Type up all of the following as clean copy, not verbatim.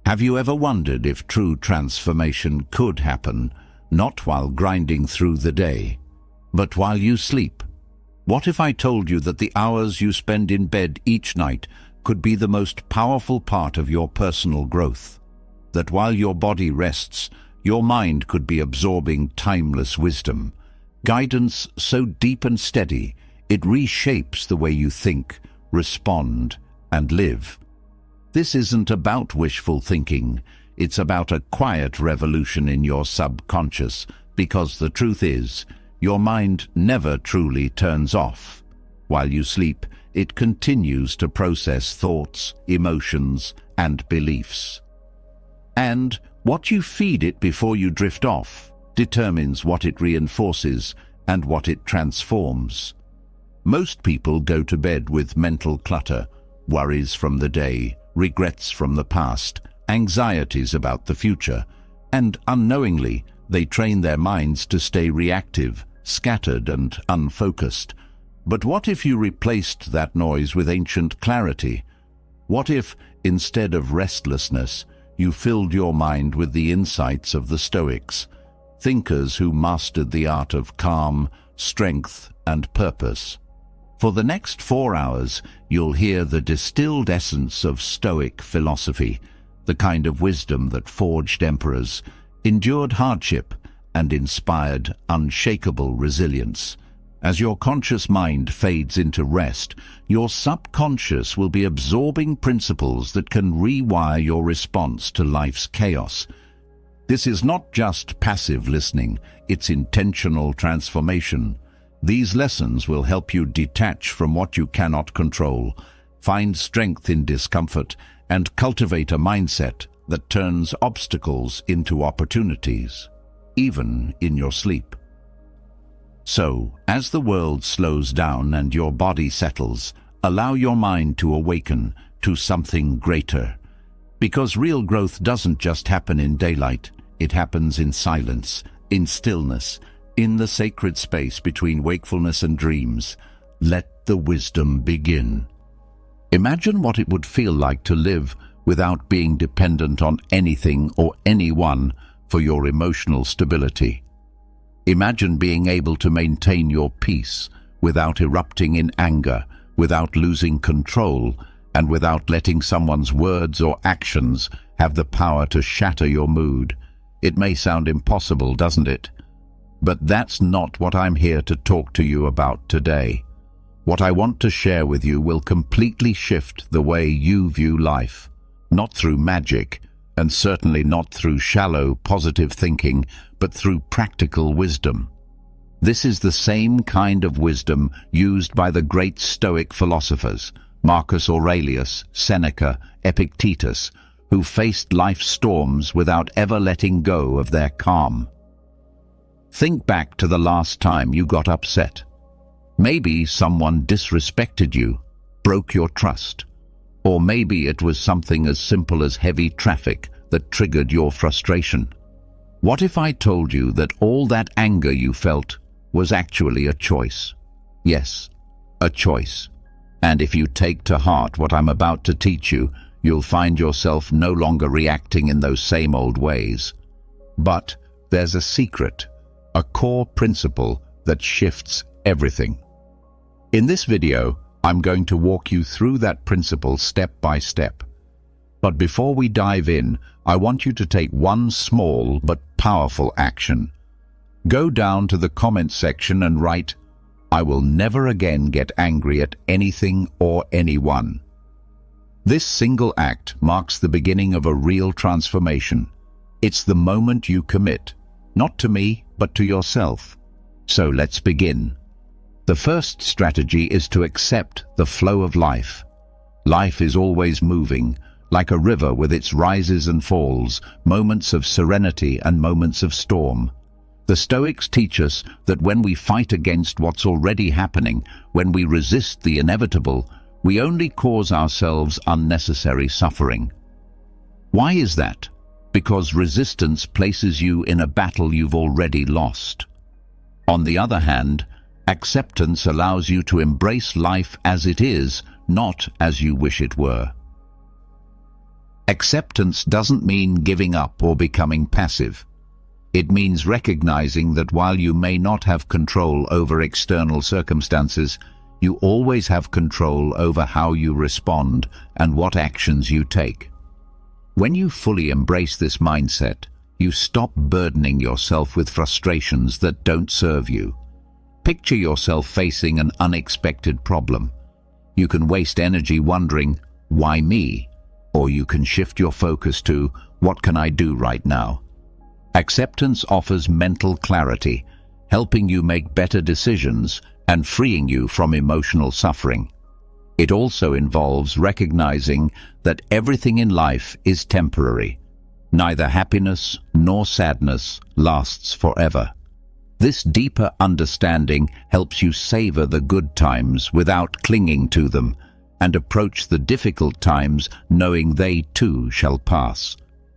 Have you ever wondered if true transformation could happen, not while grinding through the day, but while you sleep? What if I told you that the hours you spend in bed each night could be the most powerful part of your personal growth? That while your body rests, your mind could be absorbing timeless wisdom, guidance so deep and steady, it reshapes the way you think, respond, and live. This isn't about wishful thinking. It's about a quiet revolution in your subconscious, because the truth is, your mind never truly turns off. While you sleep, it continues to process thoughts, emotions, and beliefs. And what you feed it before you drift off determines what it reinforces and what it transforms. Most people go to bed with mental clutter, worries from the day, regrets from the past, anxieties about the future, and unknowingly they train their minds to stay reactive, scattered and unfocused. But what if you replaced that noise with ancient clarity? What if, instead of restlessness, you filled your mind with the insights of the Stoics, thinkers who mastered the art of calm, strength, and purpose? For the next 4 hours, you'll hear the distilled essence of Stoic philosophy, the kind of wisdom that forged emperors, endured hardship, and inspired unshakable resilience. As your conscious mind fades into rest, your subconscious will be absorbing principles that can rewire your response to life's chaos. This is not just passive listening, it's intentional transformation. These lessons will help you detach from what you cannot control, find strength in discomfort, and cultivate a mindset that turns obstacles into opportunities, even in your sleep. So, as the world slows down and your body settles, allow your mind to awaken to something greater. Because real growth doesn't just happen in daylight, it happens in silence, in stillness, in the sacred space between wakefulness and dreams. Let the wisdom begin. Imagine what it would feel like to live without being dependent on anything or anyone for your emotional stability. Imagine being able to maintain your peace without erupting in anger, without losing control, and without letting someone's words or actions have the power to shatter your mood. It may sound impossible, doesn't it? But that's not what I'm here to talk to you about today. What I want to share with you will completely shift the way you view life, not through magic, and certainly not through shallow, positive thinking, but through practical wisdom. This is the same kind of wisdom used by the great Stoic philosophers, Marcus Aurelius, Seneca, Epictetus, who faced life's storms without ever letting go of their calm. Think back to the last time you got upset. Maybe someone disrespected you, broke your trust. Or maybe it was something as simple as heavy traffic that triggered your frustration. What if I told you that all that anger you felt was actually a choice? Yes, a choice. And if you take to heart what I'm about to teach you, you'll find yourself no longer reacting in those same old ways. But there's a secret, a core principle that shifts everything. In this video, I'm going to walk you through that principle step by step. But before we dive in, I want you to take one small but powerful action. Go down to the comment section and write, "I will never again get angry at anything or anyone." This single act marks the beginning of a real transformation. It's the moment you commit, not to me, but to yourself. So let's begin. The first strategy is to accept the flow of life. Life is always moving, like a river with its rises and falls, moments of serenity and moments of storm. The Stoics teach us that when we fight against what's already happening, when we resist the inevitable, we only cause ourselves unnecessary suffering. Why is that? Because resistance places you in a battle you've already lost. On the other hand, acceptance allows you to embrace life as it is, not as you wish it were. Acceptance doesn't mean giving up or becoming passive. It means recognizing that while you may not have control over external circumstances, you always have control over how you respond and what actions you take. When you fully embrace this mindset, you stop burdening yourself with frustrations that don't serve you. Picture yourself facing an unexpected problem. You can waste energy wondering, "Why me?" Or you can shift your focus to, "What can I do right now?" Acceptance offers mental clarity, helping you make better decisions and freeing you from emotional suffering. It also involves recognizing that everything in life is temporary. Neither happiness nor sadness lasts forever. This deeper understanding helps you savor the good times without clinging to them and approach the difficult times knowing they too shall pass.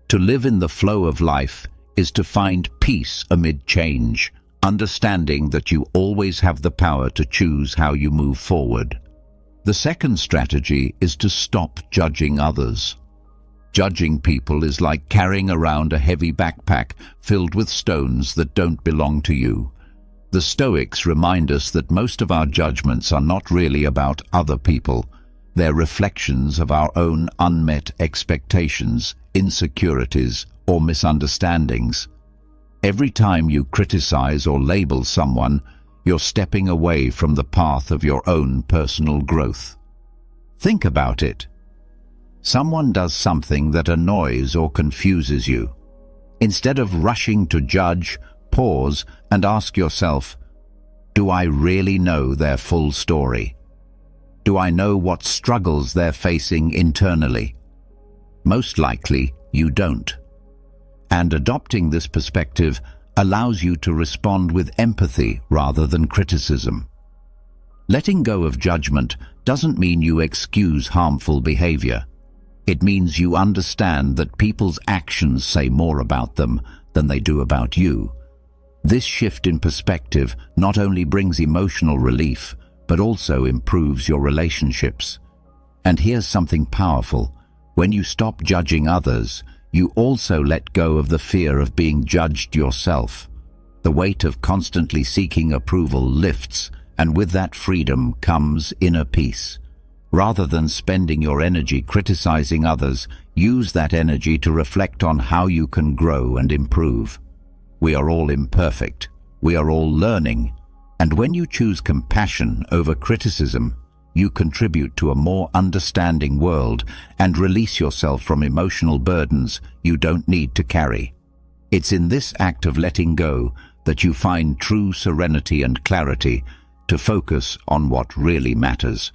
To live in the flow of life is to find peace amid change, understanding that you always have the power to choose how you move forward. The second strategy is to stop judging others. Judging people is like carrying around a heavy backpack filled with stones that don't belong to you. The Stoics remind us that most of our judgments are not really about other people. They're reflections of our own unmet expectations, insecurities, or misunderstandings. Every time you criticize or label someone, you're stepping away from the path of your own personal growth. Think about it. Someone does something that annoys or confuses you. Instead of rushing to judge, pause and ask yourself, do I really know their full story? Do I know what struggles they're facing internally? Most likely, you don't. And adopting this perspective allows you to respond with empathy rather than criticism. Letting go of judgment doesn't mean you excuse harmful behavior. It means you understand that people's actions say more about them than they do about you. This shift in perspective not only brings emotional relief, but also improves your relationships. And here's something powerful. When you stop judging others, you also let go of the fear of being judged yourself. The weight of constantly seeking approval lifts, and with that freedom comes inner peace. Rather than spending your energy criticizing others, use that energy to reflect on how you can grow and improve. We are all imperfect. We are all learning. And when you choose compassion over criticism, you contribute to a more understanding world and release yourself from emotional burdens you don't need to carry. It's in this act of letting go that you find true serenity and clarity to focus on what really matters.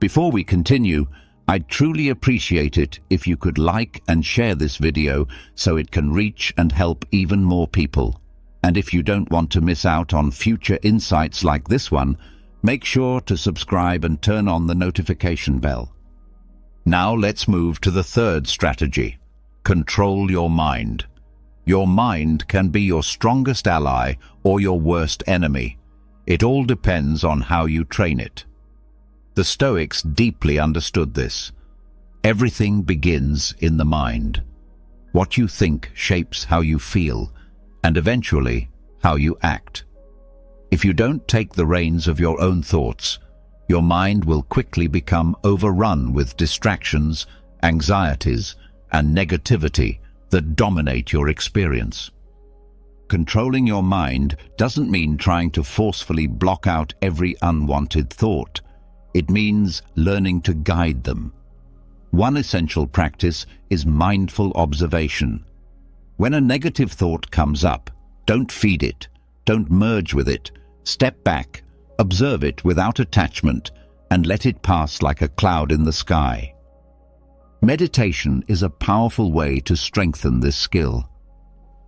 Before we continue, I'd truly appreciate it if you could like and share this video so it can reach and help even more people. And if you don't want to miss out on future insights like this one, make sure to subscribe and turn on the notification bell. Now let's move to the third strategy. Control your mind. Your mind can be your strongest ally or your worst enemy. It all depends on how you train it. The Stoics deeply understood this. Everything begins in the mind. What you think shapes how you feel, and eventually how you act. If you don't take the reins of your own thoughts, your mind will quickly become overrun with distractions, anxieties, and negativity that dominate your experience. Controlling your mind doesn't mean trying to forcefully block out every unwanted thought. It means learning to guide them. One essential practice is mindful observation. When a negative thought comes up, don't feed it, don't merge with it. Step back, observe it without attachment, and let it pass like a cloud in the sky. Meditation is a powerful way to strengthen this skill.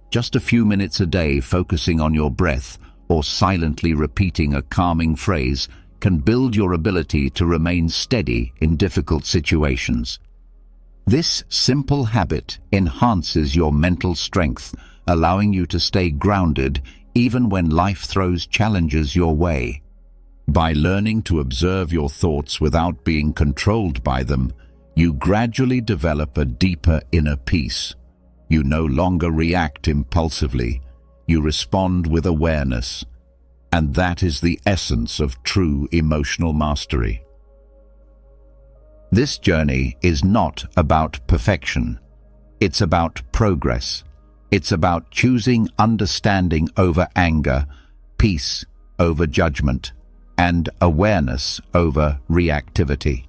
Just a few minutes a day focusing on your breath or silently repeating a calming phrase can build your ability to remain steady in difficult situations. This simple habit enhances your mental strength, allowing you to stay grounded even when life throws challenges your way. By learning to observe your thoughts without being controlled by them, You gradually develop a deeper inner peace. You no longer react impulsively. You respond with awareness. And that is the essence of true emotional mastery. This journey is not about perfection. It's about progress. It's about choosing understanding over anger, peace over judgment, and awareness over reactivity.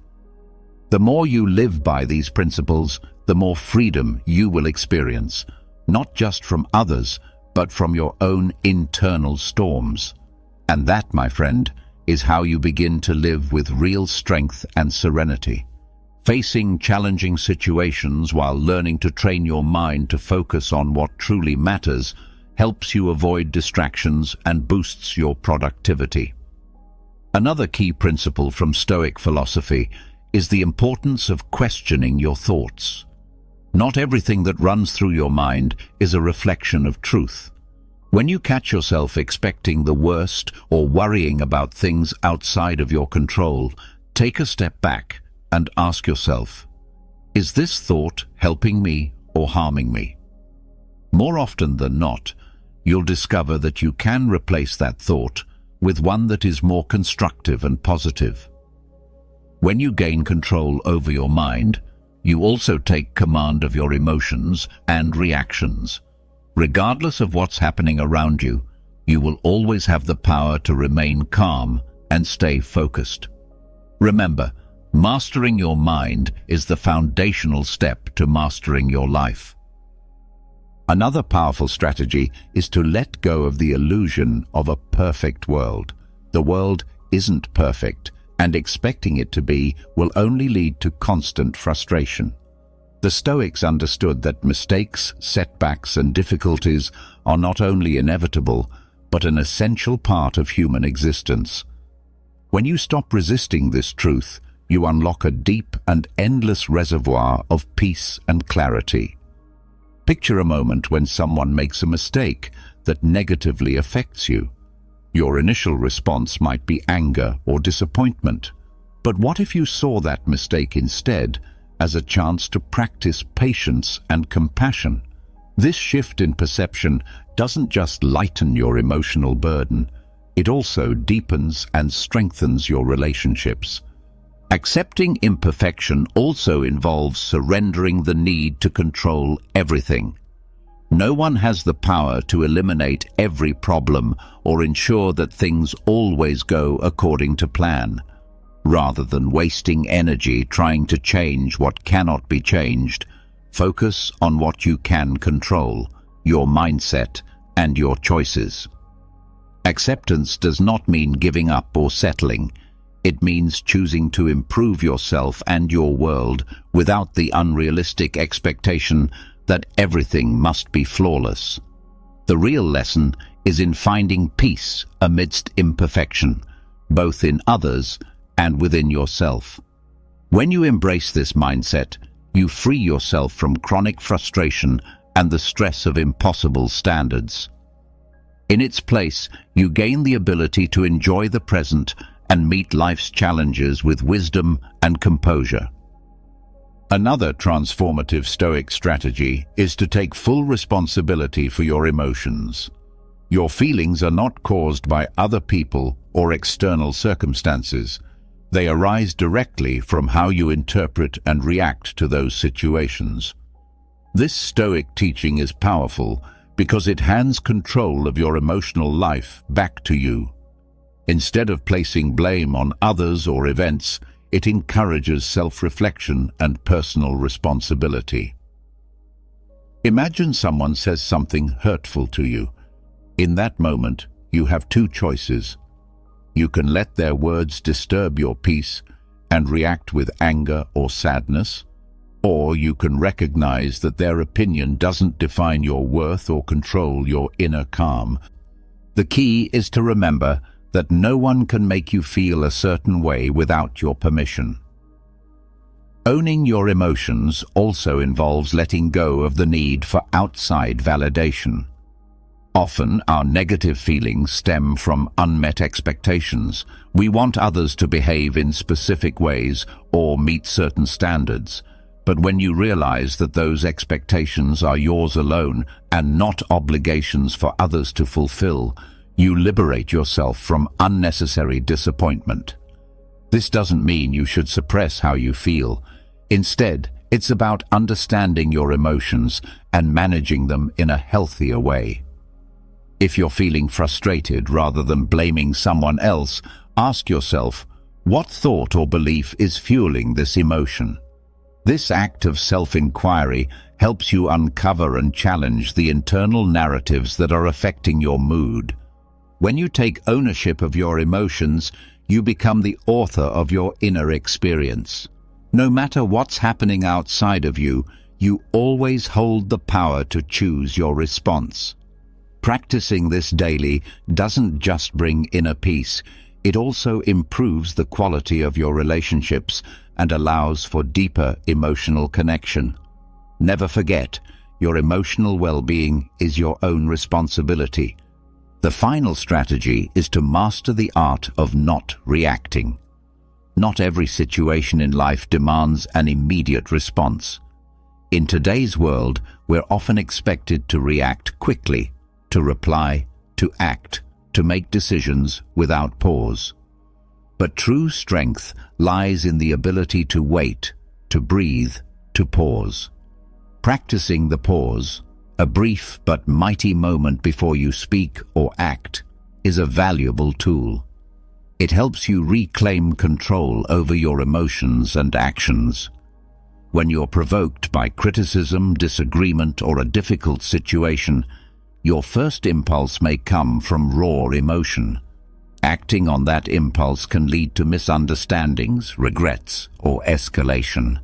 The more you live by these principles, the more freedom you will experience, not just from others, but from your own internal storms. And that, my friend, is how you begin to live with real strength and serenity. Facing challenging situations while learning to train your mind to focus on what truly matters helps you avoid distractions and boosts your productivity. Another key principle from Stoic philosophy is the importance of questioning your thoughts. Not everything that runs through your mind is a reflection of truth. When you catch yourself expecting the worst or worrying about things outside of your control, take a step back and ask yourself, is this thought helping me or harming me? More often than not, you'll discover that you can replace that thought with one that is more constructive and positive. When you gain control over your mind, you also take command of your emotions and reactions. Regardless of what's happening around you, you will always have the power to remain calm and stay focused. Remember, mastering your mind is the foundational step to mastering your life. Another powerful strategy is to let go of the illusion of a perfect world. The world isn't perfect, and expecting it to be will only lead to constant frustration. The Stoics understood that mistakes, setbacks, and difficulties are not only inevitable, but an essential part of human existence. When you stop resisting this truth, you unlock a deep and endless reservoir of peace and clarity. Picture a moment when someone makes a mistake that negatively affects you. Your initial response might be anger or disappointment. But what if you saw that mistake instead as a chance to practice patience and compassion? This shift in perception doesn't just lighten your emotional burden, it also deepens and strengthens your relationships. Accepting imperfection also involves surrendering the need to control everything. No one has the power to eliminate every problem or ensure that things always go according to plan. Rather than wasting energy trying to change what cannot be changed, focus on what you can control, your mindset and your choices. Acceptance does not mean giving up or settling. It means choosing to improve yourself and your world without the unrealistic expectation that everything must be flawless. The real lesson is in finding peace amidst imperfection, both in others and within yourself. When you embrace this mindset, you free yourself from chronic frustration and the stress of impossible standards. In its place, you gain the ability to enjoy the present and meet life's challenges with wisdom and composure. Another transformative Stoic strategy is to take full responsibility for your emotions. Your feelings are not caused by other people or external circumstances. They arise directly from how you interpret and react to those situations. This Stoic teaching is powerful because it hands control of your emotional life back to you. Instead of placing blame on others or events, it encourages self-reflection and personal responsibility. Imagine someone says something hurtful to you. In that moment, you have two choices. You can let their words disturb your peace and react with anger or sadness, or you can recognize that their opinion doesn't define your worth or control your inner calm. The key is to remember that no one can make you feel a certain way without your permission. Owning your emotions also involves letting go of the need for outside validation. Often, our negative feelings stem from unmet expectations. We want others to behave in specific ways or meet certain standards. But when you realize that those expectations are yours alone and not obligations for others to fulfill, you liberate yourself from unnecessary disappointment. This doesn't mean you should suppress how you feel. Instead, it's about understanding your emotions and managing them in a healthier way. If you're feeling frustrated rather than blaming someone else, ask yourself, what thought or belief is fueling this emotion? This act of self-inquiry helps you uncover and challenge the internal narratives that are affecting your mood. When you take ownership of your emotions, you become the author of your inner experience. No matter what's happening outside of you, you always hold the power to choose your response. Practicing this daily doesn't just bring inner peace, it also improves the quality of your relationships and allows for deeper emotional connection. Never forget, your emotional well-being is your own responsibility. The final strategy is to master the art of not reacting. Not every situation in life demands an immediate response. In today's world, we're often expected to react quickly, to reply, to act, to make decisions without pause. But true strength lies in the ability to wait, to breathe, to pause. Practicing the pause, a brief but mighty moment before you speak or act, is a valuable tool. It helps you reclaim control over your emotions and actions. When you're provoked by criticism, disagreement, or a difficult situation, your first impulse may come from raw emotion. Acting on that impulse can lead to misunderstandings, regrets, or escalation.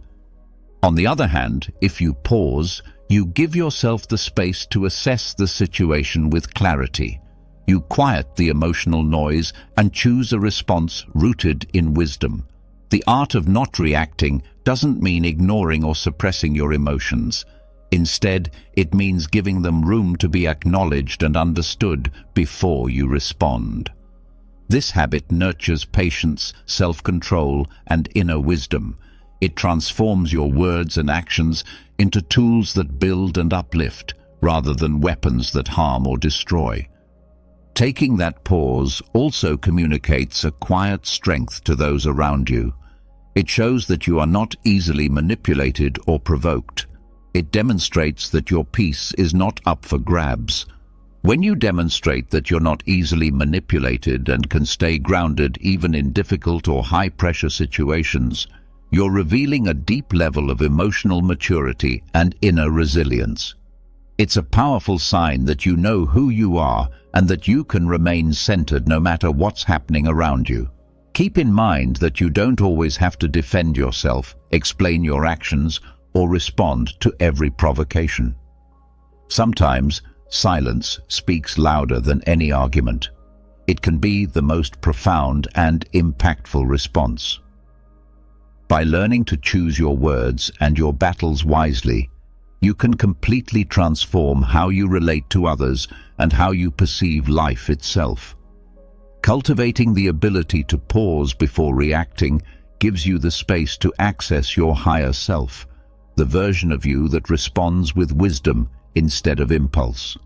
On the other hand, if you pause, you give yourself the space to assess the situation with clarity. You quiet the emotional noise and choose a response rooted in wisdom. The art of not reacting doesn't mean ignoring or suppressing your emotions. Instead, it means giving them room to be acknowledged and understood before you respond. This habit nurtures patience, self-control, and inner wisdom. It transforms your words and actions into tools that build and uplift, rather than weapons that harm or destroy. Taking that pause also communicates a quiet strength to those around you. It shows that you are not easily manipulated or provoked. It demonstrates that your peace is not up for grabs. When you demonstrate that you're not easily manipulated and can stay grounded even in difficult or high-pressure situations, you're revealing a deep level of emotional maturity and inner resilience. It's a powerful sign that you know who you are and that you can remain centered no matter what's happening around you. Keep in mind that you don't always have to defend yourself, explain your actions, or respond to every provocation. Sometimes, silence speaks louder than any argument. It can be the most profound and impactful response. By learning to choose your words and your battles wisely, you can completely transform how you relate to others and how you perceive life itself. Cultivating the ability to pause before reacting gives you the space to access your higher self, the version of you that responds with wisdom instead of impulse.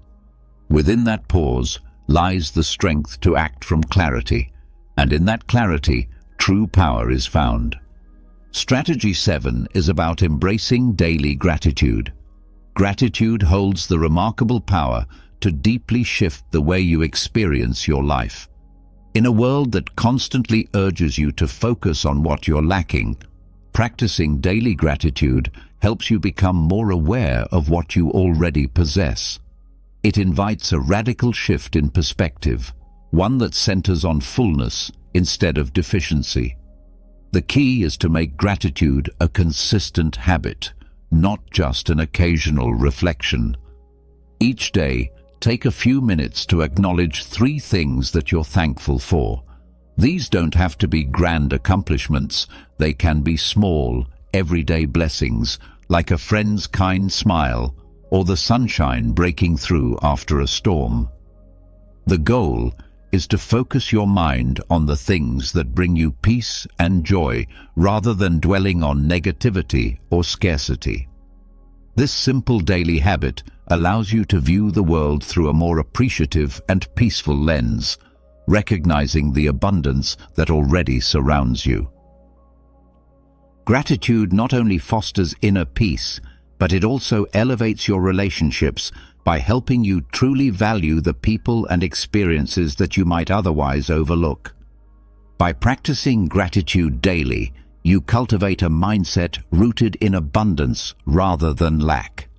Within that pause lies the strength to act from clarity, and in that clarity, true power is found. Strategy 7 is about embracing daily gratitude. Gratitude holds the remarkable power to deeply shift the way you experience your life. In a world that constantly urges you to focus on what you're lacking, practicing daily gratitude helps you become more aware of what you already possess. It invites a radical shift in perspective, one that centers on fullness instead of deficiency. The key is to make gratitude a consistent habit, not just an occasional reflection. Each day, take a few minutes to acknowledge 3 things that you're thankful for. These don't have to be grand accomplishments. They can be small, everyday blessings, like a friend's kind smile or the sunshine breaking through after a storm. The goal is to focus your mind on the things that bring you peace and joy rather than dwelling on negativity or scarcity. This simple daily habit allows you to view the world through a more appreciative and peaceful lens, recognizing the abundance that already surrounds you. Gratitude not only fosters inner peace, but it also elevates your relationships by helping you truly value the people and experiences that you might otherwise overlook. By practicing gratitude daily, you cultivate a mindset rooted in abundance rather than lack.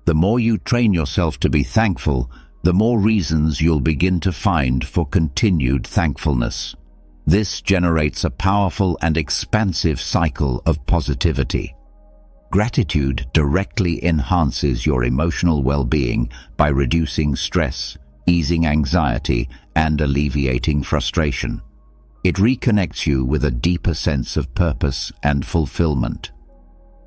The more you train yourself to be thankful, the more reasons you'll begin to find for continued thankfulness. This generates a powerful and expansive cycle of positivity. Gratitude directly enhances your emotional well-being by reducing stress, easing anxiety, and alleviating frustration. It reconnects you with a deeper sense of purpose and fulfillment.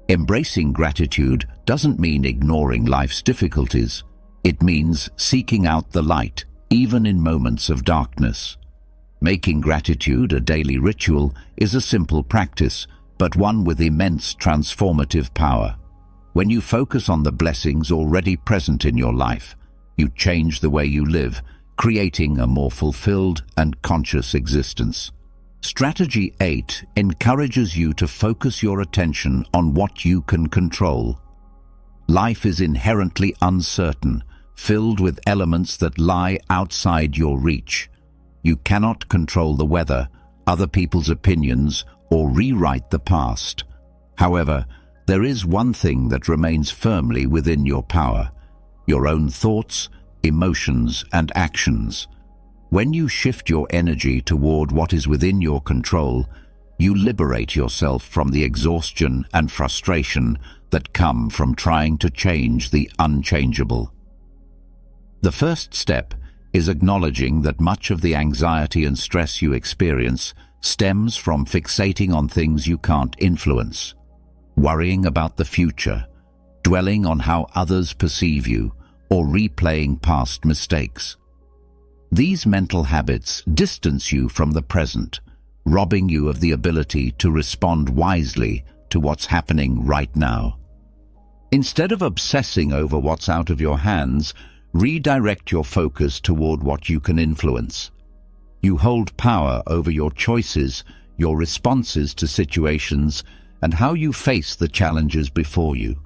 Embracing gratitude doesn't mean ignoring life's difficulties. It means seeking out the light, even in moments of darkness. Making gratitude a daily ritual is a simple practice, but one with immense transformative power. When you focus on the blessings already present in your life, you change the way you live, creating a more fulfilled and conscious existence. Strategy 8 encourages you to focus your attention on what you can control. Life is inherently uncertain, filled with elements that lie outside your reach. You cannot control the weather, other people's opinions, or rewrite the past. However, there is one thing that remains firmly within your power: your own thoughts, emotions, and actions. When you shift your energy toward what is within your control, you liberate yourself from the exhaustion and frustration that come from trying to change the unchangeable. The first step is acknowledging that much of the anxiety and stress you experience stems from fixating on things you can't influence, worrying about the future, dwelling on how others perceive you, or replaying past mistakes. These mental habits distance you from the present, robbing you of the ability to respond wisely to what's happening right now. Instead of obsessing over what's out of your hands, redirect your focus toward what you can influence. You hold power over your choices, your responses to situations, and how you face the challenges before you.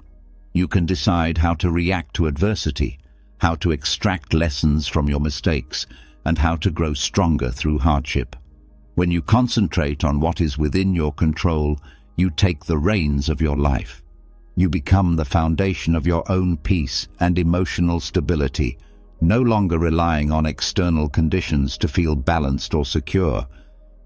You can decide how to react to adversity, how to extract lessons from your mistakes, and how to grow stronger through hardship. When you concentrate on what is within your control, you take the reins of your life. You become the foundation of your own peace and emotional stability, no longer relying on external conditions to feel balanced or secure.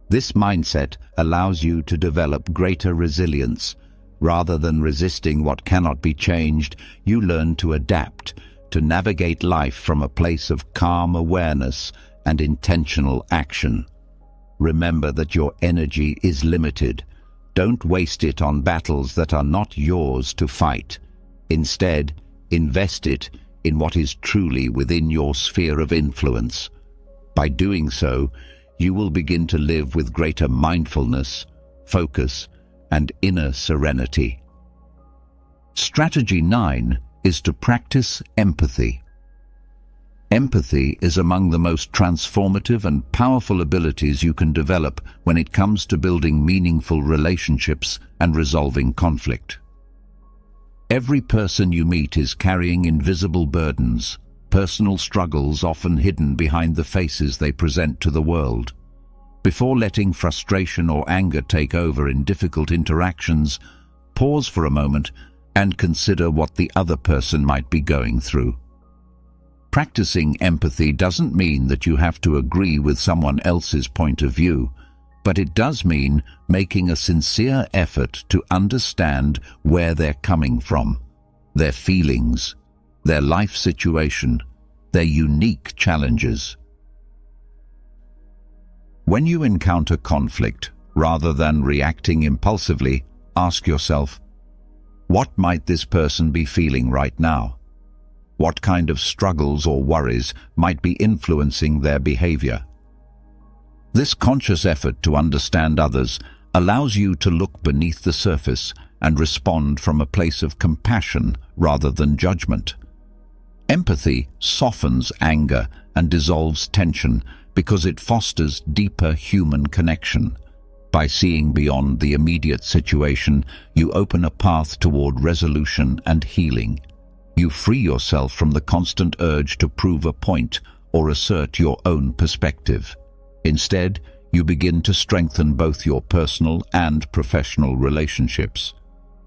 This mindset allows you to develop greater resilience. Rather than resisting what cannot be changed, you learn to adapt, to navigate life from a place of calm awareness and intentional action. Remember that your energy is limited. Don't waste it on battles that are not yours to fight. Instead, invest it in what is truly within your sphere of influence. By doing so, you will begin to live with greater mindfulness, focus, and inner serenity. Strategy 9 is to practice empathy. Empathy is among the most transformative and powerful abilities you can develop when it comes to building meaningful relationships and resolving conflict. Every person you meet is carrying invisible burdens, personal struggles often hidden behind the faces they present to the world. Before letting frustration or anger take over in difficult interactions, pause for a moment and consider what the other person might be going through. Practicing empathy doesn't mean that you have to agree with someone else's point of view, but it does mean making a sincere effort to understand where they're coming from, their feelings, their life situation, their unique challenges. When you encounter conflict, rather than reacting impulsively, ask yourself, what might this person be feeling right now? What kind of struggles or worries might be influencing their behavior? This conscious effort to understand others allows you to look beneath the surface and respond from a place of compassion rather than judgment. Empathy softens anger and dissolves tension because it fosters deeper human connection. By seeing beyond the immediate situation, you open a path toward resolution and healing. You free yourself from the constant urge to prove a point or assert your own perspective. Instead, you begin to strengthen both your personal and professional relationships.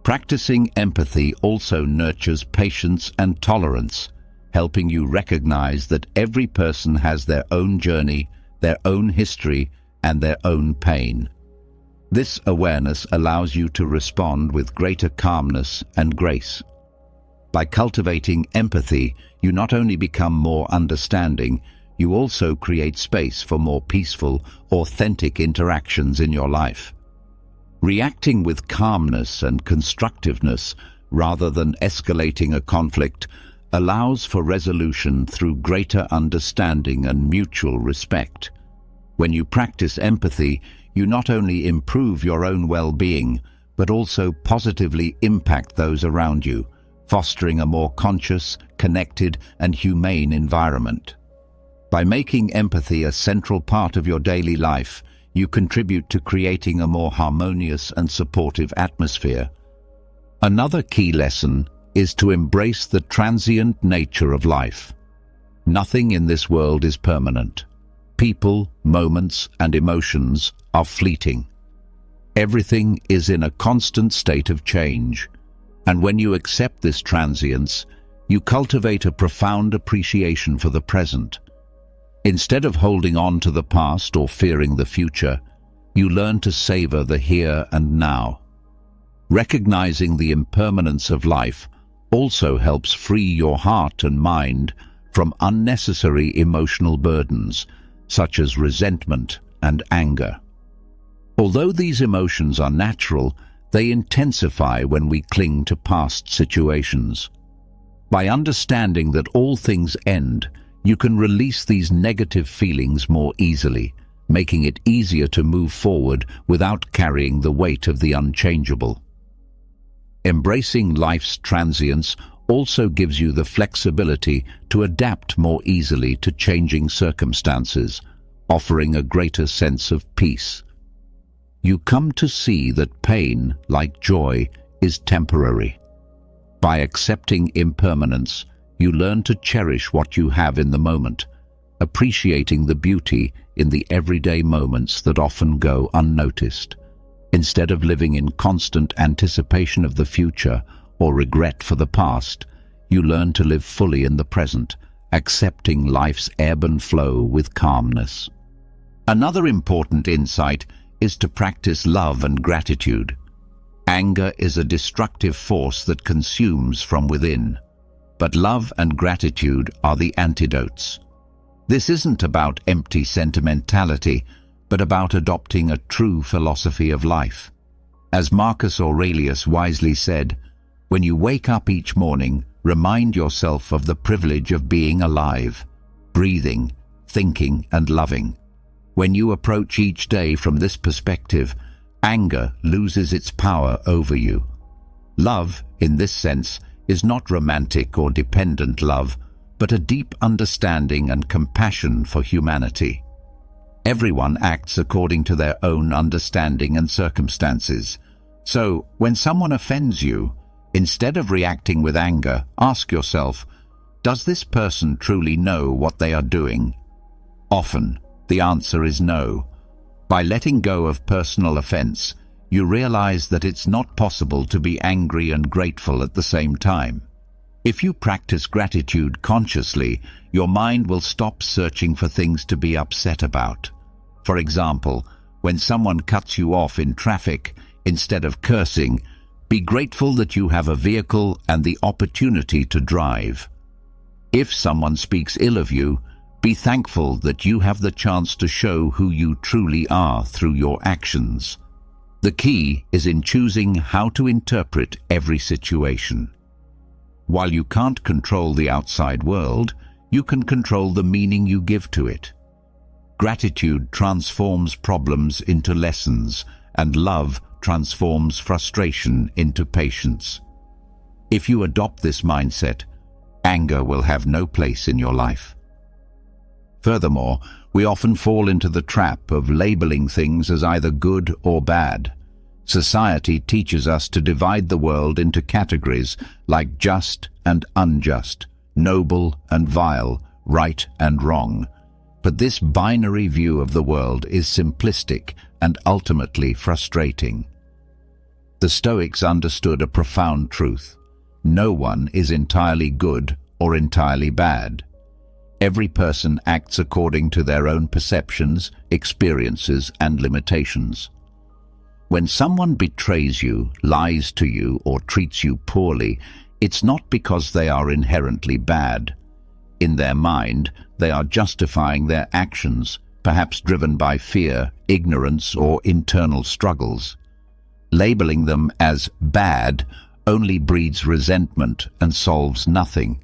Practicing empathy also nurtures patience and tolerance, helping you recognize that every person has their own journey, their own history, and their own pain. This awareness allows you to respond with greater calmness and grace. By cultivating empathy, you not only become more understanding, you also create space for more peaceful, authentic interactions in your life. Reacting with calmness and constructiveness rather than escalating a conflict allows for resolution through greater understanding and mutual respect. When you practice empathy, you not only improve your own well-being, but also positively impact those around you, fostering a more conscious, connected, and humane environment. By making empathy a central part of your daily life, you contribute to creating a more harmonious and supportive atmosphere. Another key lesson is to embrace the transient nature of life. Nothing in this world is permanent. People, moments, and emotions are fleeting. Everything is in a constant state of change, and when you accept this transience, you cultivate a profound appreciation for the present. Instead of holding on to the past or fearing the future, you learn to savor the here and now. Recognizing the impermanence of life also helps free your heart and mind from unnecessary emotional burdens, such as resentment and anger. Although these emotions are natural, they intensify when we cling to past situations. By understanding that all things end, you can release these negative feelings more easily, making it easier to move forward without carrying the weight of the unchangeable. Embracing life's transience also gives you the flexibility to adapt more easily to changing circumstances, offering a greater sense of peace. You come to see that pain, like joy, is temporary. By accepting impermanence, you learn to cherish what you have in the moment, appreciating the beauty in the everyday moments that often go unnoticed. Instead of living in constant anticipation of the future or regret for the past, you learn to live fully in the present, accepting life's ebb and flow with calmness. Another important insight is to practice love and gratitude. Anger is a destructive force that consumes from within, but love and gratitude are the antidotes. This isn't about empty sentimentality, but about adopting a true philosophy of life. As Marcus Aurelius wisely said, "When you wake up each morning, remind yourself of the privilege of being alive, breathing, thinking, and loving." When you approach each day from this perspective, anger loses its power over you. Love, in this sense, is not romantic or dependent love, but a deep understanding and compassion for humanity. Everyone acts according to their own understanding and circumstances. So, when someone offends you, instead of reacting with anger, ask yourself, does this person truly know what they are doing? Often, the answer is no. By letting go of personal offense, you realize that it's not possible to be angry and grateful at the same time. If you practice gratitude consciously, your mind will stop searching for things to be upset about. For example, when someone cuts you off in traffic, instead of cursing, be grateful that you have a vehicle and the opportunity to drive. If someone speaks ill of you, be thankful that you have the chance to show who you truly are through your actions. The key is in choosing how to interpret every situation. While you can't control the outside world, you can control the meaning you give to it. Gratitude transforms problems into lessons, and love transforms frustration into patience. If you adopt this mindset, anger will have no place in your life. Furthermore, we often fall into the trap of labeling things as either good or bad. Society teaches us to divide the world into categories like just and unjust, noble and vile, right and wrong. But this binary view of the world is simplistic and ultimately frustrating. The Stoics understood a profound truth. No one is entirely good or entirely bad. Every person acts according to their own perceptions, experiences, and limitations. When someone betrays you, lies to you, or treats you poorly, it's not because they are inherently bad. In their mind, they are justifying their actions, perhaps driven by fear, ignorance, or internal struggles. Labeling them as bad only breeds resentment and solves nothing.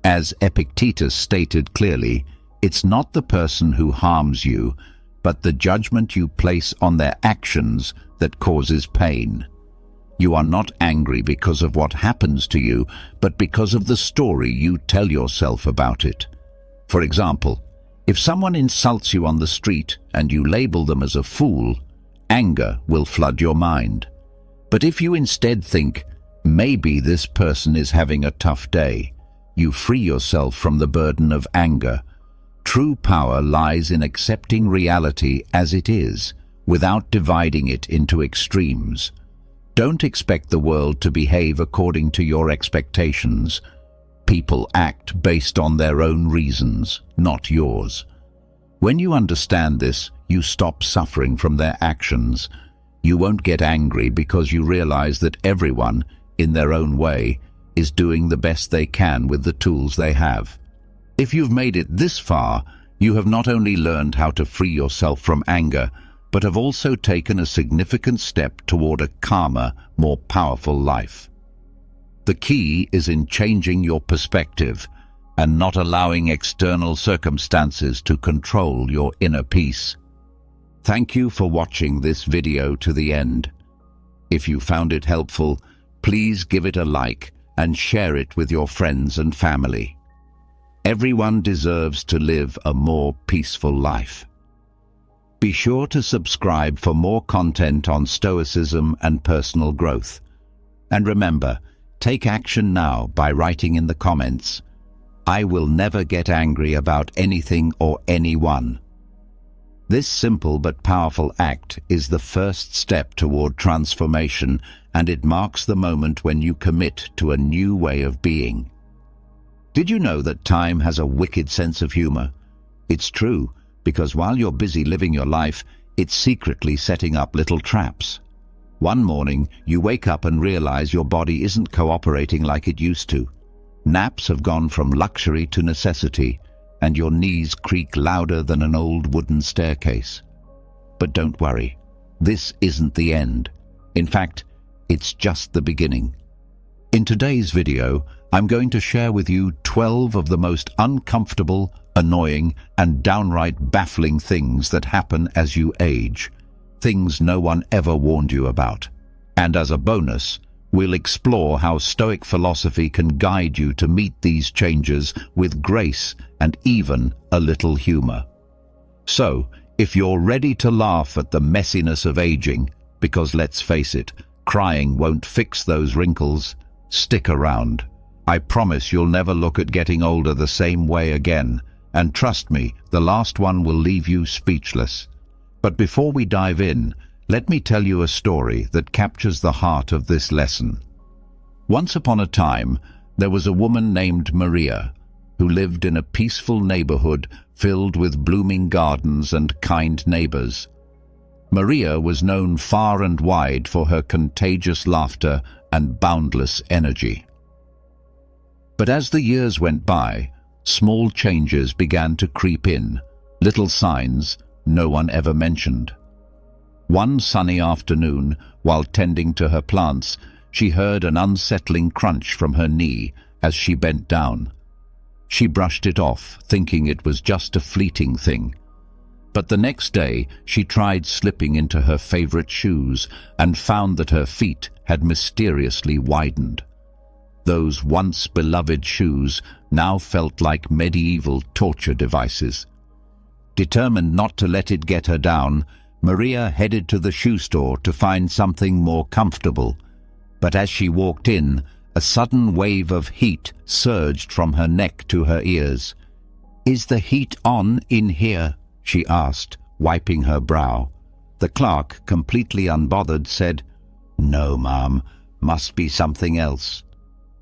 As Epictetus stated clearly, it's not the person who harms you, but the judgment you place on their actions that causes pain. You are not angry because of what happens to you, but because of the story you tell yourself about it. For example, if someone insults you on the street and you label them as a fool, anger will flood your mind. But if you instead think, maybe this person is having a tough day, you free yourself from the burden of anger. True power lies in accepting reality as it is, without dividing it into extremes. Don't expect the world to behave according to your expectations. People act based on their own reasons, not yours. When you understand this, you stop suffering from their actions. You won't get angry because you realize that everyone, in their own way, is doing the best they can with the tools they have. If you've made it this far, you have not only learned how to free yourself from anger, but have also taken a significant step toward a calmer, more powerful life. The key is in changing your perspective and not allowing external circumstances to control your inner peace. Thank you for watching this video to the end. If you found it helpful, please give it a like and share it with your friends and family. Everyone deserves to live a more peaceful life. Be sure to subscribe for more content on Stoicism and personal growth. And remember, take action now by writing in the comments, "I will never get angry about anything or anyone." This simple but powerful act is the first step toward transformation, and it marks the moment when you commit to a new way of being. Did you know that time has a wicked sense of humor? It's true, because while you're busy living your life, it's secretly setting up little traps. One morning, you wake up and realize your body isn't cooperating like it used to. Naps have gone from luxury to necessity, and your knees creak louder than an old wooden staircase. But don't worry, this isn't the end. In fact, it's just the beginning. In today's video, I'm going to share with you 12 of the most uncomfortable, annoying, and downright baffling things that happen as you age. Things no one ever warned you about. And as a bonus, we'll explore how Stoic philosophy can guide you to meet these changes with grace and even a little humor. So, if you're ready to laugh at the messiness of aging, because let's face it, crying won't fix those wrinkles, stick around. I promise you'll never look at getting older the same way again, and trust me, the last one will leave you speechless. But before we dive in, let me tell you a story that captures the heart of this lesson. Once upon a time, there was a woman named Maria, who lived in a peaceful neighborhood filled with blooming gardens and kind neighbors. Maria was known far and wide for her contagious laughter and boundless energy. But as the years went by, small changes began to creep in, little signs no one ever mentioned. One sunny afternoon, while tending to her plants, she heard an unsettling crunch from her knee, as she bent down. She brushed it off, thinking it was just a fleeting thing. But the next day, she tried slipping into her favorite shoes and found that her feet had mysteriously widened. Those once beloved shoes now felt like medieval torture devices. Determined not to let it get her down, Maria headed to the shoe store to find something more comfortable. But as she walked in, a sudden wave of heat surged from her neck to her ears. "Is the heat on in here?" she asked, wiping her brow. The clerk, completely unbothered, said, "No, ma'am, must be something else."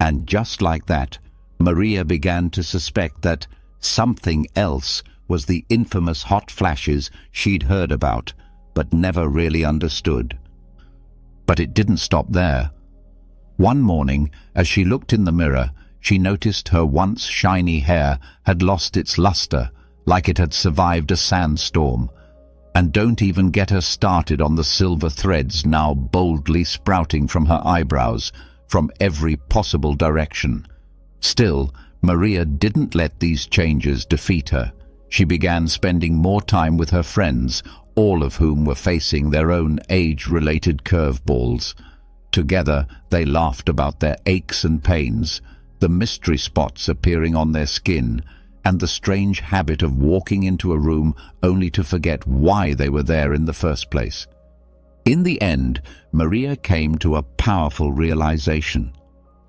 And just like that, Maria began to suspect that something else was the infamous hot flashes she'd heard about, but never really understood. But it didn't stop there. One morning, as she looked in the mirror, she noticed her once shiny hair had lost its luster, like it had survived a sandstorm. And don't even get her started on the silver threads now boldly sprouting from her eyebrows, from every possible direction. Still, Maria didn't let these changes defeat her. She began spending more time with her friends, all of whom were facing their own age-related curveballs. Together, they laughed about their aches and pains, the mystery spots appearing on their skin, and the strange habit of walking into a room only to forget why they were there in the first place. In the end, Maria came to a powerful realization.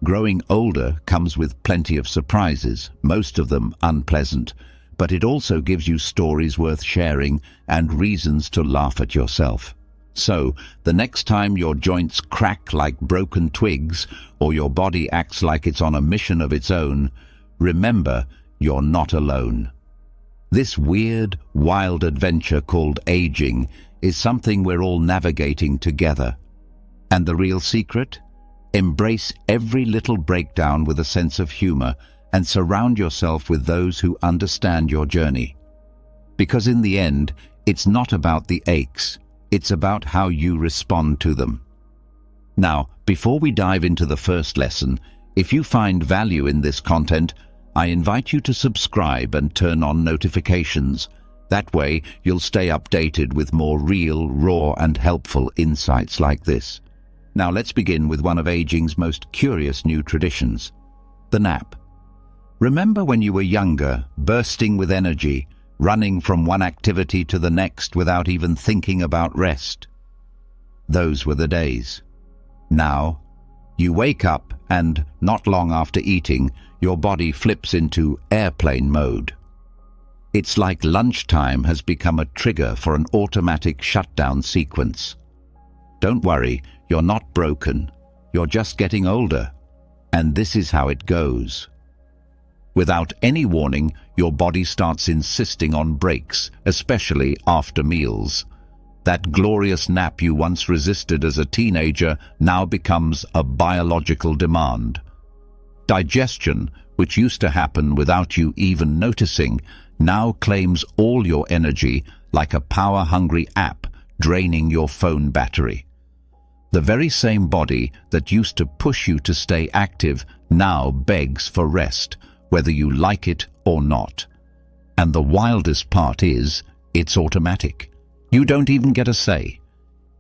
Growing older comes with plenty of surprises, most of them unpleasant, but it also gives you stories worth sharing and reasons to laugh at yourself. So, the next time your joints crack like broken twigs or your body acts like it's on a mission of its own, remember you're not alone. This weird, wild adventure called aging is something we're all navigating together. And the real secret? Embrace every little breakdown with a sense of humor and surround yourself with those who understand your journey. Because in the end, it's not about the aches. It's about how you respond to them. Now, before we dive into the first lesson, if you find value in this content, I invite you to subscribe and turn on notifications. That way, you'll stay updated with more real, raw, and helpful insights like this. Now, let's begin with one of aging's most curious new traditions, the nap. Remember when you were younger, bursting with energy, running from one activity to the next without even thinking about rest? Those were the days. Now, you wake up and, not long after eating, your body flips into airplane mode. It's like lunchtime has become a trigger for an automatic shutdown sequence. Don't worry, you're not broken. You're just getting older. And this is how it goes. Without any warning, your body starts insisting on breaks, especially after meals. That glorious nap you once resisted as a teenager now becomes a biological demand. Digestion, which used to happen without you even noticing, now claims all your energy like a power-hungry app draining your phone battery. The very same body that used to push you to stay active now begs for rest, whether you like it or not. And the wildest part is, it's automatic. You don't even get a say.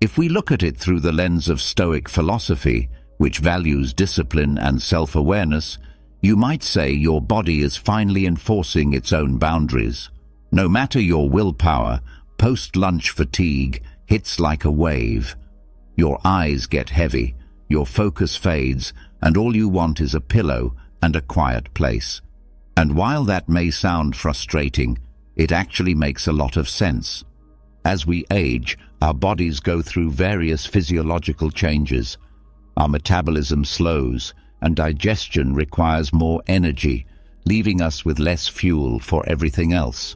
If we look at it through the lens of Stoic philosophy, which values discipline and self-awareness, you might say your body is finally enforcing its own boundaries. No matter your willpower, post-lunch fatigue hits like a wave. Your eyes get heavy, your focus fades, and all you want is a pillow and a quiet place. And while that may sound frustrating, it actually makes a lot of sense. As we age, our bodies go through various physiological changes. Our metabolism slows, and digestion requires more energy, leaving us with less fuel for everything else.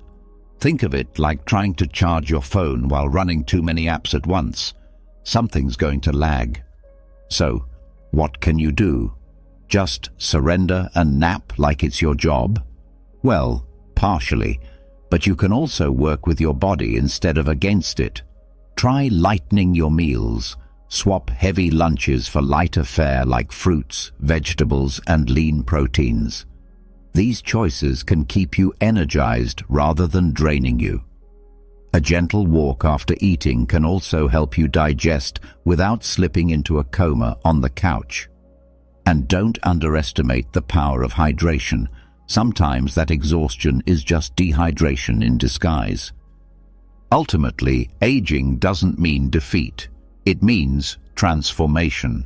Think of it like trying to charge your phone while running too many apps at once. Something's going to lag. So, what can you do? Just surrender and nap like it's your job? Well, partially, but you can also work with your body instead of against it. Try lightening your meals. Swap heavy lunches for lighter fare like fruits, vegetables, and lean proteins. These choices can keep you energized rather than draining you. A gentle walk after eating can also help you digest without slipping into a coma on the couch. And don't underestimate the power of hydration. Sometimes that exhaustion is just dehydration in disguise. Ultimately, aging doesn't mean defeat. It means transformation.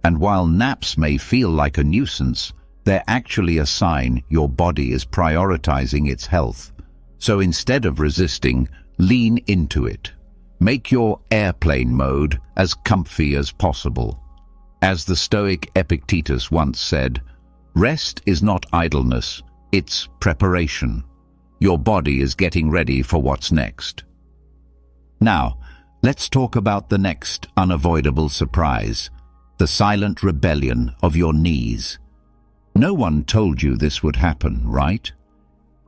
And while naps may feel like a nuisance, they're actually a sign your body is prioritizing its health. So instead of resisting, lean into it. Make your airplane mode as comfy as possible. As the Stoic Epictetus once said, rest is not idleness, it's preparation. Your body is getting ready for what's next. Now, let's talk about the next unavoidable surprise, the silent rebellion of your knees. No one told you this would happen, right?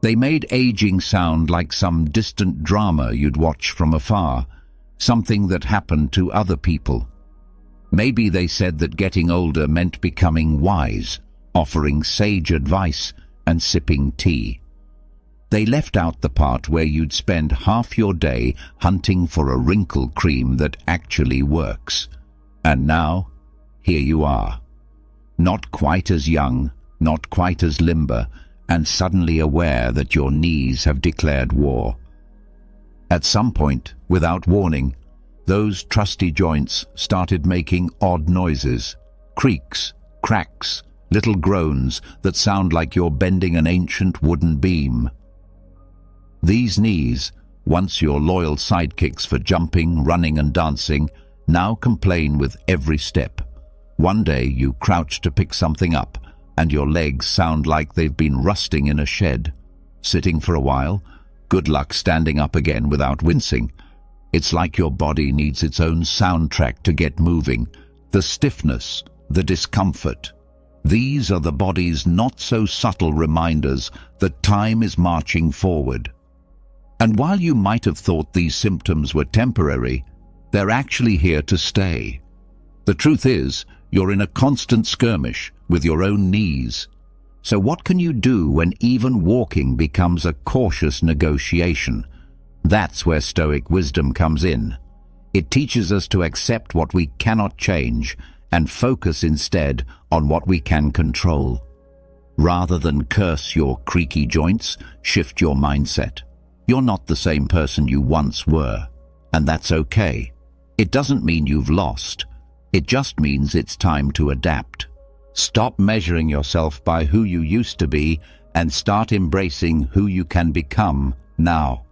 They made aging sound like some distant drama you'd watch from afar, something that happened to other people. Maybe they said that getting older meant becoming wise, offering sage advice and sipping tea. They left out the part where you'd spend half your day hunting for a wrinkle cream that actually works. And now, here you are. Not quite as young, not quite as limber, and suddenly aware that your knees have declared war. At some point, without warning, those trusty joints started making odd noises, creaks, cracks, little groans that sound like you're bending an ancient wooden beam. These knees, once your loyal sidekicks for jumping, running and dancing, now complain with every step. One day you crouch to pick something up, and your legs sound like they've been rusting in a shed. Sitting for a while, good luck standing up again without wincing. It's like your body needs its own soundtrack to get moving. The stiffness, the discomfort. These are the body's not-so-subtle reminders that time is marching forward. And while you might have thought these symptoms were temporary, they're actually here to stay. The truth is, you're in a constant skirmish with your own knees. So what can you do when even walking becomes a cautious negotiation? That's where Stoic wisdom comes in. It teaches us to accept what we cannot change and focus instead on what we can control. Rather than curse your creaky joints, shift your mindset. You're not the same person you once were, and that's okay. It doesn't mean you've lost. It just means it's time to adapt. Stop measuring yourself by who you used to be and start embracing who you can become now.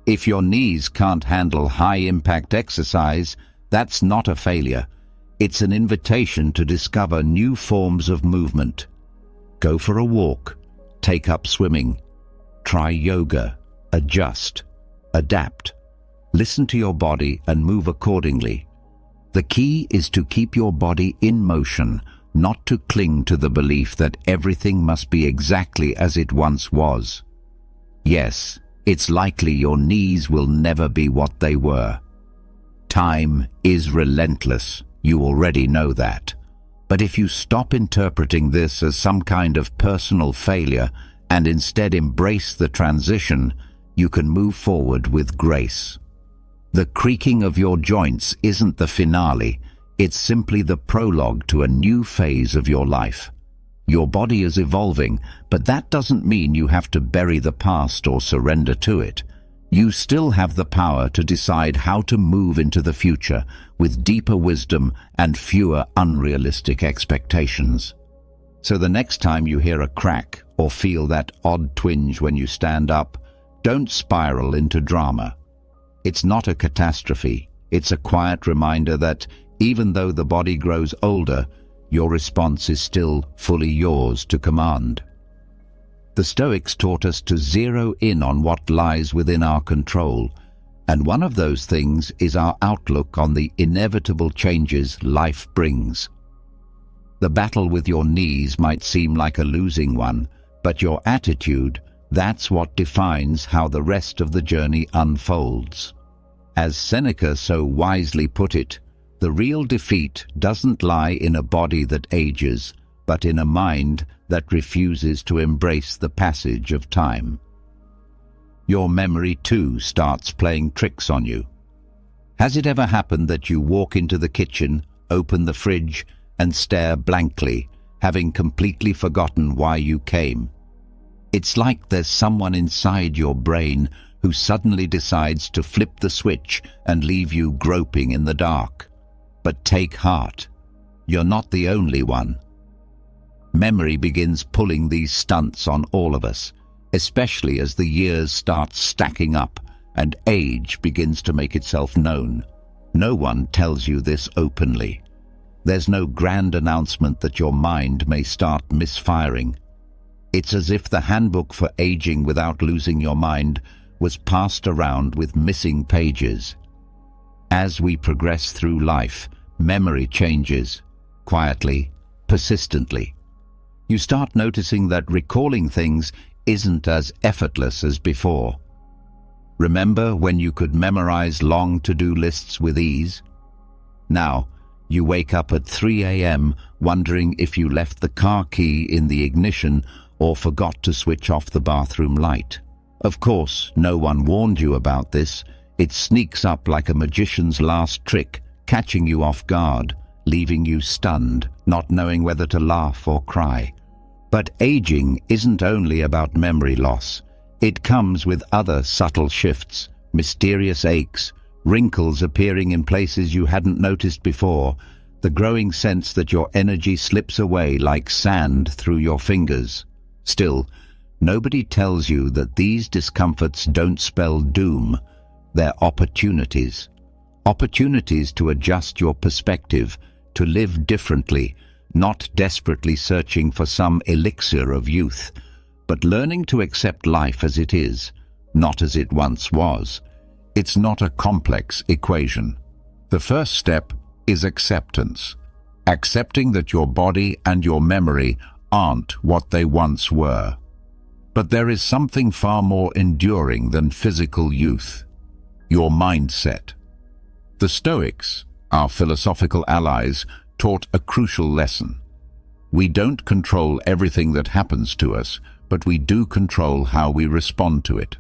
If your knees can't handle high-impact exercise, that's not a failure. It's an invitation to discover new forms of movement. Go for a walk, take up swimming, try yoga, adjust, adapt. Listen to your body and move accordingly. The key is to keep your body in motion, not to cling to the belief that everything must be exactly as it once was. Yes, it's likely your knees will never be what they were. Time is relentless, you already know that. But if you stop interpreting this as some kind of personal failure and instead embrace the transition, you can move forward with grace. The creaking of your joints isn't the finale, it's simply the prologue to a new phase of your life. Your body is evolving, but that doesn't mean you have to bury the past or surrender to it. You still have the power to decide how to move into the future with deeper wisdom and fewer unrealistic expectations. So the next time you hear a crack or feel that odd twinge when you stand up, don't spiral into drama. It's not a catastrophe. It's a quiet reminder that even though the body grows older, your response is still fully yours to command. The Stoics taught us to zero in on what lies within our control, and one of those things is our outlook on the inevitable changes life brings. The battle with your knees might seem like a losing one, but your attitude, that's what defines how the rest of the journey unfolds. As Seneca so wisely put it, The real defeat doesn't lie in a body that ages, but in a mind that refuses to embrace the passage of time. Your memory too starts playing tricks on you. Has it ever happened that you walk into the kitchen, open the fridge, and stare blankly, having completely forgotten why you came? It's like there's someone inside your brain who suddenly decides to flip the switch and leave you groping in the dark. But take heart, you're not the only one. Memory begins pulling these stunts on all of us, especially as the years start stacking up and age begins to make itself known. No one tells you this openly. There's no grand announcement that your mind may start misfiring. It's as if the handbook for aging without losing your mind was passed around with missing pages. As we progress through life, memory changes, quietly, persistently. You start noticing that recalling things isn't as effortless as before. Remember when you could memorize long to-do lists with ease? Now, you wake up at 3 a.m. wondering if you left the car key in the ignition or forgot to switch off the bathroom light. Of course, no one warned you about this. It sneaks up like a magician's last trick, catching you off guard, leaving you stunned, not knowing whether to laugh or cry. But aging isn't only about memory loss. It comes with other subtle shifts, mysterious aches, wrinkles appearing in places you hadn't noticed before, the growing sense that your energy slips away like sand through your fingers. Still, nobody tells you that these discomforts don't spell doom. They're opportunities. Opportunities to adjust your perspective, to live differently, not desperately searching for some elixir of youth, but learning to accept life as it is, not as it once was. It's not a complex equation. The first step is acceptance. Accepting that your body and your memory aren't what they once were. But there is something far more enduring than physical youth: your mindset. The Stoics, our philosophical allies, taught a crucial lesson. We don't control everything that happens to us, but we do control how we respond to it.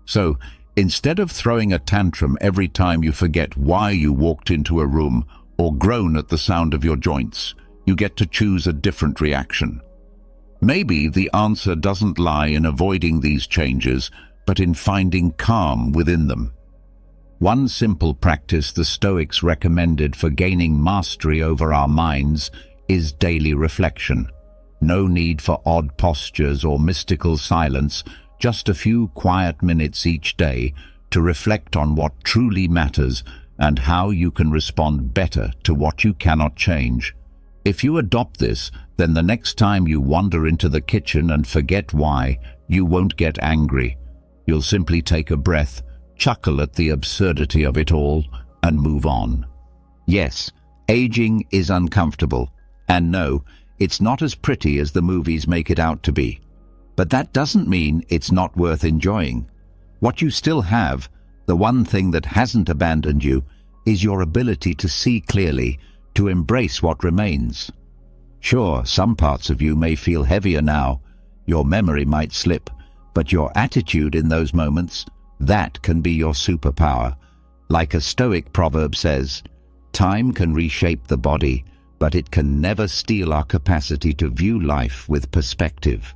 So, instead of throwing a tantrum every time you forget why you walked into a room or groan at the sound of your joints, you get to choose a different reaction. Maybe the answer doesn't lie in avoiding these changes, but in finding calm within them. One simple practice the Stoics recommended for gaining mastery over our minds is daily reflection. No need for odd postures or mystical silence, just a few quiet minutes each day to reflect on what truly matters and how you can respond better to what you cannot change. If you adopt this, then the next time you wander into the kitchen and forget why, you won't get angry. You'll simply take a breath, chuckle at the absurdity of it all, and move on. Yes, aging is uncomfortable, and no, it's not as pretty as the movies make it out to be. But that doesn't mean it's not worth enjoying. What you still have, the one thing that hasn't abandoned you, is your ability to see clearly, to embrace what remains. Sure, some parts of you may feel heavier now, your memory might slip, but your attitude in those moments, that can be your superpower. Like a Stoic proverb says, time can reshape the body, but it can never steal our capacity to view life with perspective.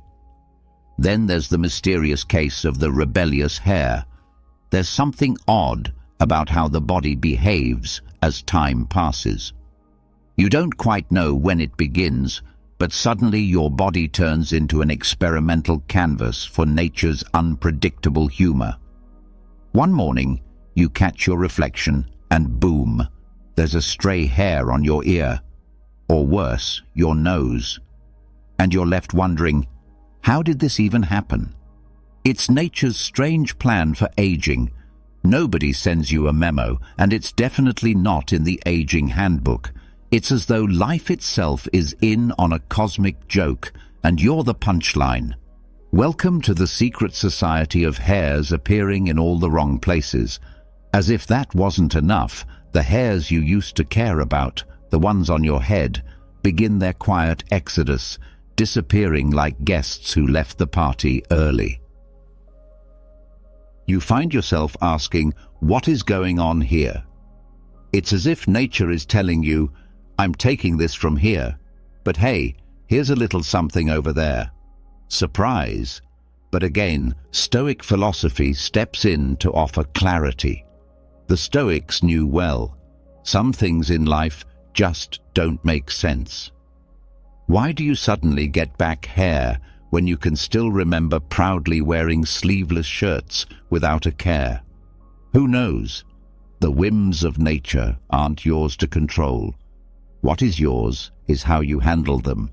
Then there's the mysterious case of the rebellious hare. There's something odd about how the body behaves as time passes. You don't quite know when it begins, but suddenly your body turns into an experimental canvas for nature's unpredictable humor. One morning, you catch your reflection, and boom, there's a stray hair on your ear, or worse, your nose. And you're left wondering, how did this even happen? It's nature's strange plan for aging. Nobody sends you a memo, and it's definitely not in the aging handbook. It's as though life itself is in on a cosmic joke, and you're the punchline. Welcome to the secret society of hairs appearing in all the wrong places. As if that wasn't enough, The hairs you used to care about, the ones on your head, begin their quiet exodus, disappearing like guests who left the party early. You find yourself asking, what is going on here? It's as if nature is telling you, I'm taking this from here, but hey, here's a little something over there. Surprise! But again, Stoic philosophy steps in to offer clarity. The Stoics knew well, some things in life just don't make sense. Why do you suddenly get back hair when you can still remember proudly wearing sleeveless shirts without a care? Who knows? The whims of nature aren't yours to control. What is yours is how you handle them.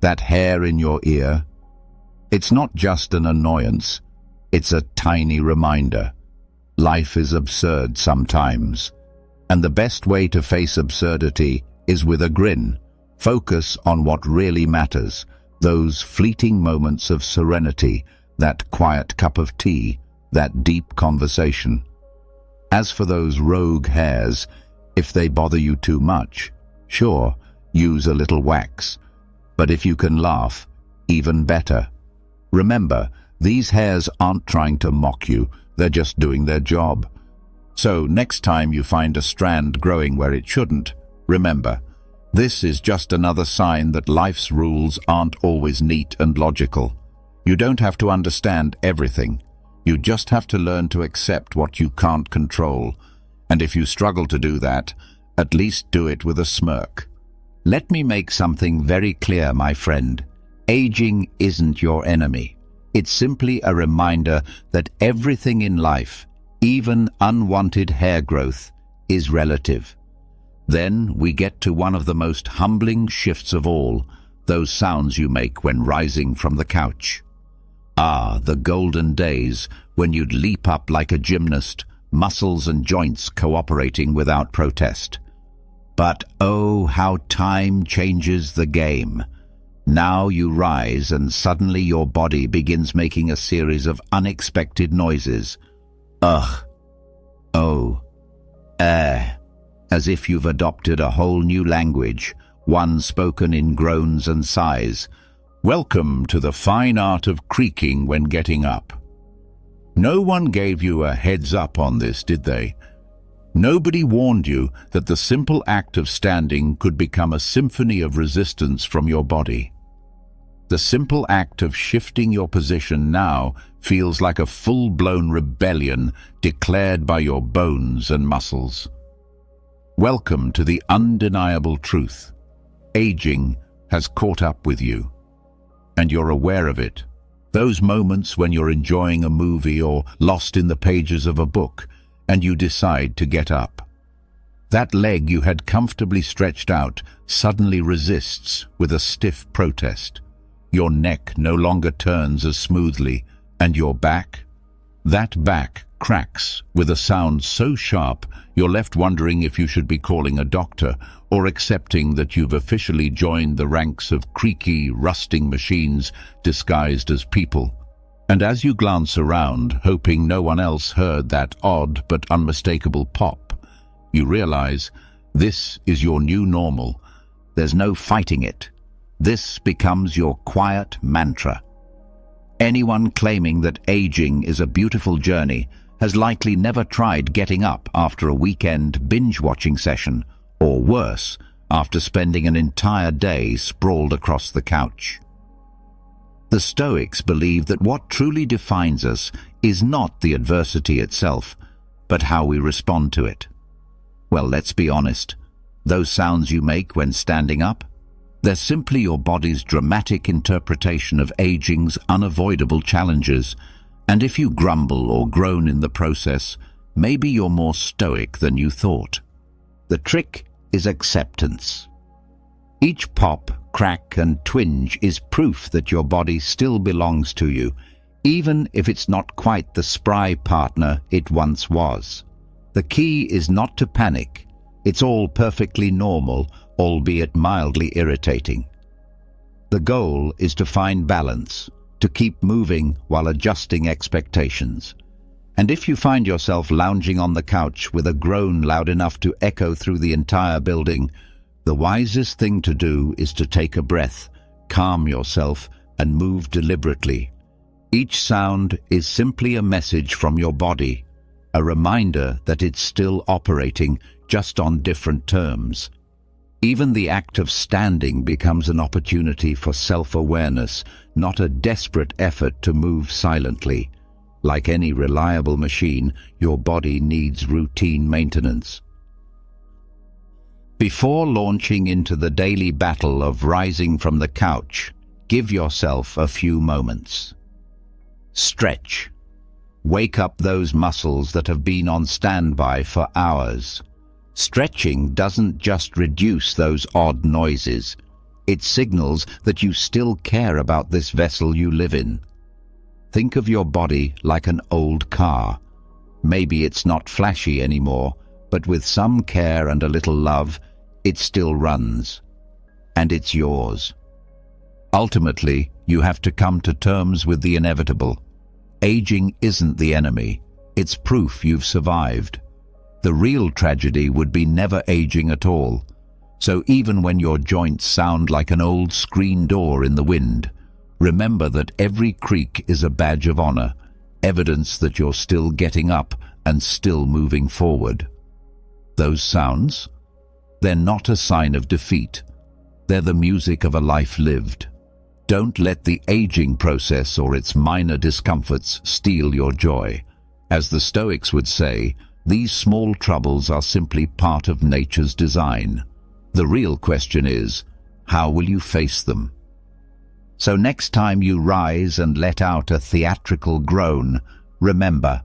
That hair in your ear, it's not just an annoyance, it's a tiny reminder. Life is absurd sometimes, and the best way to face absurdity is with a grin. Focus on what really matters, those fleeting moments of serenity, that quiet cup of tea, that deep conversation. As for those rogue hairs, if they bother you too much, sure, use a little wax. But if you can laugh, even better. Remember, these hairs aren't trying to mock you, they're just doing their job. So next time you find a strand growing where it shouldn't, remember, this is just another sign that life's rules aren't always neat and logical. You don't have to understand everything. You just have to learn to accept what you can't control. And if you struggle to do that, at least do it with a smirk. Let me make something very clear, my friend. Aging isn't your enemy. It's simply a reminder that everything in life, even unwanted hair growth, is relative. Then we get to one of the most humbling shifts of all, those sounds you make when rising from the couch. Ah, the golden days when you'd leap up like a gymnast, muscles and joints cooperating without protest. But oh, how time changes the game. Now you rise and suddenly your body begins making a series of unexpected noises. Ugh. Oh. As if you've adopted a whole new language, one spoken in groans and sighs. Welcome to the fine art of creaking when getting up. No one gave you a heads up on this, did they? Nobody warned you that the simple act of standing could become a symphony of resistance from your body. The simple act of shifting your position now feels like a full-blown rebellion declared by your bones and muscles. Welcome to the undeniable truth. Aging has caught up with you, and you're aware of it. Those moments when you're enjoying a movie or lost in the pages of a book, and you decide to get up. That leg you had comfortably stretched out suddenly resists with a stiff protest. Your neck no longer turns as smoothly, and your back? That back cracks with a sound so sharp you're left wondering if you should be calling a doctor or accepting that you've officially joined the ranks of creaky, rusting machines disguised as people. And as you glance around, hoping no one else heard that odd but unmistakable pop, you realize this is your new normal. There's no fighting it. This becomes your quiet mantra. Anyone claiming that aging is a beautiful journey has likely never tried getting up after a weekend binge-watching session, or worse, after spending an entire day sprawled across the couch. The Stoics believe that what truly defines us is not the adversity itself, but how we respond to it. Well, let's be honest. Those sounds you make when standing up, they're simply your body's dramatic interpretation of aging's unavoidable challenges, and if you grumble or groan in the process, maybe you're more stoic than you thought. The trick is acceptance. Each pop, crack, and twinge is proof that your body still belongs to you, even if it's not quite the spry partner it once was. The key is not to panic. It's all perfectly normal, albeit mildly irritating. The goal is to find balance, to keep moving while adjusting expectations. And if you find yourself lounging on the couch with a groan loud enough to echo through the entire building, the wisest thing to do is to take a breath, calm yourself, and move deliberately. Each sound is simply a message from your body, a reminder that it's still operating, just on different terms. Even the act of standing becomes an opportunity for self-awareness, not a desperate effort to move silently. Like any reliable machine, your body needs routine maintenance. Before launching into the daily battle of rising from the couch, give yourself a few moments. Stretch. Wake up those muscles that have been on standby for hours. Stretching doesn't just reduce those odd noises. It signals that you still care about this vessel you live in. Think of your body like an old car. Maybe it's not flashy anymore, but with some care and a little love, it still runs. And it's yours. Ultimately, you have to come to terms with the inevitable. Aging isn't the enemy. It's proof you've survived. The real tragedy would be never aging at all. So even when your joints sound like an old screen door in the wind, remember that every creak is a badge of honor, evidence that you're still getting up and still moving forward. Those sounds? They're not a sign of defeat. They're the music of a life lived. Don't let the aging process or its minor discomforts steal your joy. As the Stoics would say, these small troubles are simply part of nature's design. The real question is, how will you face them? So next time you rise and let out a theatrical groan, remember,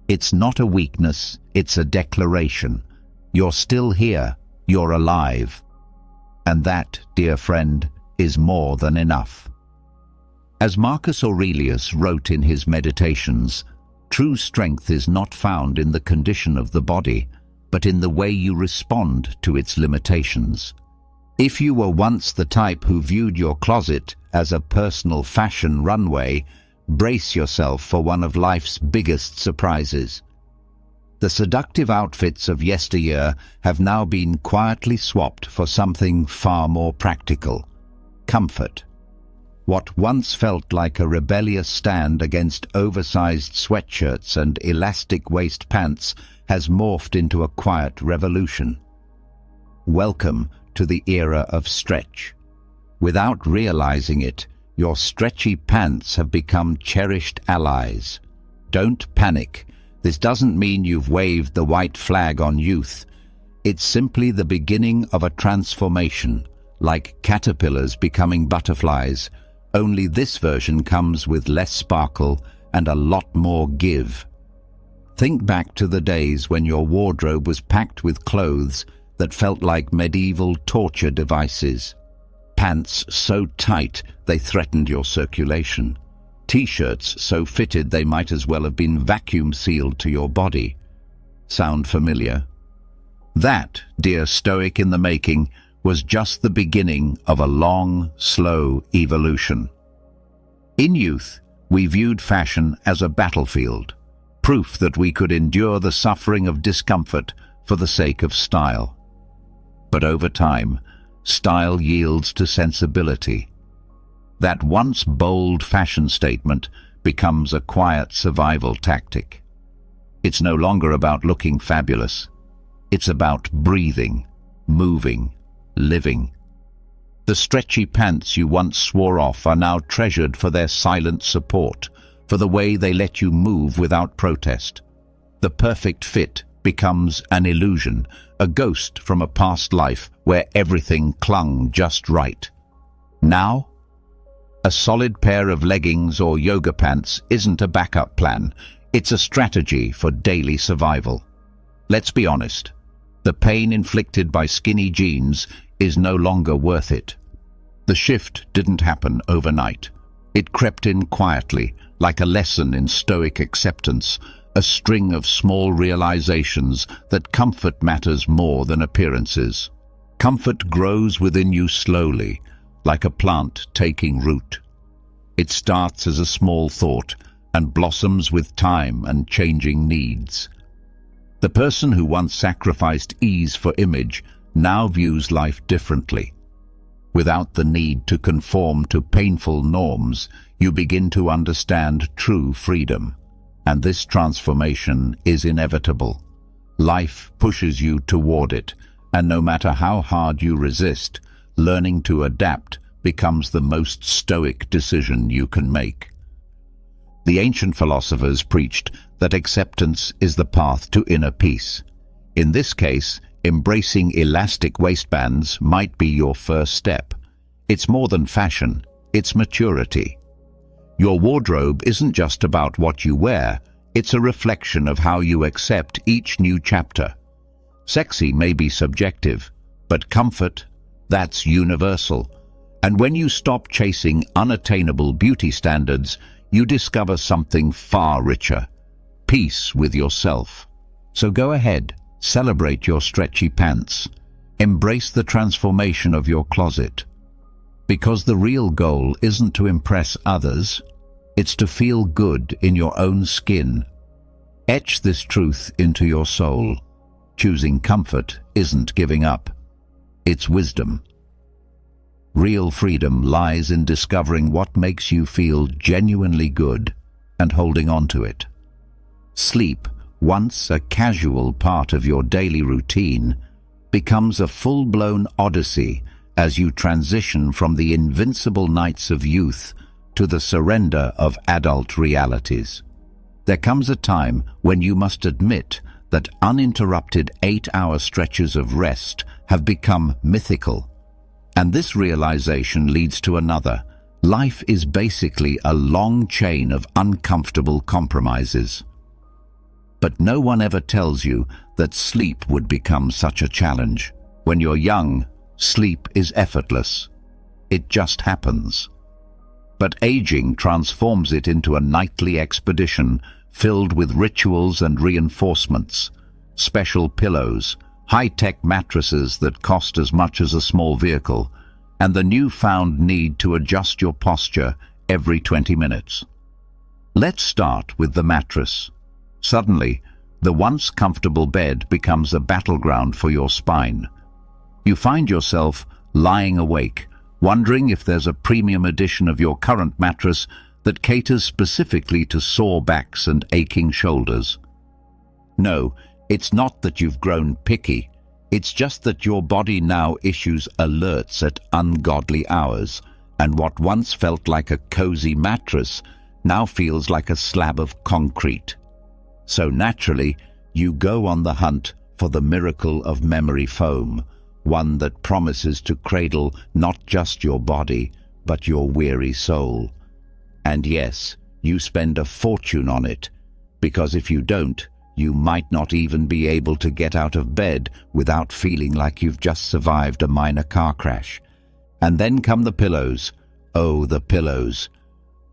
it's not a weakness, it's a declaration. You're still here, you're alive. And that, dear friend, is more than enough. As Marcus Aurelius wrote in his Meditations, true strength is not found in the condition of the body, but in the way you respond to its limitations. If you were once the type who viewed your closet as a personal fashion runway, brace yourself for one of life's biggest surprises. The seductive outfits of yesteryear have now been quietly swapped for something far more practical: comfort. What once felt like a rebellious stand against oversized sweatshirts and elastic waist pants has morphed into a quiet revolution. Welcome to the era of stretch. Without realizing it, your stretchy pants have become cherished allies. Don't panic. This doesn't mean you've waved the white flag on youth. It's simply the beginning of a transformation, like caterpillars becoming butterflies. Only this version comes with less sparkle and a lot more give. Think back to the days when your wardrobe was packed with clothes that felt like medieval torture devices. Pants so tight they threatened your circulation. T-shirts so fitted they might as well have been vacuum sealed to your body. Sound familiar? That, dear Stoic in the making, was just the beginning of a long, slow evolution. In youth, we viewed fashion as a battlefield, proof that we could endure the suffering of discomfort for the sake of style. But over time, style yields to sensibility. That once bold fashion statement becomes a quiet survival tactic. It's no longer about looking fabulous. It's about breathing, moving, living. The stretchy pants you once swore off are now treasured for their silent support, for the way they let you move without protest. The perfect fit becomes an illusion, a ghost from a past life where everything clung just right. Now, a solid pair of leggings or yoga pants isn't a backup plan. It's a strategy for daily survival. Let's be honest. The pain inflicted by skinny jeans is no longer worth it. The shift didn't happen overnight. It crept in quietly, like a lesson in Stoic acceptance, a string of small realizations that comfort matters more than appearances. Comfort grows within you slowly, like a plant taking root. It starts as a small thought, and blossoms with time and changing needs. The person who once sacrificed ease for image now views life differently. Without the need to conform to painful norms, you begin to understand true freedom. And this transformation is inevitable. Life pushes you toward it, and no matter how hard you resist, learning to adapt becomes the most stoic decision you can make. The ancient philosophers preached that acceptance is the path to inner peace. In this case, embracing elastic waistbands might be your first step. It's more than fashion, it's maturity. Your wardrobe isn't just about what you wear, it's a reflection of how you accept each new chapter. Sexy may be subjective, but comfort, that's universal. And when you stop chasing unattainable beauty standards, you discover something far richer: peace with yourself. So go ahead, celebrate your stretchy pants. Embrace the transformation of your closet. Because the real goal isn't to impress others, it's to feel good in your own skin. Etch this truth into your soul. Choosing comfort isn't giving up. It's wisdom. Real freedom lies in discovering what makes you feel genuinely good and holding on to it. Sleep, once a casual part of your daily routine, becomes a full-blown odyssey as you transition from the invincible nights of youth to the surrender of adult realities. There comes a time when you must admit that uninterrupted 8-hour stretches of rest have become mythical. And this realization leads to another. Life is basically a long chain of uncomfortable compromises. But no one ever tells you that sleep would become such a challenge. When you're young, sleep is effortless. It just happens. But aging transforms it into a nightly expedition filled with rituals and reinforcements, special pillows, high-tech mattresses that cost as much as a small vehicle, and the newfound need to adjust your posture every 20 minutes. Let's start with the mattress. Suddenly, the once comfortable bed becomes a battleground for your spine. You find yourself lying awake, wondering if there's a premium edition of your current mattress that caters specifically to sore backs and aching shoulders. No, it's not that you've grown picky. It's just that your body now issues alerts at ungodly hours, and what once felt like a cozy mattress now feels like a slab of concrete. So naturally, you go on the hunt for the miracle of memory foam, one that promises to cradle not just your body, but your weary soul. And yes, you spend a fortune on it, because if you don't, you might not even be able to get out of bed without feeling like you've just survived a minor car crash. And then come the pillows. Oh, the pillows.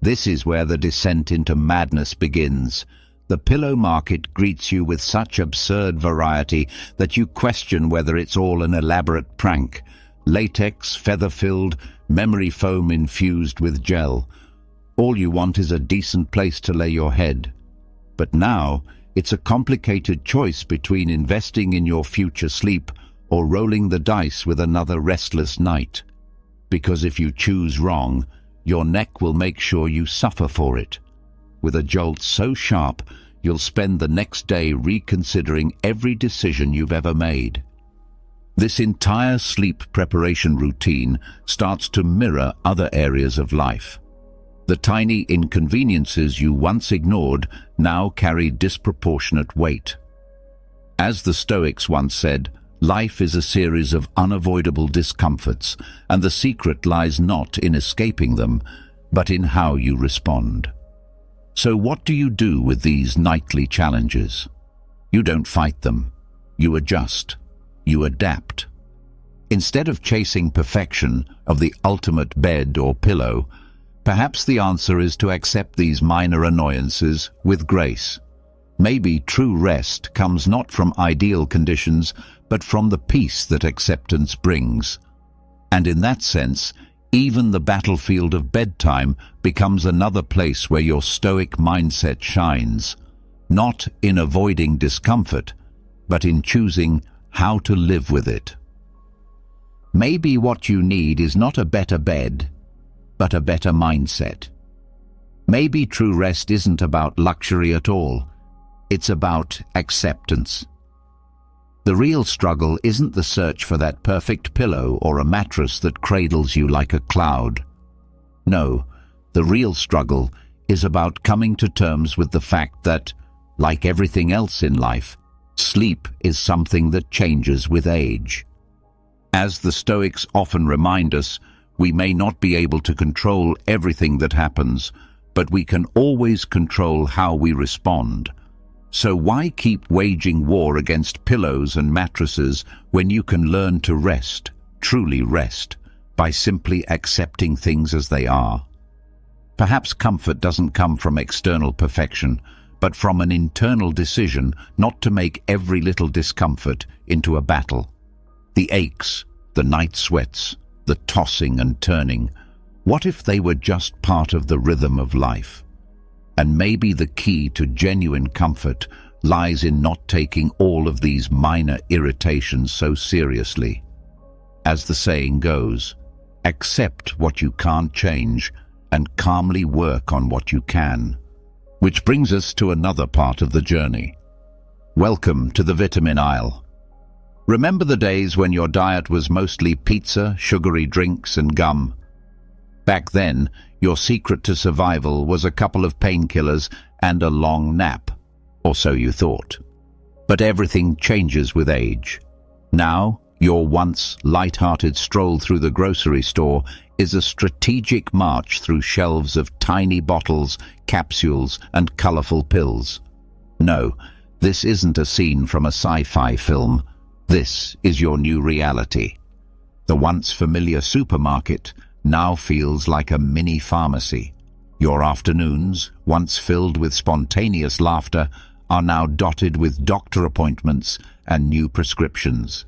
This is where the descent into madness begins. The pillow market greets you with such absurd variety that you question whether it's all an elaborate prank. Latex, feather-filled, memory foam infused with gel. All you want is a decent place to lay your head. But now, it's a complicated choice between investing in your future sleep or rolling the dice with another restless night. Because if you choose wrong, your neck will make sure you suffer for it. With a jolt so sharp, you'll spend the next day reconsidering every decision you've ever made. This entire sleep preparation routine starts to mirror other areas of life. The tiny inconveniences you once ignored now carry disproportionate weight. As the Stoics once said, life is a series of unavoidable discomforts, and the secret lies not in escaping them, but in how you respond. So what do you do with these nightly challenges? You don't fight them. You adjust. You adapt. Instead of chasing perfection of the ultimate bed or pillow, perhaps the answer is to accept these minor annoyances with grace. Maybe true rest comes not from ideal conditions, but from the peace that acceptance brings. And in that sense, Even the battlefield of bedtime becomes another place where your Stoic mindset shines, not in avoiding discomfort, but in choosing how to live with it. Maybe what you need is not a better bed, but a better mindset. Maybe true rest isn't about luxury at all. It's about acceptance. The real struggle isn't the search for that perfect pillow or a mattress that cradles you like a cloud. No, the real struggle is about coming to terms with the fact that, like everything else in life, sleep is something that changes with age. As the Stoics often remind us, we may not be able to control everything that happens, but we can always control how we respond. So why keep waging war against pillows and mattresses when you can learn to rest, truly rest, by simply accepting things as they are? Perhaps comfort doesn't come from external perfection, but from an internal decision not to make every little discomfort into a battle. The aches, the night sweats, the tossing and turning, what if they were just part of the rhythm of life? And maybe the key to genuine comfort lies in not taking all of these minor irritations so seriously. As the saying goes, accept what you can't change and calmly work on what you can. Which brings us to another part of the journey. Welcome to the vitamin aisle. Remember the days when your diet was mostly pizza, sugary drinks, and gum? Back then, your secret to survival was a couple of painkillers and a long nap, or so you thought. But everything changes with age. Now, your once light-hearted stroll through the grocery store is a strategic march through shelves of tiny bottles, capsules, and colorful pills. No, this isn't a scene from a sci-fi film. This is your new reality. The once familiar supermarket now feels like a mini pharmacy. Your afternoons, once filled with spontaneous laughter, are now dotted with doctor appointments and new prescriptions.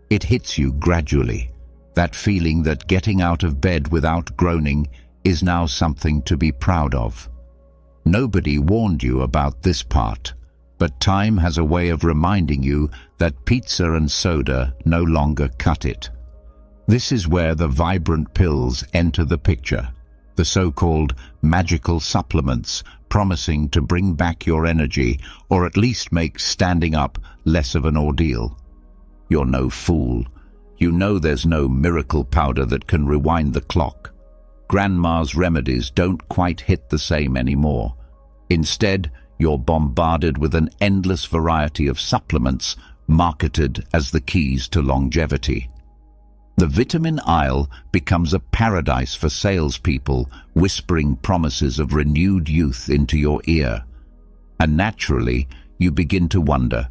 It hits you gradually, that feeling that getting out of bed without groaning is now something to be proud of. Nobody warned you about this part, but time has a way of reminding you that pizza and soda no longer cut it. This is where the vibrant pills enter the picture, the so-called magical supplements promising to bring back your energy or at least make standing up less of an ordeal. You're no fool. You know there's no miracle powder that can rewind the clock. Grandma's remedies don't quite hit the same anymore. Instead, you're bombarded with an endless variety of supplements marketed as the keys to longevity. The vitamin aisle becomes a paradise for salespeople whispering promises of renewed youth into your ear. And naturally, you begin to wonder,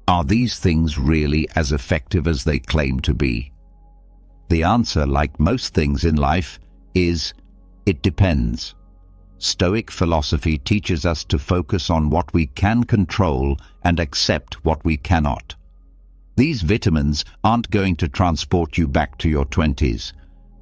are these things really as effective as they claim to be? The answer, like most things in life, is it depends. Stoic philosophy teaches us to focus on what we can control and accept what we cannot. These vitamins aren't going to transport you back to your 20s,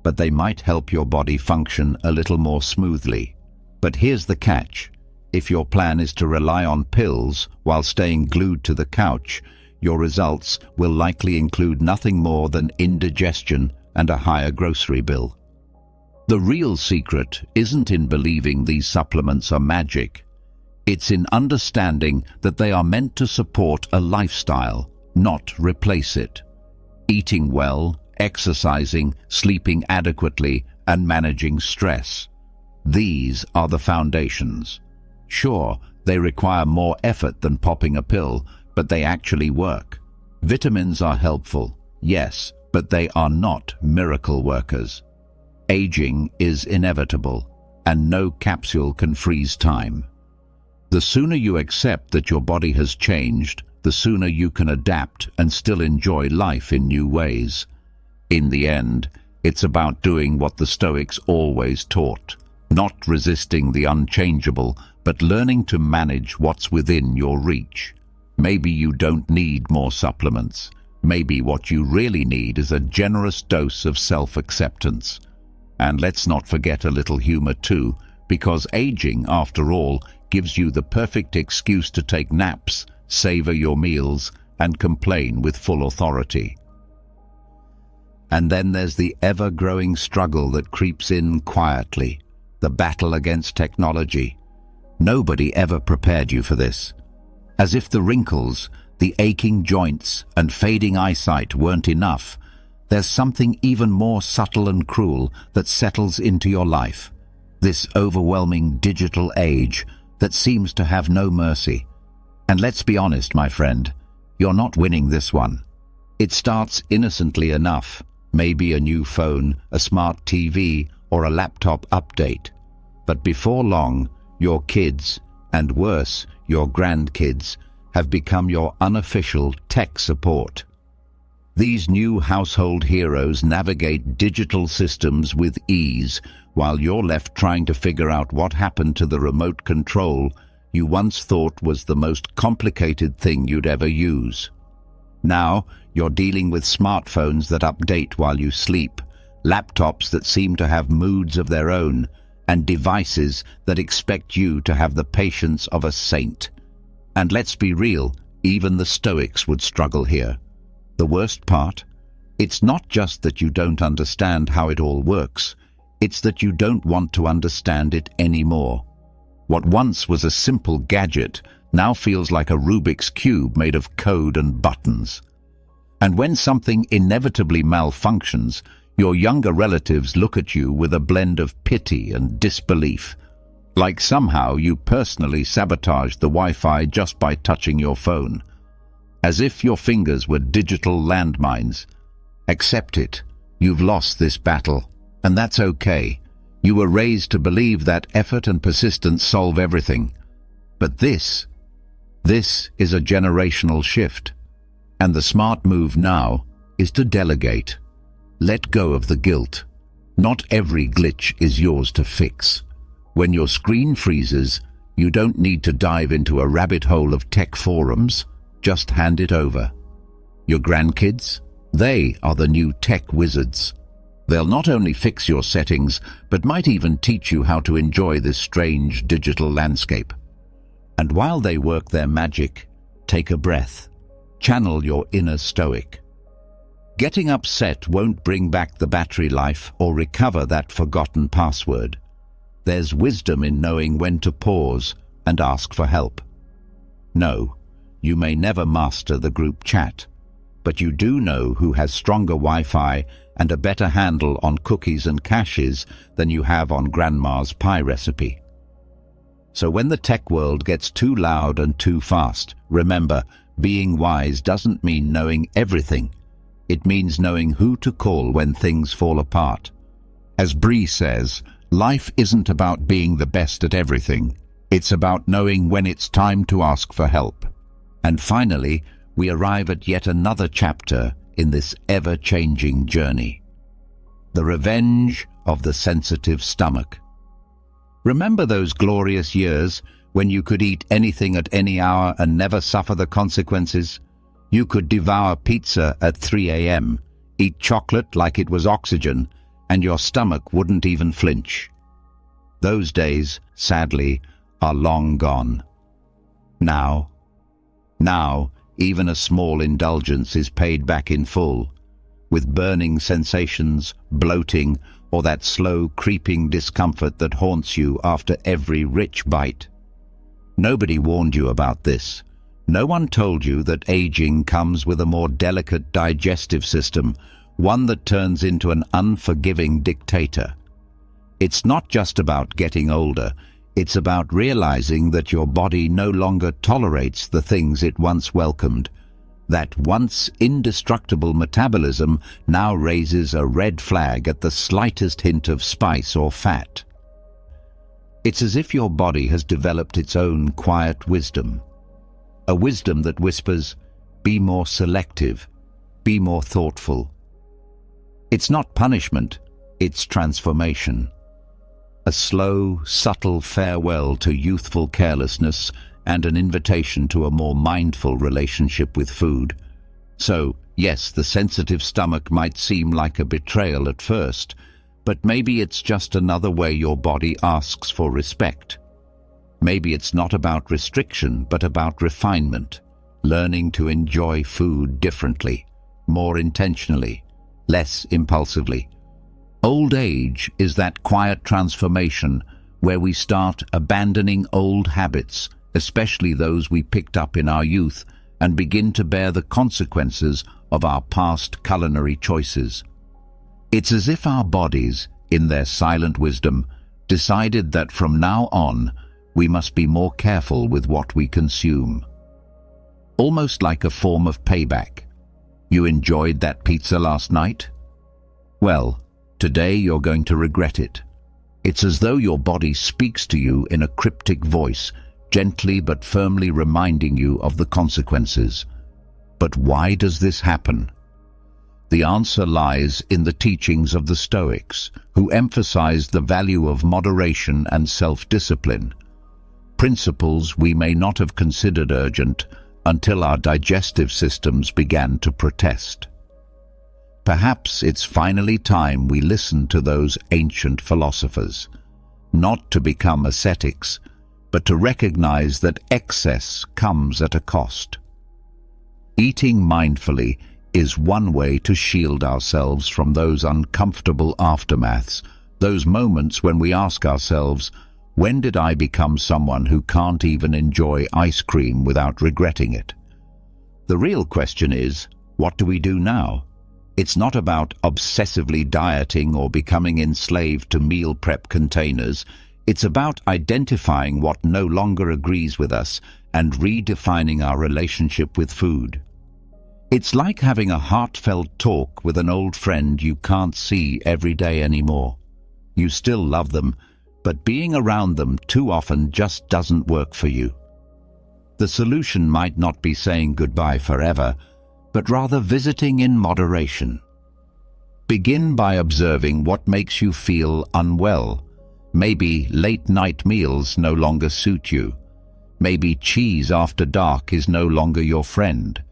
but they might help your body function a little more smoothly. But here's the catch. If your plan is to rely on pills while staying glued to the couch, your results will likely include nothing more than indigestion and a higher grocery bill. The real secret isn't in believing these supplements are magic. It's in understanding that they are meant to support a lifestyle, not replace it. Eating well, exercising, sleeping adequately, and managing stress. These are the foundations. Sure, they require more effort than popping a pill, but they actually work. Vitamins are helpful, yes, but they are not miracle workers. Aging is inevitable, and no capsule can freeze time. The sooner you accept that your body has changed, the sooner you can adapt and still enjoy life in new ways. In the end, it's about doing what the Stoics always taught, not resisting the unchangeable, but learning to manage what's within your reach. Maybe you don't need more supplements. Maybe what you really need is a generous dose of self-acceptance. And let's not forget a little humor too, because aging, after all, gives you the perfect excuse to take naps, savor your meals, and complain with full authority. And then there's the ever-growing struggle that creeps in quietly, the battle against technology. Nobody ever prepared you for this. As if the wrinkles, the aching joints, and fading eyesight weren't enough, there's something even more subtle and cruel that settles into your life. This overwhelming digital age that seems to have no mercy. And let's be honest, my friend, you're not winning this one. It starts innocently enough, maybe a new phone, a smart TV, or a laptop update. But before long, your kids, and worse, your grandkids, have become your unofficial tech support. These new household heroes navigate digital systems with ease, while you're left trying to figure out what happened to the remote control you once thought was the most complicated thing you'd ever use. Now, you're dealing with smartphones that update while you sleep, laptops that seem to have moods of their own, and devices that expect you to have the patience of a saint. And let's be real, even the Stoics would struggle here. The worst part? It's not just that you don't understand how it all works, it's that you don't want to understand it anymore. What once was a simple gadget now feels like a Rubik's Cube made of code and buttons. And when something inevitably malfunctions, your younger relatives look at you with a blend of pity and disbelief, like somehow you personally sabotaged the Wi-Fi just by touching your phone. As if your fingers were digital landmines. Accept it. You've lost this battle, and that's okay. You were raised to believe that effort and persistence solve everything. But this is a generational shift. And the smart move now is to delegate. Let go of the guilt. Not every glitch is yours to fix. When your screen freezes, you don't need to dive into a rabbit hole of tech forums. Just hand it over. Your grandkids? They are the new tech wizards. They'll not only fix your settings, but might even teach you how to enjoy this strange digital landscape. And while they work their magic, take a breath. Channel your inner Stoic. Getting upset won't bring back the battery life or recover that forgotten password. There's wisdom in knowing when to pause and ask for help. No, you may never master the group chat, but you do know who has stronger Wi-Fi and a better handle on cookies and caches than you have on grandma's pie recipe. So when the tech world gets too loud and too fast, remember, being wise doesn't mean knowing everything. It means knowing who to call when things fall apart. As Bree says, life isn't about being the best at everything. It's about knowing when it's time to ask for help. And finally, we arrive at yet another chapter in this ever-changing journey. The revenge of the sensitive stomach. Remember those glorious years when you could eat anything at any hour and never suffer the consequences? You could devour pizza at 3 a.m., eat chocolate like it was oxygen, and your stomach wouldn't even flinch. Those days, sadly, are long gone. Now, even a small indulgence is paid back in full, with burning sensations, bloating, or that slow creeping discomfort that haunts you after every rich bite. Nobody warned you about this. No one told you that aging comes with a more delicate digestive system, one that turns into an unforgiving dictator. It's not just about getting older, it's about realizing that your body no longer tolerates the things it once welcomed. That once indestructible metabolism now raises a red flag at the slightest hint of spice or fat. It's as if your body has developed its own quiet wisdom. A wisdom that whispers, be more selective, be more thoughtful. It's not punishment, it's transformation. A slow, subtle farewell to youthful carelessness and an invitation to a more mindful relationship with food. So, yes, the sensitive stomach might seem like a betrayal at first, But maybe it's just another way your body asks for respect. Maybe it's not about restriction, but about refinement, learning to enjoy food differently, more intentionally, less impulsively. Old age is that quiet transformation where we start abandoning old habits, especially those we picked up in our youth, and begin to bear the consequences of our past culinary choices. It's as if our bodies, in their silent wisdom, decided that from now on we must be more careful with what we consume. Almost like a form of payback. You enjoyed that pizza last night? Well, today you're going to regret it. It's as though your body speaks to you in a cryptic voice, gently but firmly reminding you of the consequences. But why does this happen? The answer lies in the teachings of the Stoics, who emphasized the value of moderation and self-discipline, principles we may not have considered urgent until our digestive systems began to protest. Perhaps it's finally time we listen to those ancient philosophers, not to become ascetics, but to recognize that excess comes at a cost. Eating mindfully is one way to shield ourselves from those uncomfortable aftermaths, those moments when we ask ourselves, when did I become someone who can't even enjoy ice cream without regretting it? The real question is, what do we do now? It's not about obsessively dieting or becoming enslaved to meal prep containers. It's about identifying what no longer agrees with us and redefining our relationship with food. It's like having a heartfelt talk with an old friend you can't see every day anymore. You still love them, but being around them too often just doesn't work for you. The solution might not be saying goodbye forever, but rather visiting in moderation. Begin by observing what makes you feel unwell. Maybe late-night meals no longer suit you. Maybe cheese after dark is no longer your friend.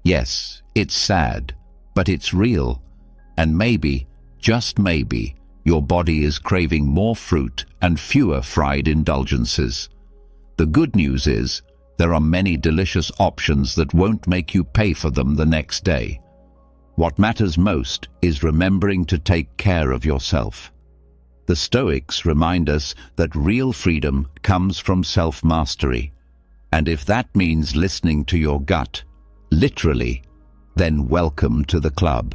Yes, it's sad, but it's real. And maybe, just maybe, your body is craving more fruit and fewer fried indulgences. The good news is, there are many delicious options that won't make you pay for them the next day. What matters most is remembering to take care of yourself. The Stoics remind us that real freedom comes from self-mastery. And if that means listening to your gut, literally, then welcome to the club.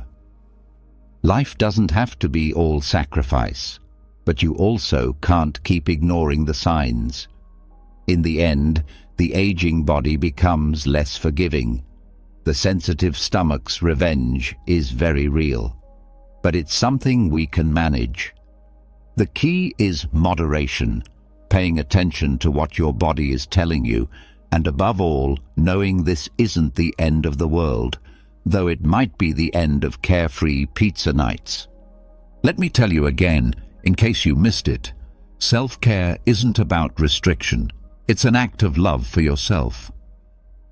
Life doesn't have to be all sacrifice, but you also can't keep ignoring the signs. In the end, the aging body becomes less forgiving. The sensitive stomach's revenge is very real, but it's something we can manage. The key is moderation, paying attention to what your body is telling you, and above all, knowing this isn't the end of the world, though it might be the end of carefree pizza nights. Let me tell you again, in case you missed it, self-care isn't about restriction. It's an act of love for yourself.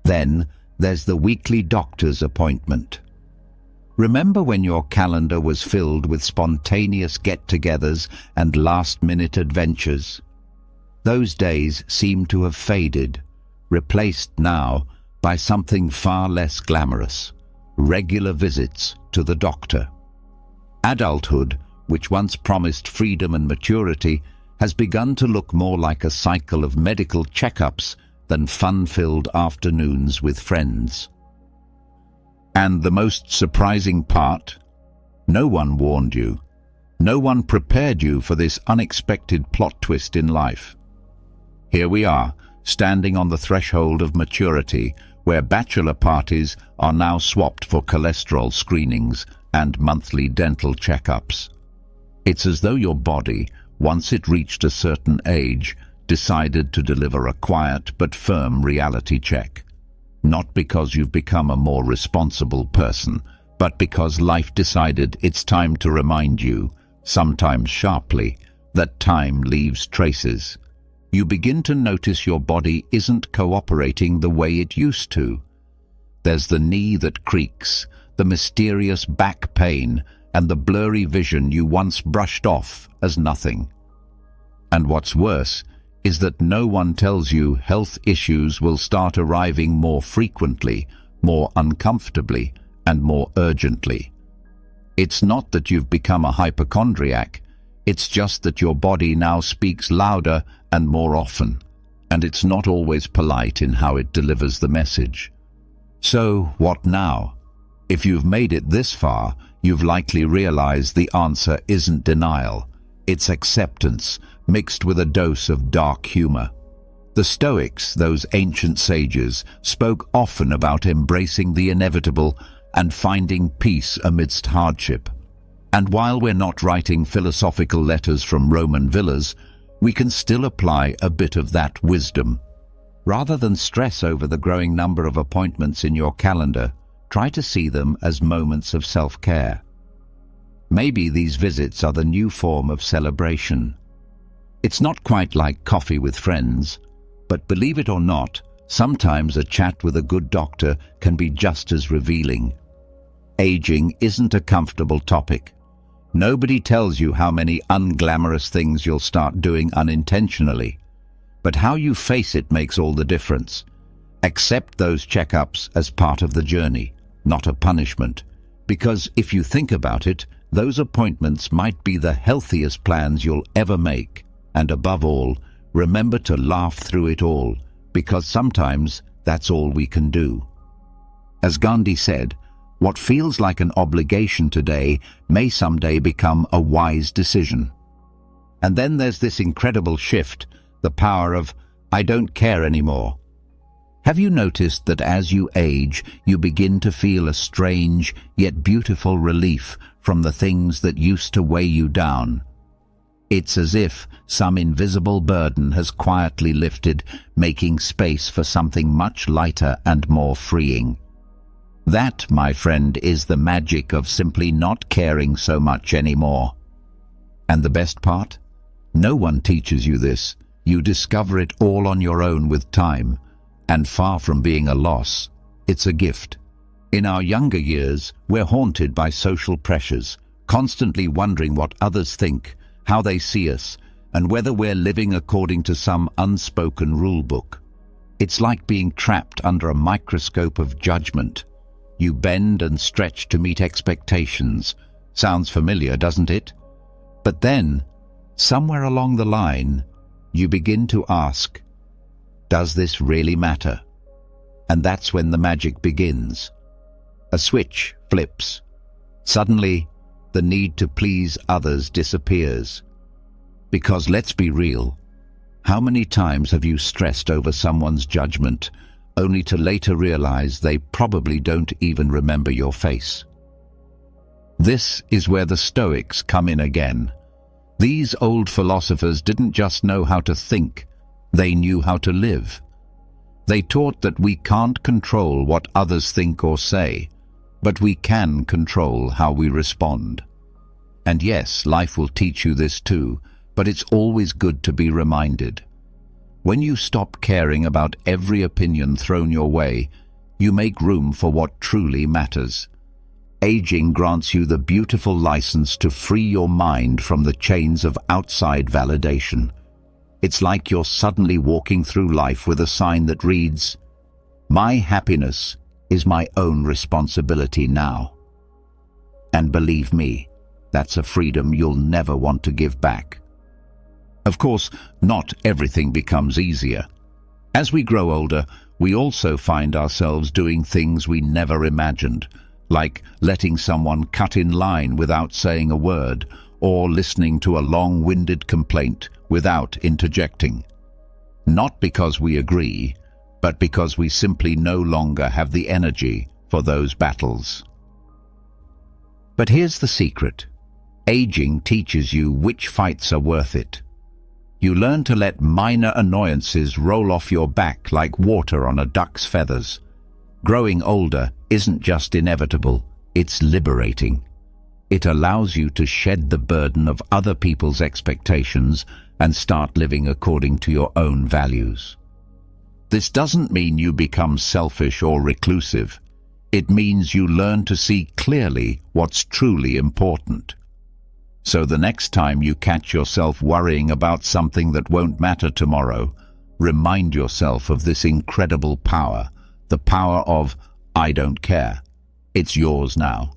Then there's the weekly doctor's appointment. Remember when your calendar was filled with spontaneous get-togethers and last-minute adventures? Those days seem to have faded, replaced now by something far less glamorous: regular visits to the doctor. Adulthood, which once promised freedom and maturity, has begun to look more like a cycle of medical checkups than fun-filled afternoons with friends. And the most surprising part? No one warned you. No one prepared you for this unexpected plot twist in life. Here we are, standing on the threshold of maturity, where bachelor parties are now swapped for cholesterol screenings and monthly dental checkups. It's as though your body, once it reached a certain age, decided to deliver a quiet but firm reality check. Not because you've become a more responsible person, but because life decided it's time to remind you, sometimes sharply, that time leaves traces. You begin to notice your body isn't cooperating the way it used to. There's the knee that creaks, the mysterious back pain, and the blurry vision you once brushed off as nothing. And what's worse is that no one tells you health issues will start arriving more frequently, more uncomfortably, and more urgently. It's not that you've become a hypochondriac, it's just that your body now speaks louder and more often, and it's not always polite in how it delivers the message. So, what now? If you've made it this far, you've likely realized the answer isn't denial, it's acceptance, mixed with a dose of dark humor. The Stoics, those ancient sages, spoke often about embracing the inevitable and finding peace amidst hardship. And while we're not writing philosophical letters from Roman villas, we can still apply a bit of that wisdom. Rather than stress over the growing number of appointments in your calendar, try to see them as moments of self-care. Maybe these visits are the new form of celebration. It's not quite like coffee with friends, but believe it or not, sometimes a chat with a good doctor can be just as revealing. Aging isn't a comfortable topic. Nobody tells you how many unglamorous things you'll start doing unintentionally. But how you face it makes all the difference. Accept those checkups as part of the journey, not a punishment. Because if you think about it, those appointments might be the healthiest plans you'll ever make. And above all, remember to laugh through it all, because sometimes that's all we can do. As Gandhi said, what feels like an obligation today may someday become a wise decision. And then there's this incredible shift, the power of, I don't care anymore. Have you noticed that as you age, you begin to feel a strange yet beautiful relief from the things that used to weigh you down? It's as if some invisible burden has quietly lifted, making space for something much lighter and more freeing. That, my friend, is the magic of simply not caring so much anymore. And the best part? No one teaches you this. You discover it all on your own with time. And far from being a loss, it's a gift. In our younger years, we're haunted by social pressures, constantly wondering what others think, how they see us, and whether we're living according to some unspoken rule book. It's like being trapped under a microscope of judgment. You bend and stretch to meet expectations. Sounds familiar, doesn't it? But then, somewhere along the line, you begin to ask, does this really matter? And that's when the magic begins. A switch flips. Suddenly, the need to please others disappears. Because let's be real, how many times have you stressed over someone's judgment, only to later realize they probably don't even remember your face? This is where the Stoics come in again. These old philosophers didn't just know how to think, they knew how to live. They taught that we can't control what others think or say, but we can control how we respond. And yes, life will teach you this too, but it's always good to be reminded. When you stop caring about every opinion thrown your way, you make room for what truly matters. Aging grants you the beautiful license to free your mind from the chains of outside validation. It's like you're suddenly walking through life with a sign that reads, "My happiness is my own responsibility now." And believe me, that's a freedom you'll never want to give back. Of course, not everything becomes easier. As we grow older, we also find ourselves doing things we never imagined, like letting someone cut in line without saying a word, or listening to a long-winded complaint without interjecting. Not because we agree, but because we simply no longer have the energy for those battles. But here's the secret. Aging teaches you which fights are worth it. You learn to let minor annoyances roll off your back like water on a duck's feathers. Growing older isn't just inevitable, it's liberating. It allows you to shed the burden of other people's expectations and start living according to your own values. This doesn't mean you become selfish or reclusive. It means you learn to see clearly what's truly important. So the next time you catch yourself worrying about something that won't matter tomorrow, remind yourself of this incredible power, the power of "I don't care." It's yours now.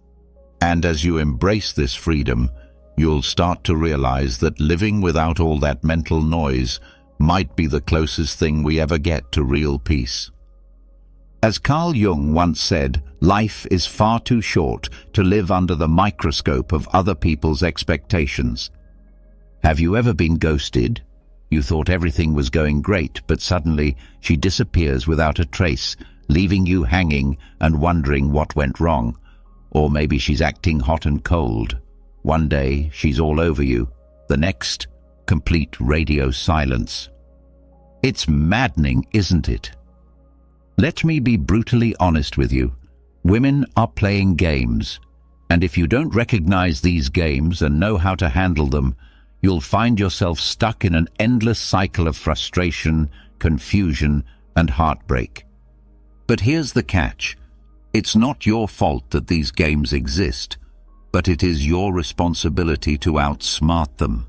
And as you embrace this freedom, you'll start to realize that living without all that mental noise might be the closest thing we ever get to real peace. As Carl Jung once said, life is far too short to live under the microscope of other people's expectations. Have you ever been ghosted? You thought everything was going great, but suddenly she disappears without a trace, leaving you hanging and wondering what went wrong. Or maybe she's acting hot and cold. One day she's all over you, the next, complete radio silence. It's maddening, isn't it? Let me be brutally honest with you. Women are playing games, and if you don't recognize these games and know how to handle them, you'll find yourself stuck in an endless cycle of frustration, confusion, and heartbreak. But here's the catch. It's not your fault that these games exist, but it is your responsibility to outsmart them.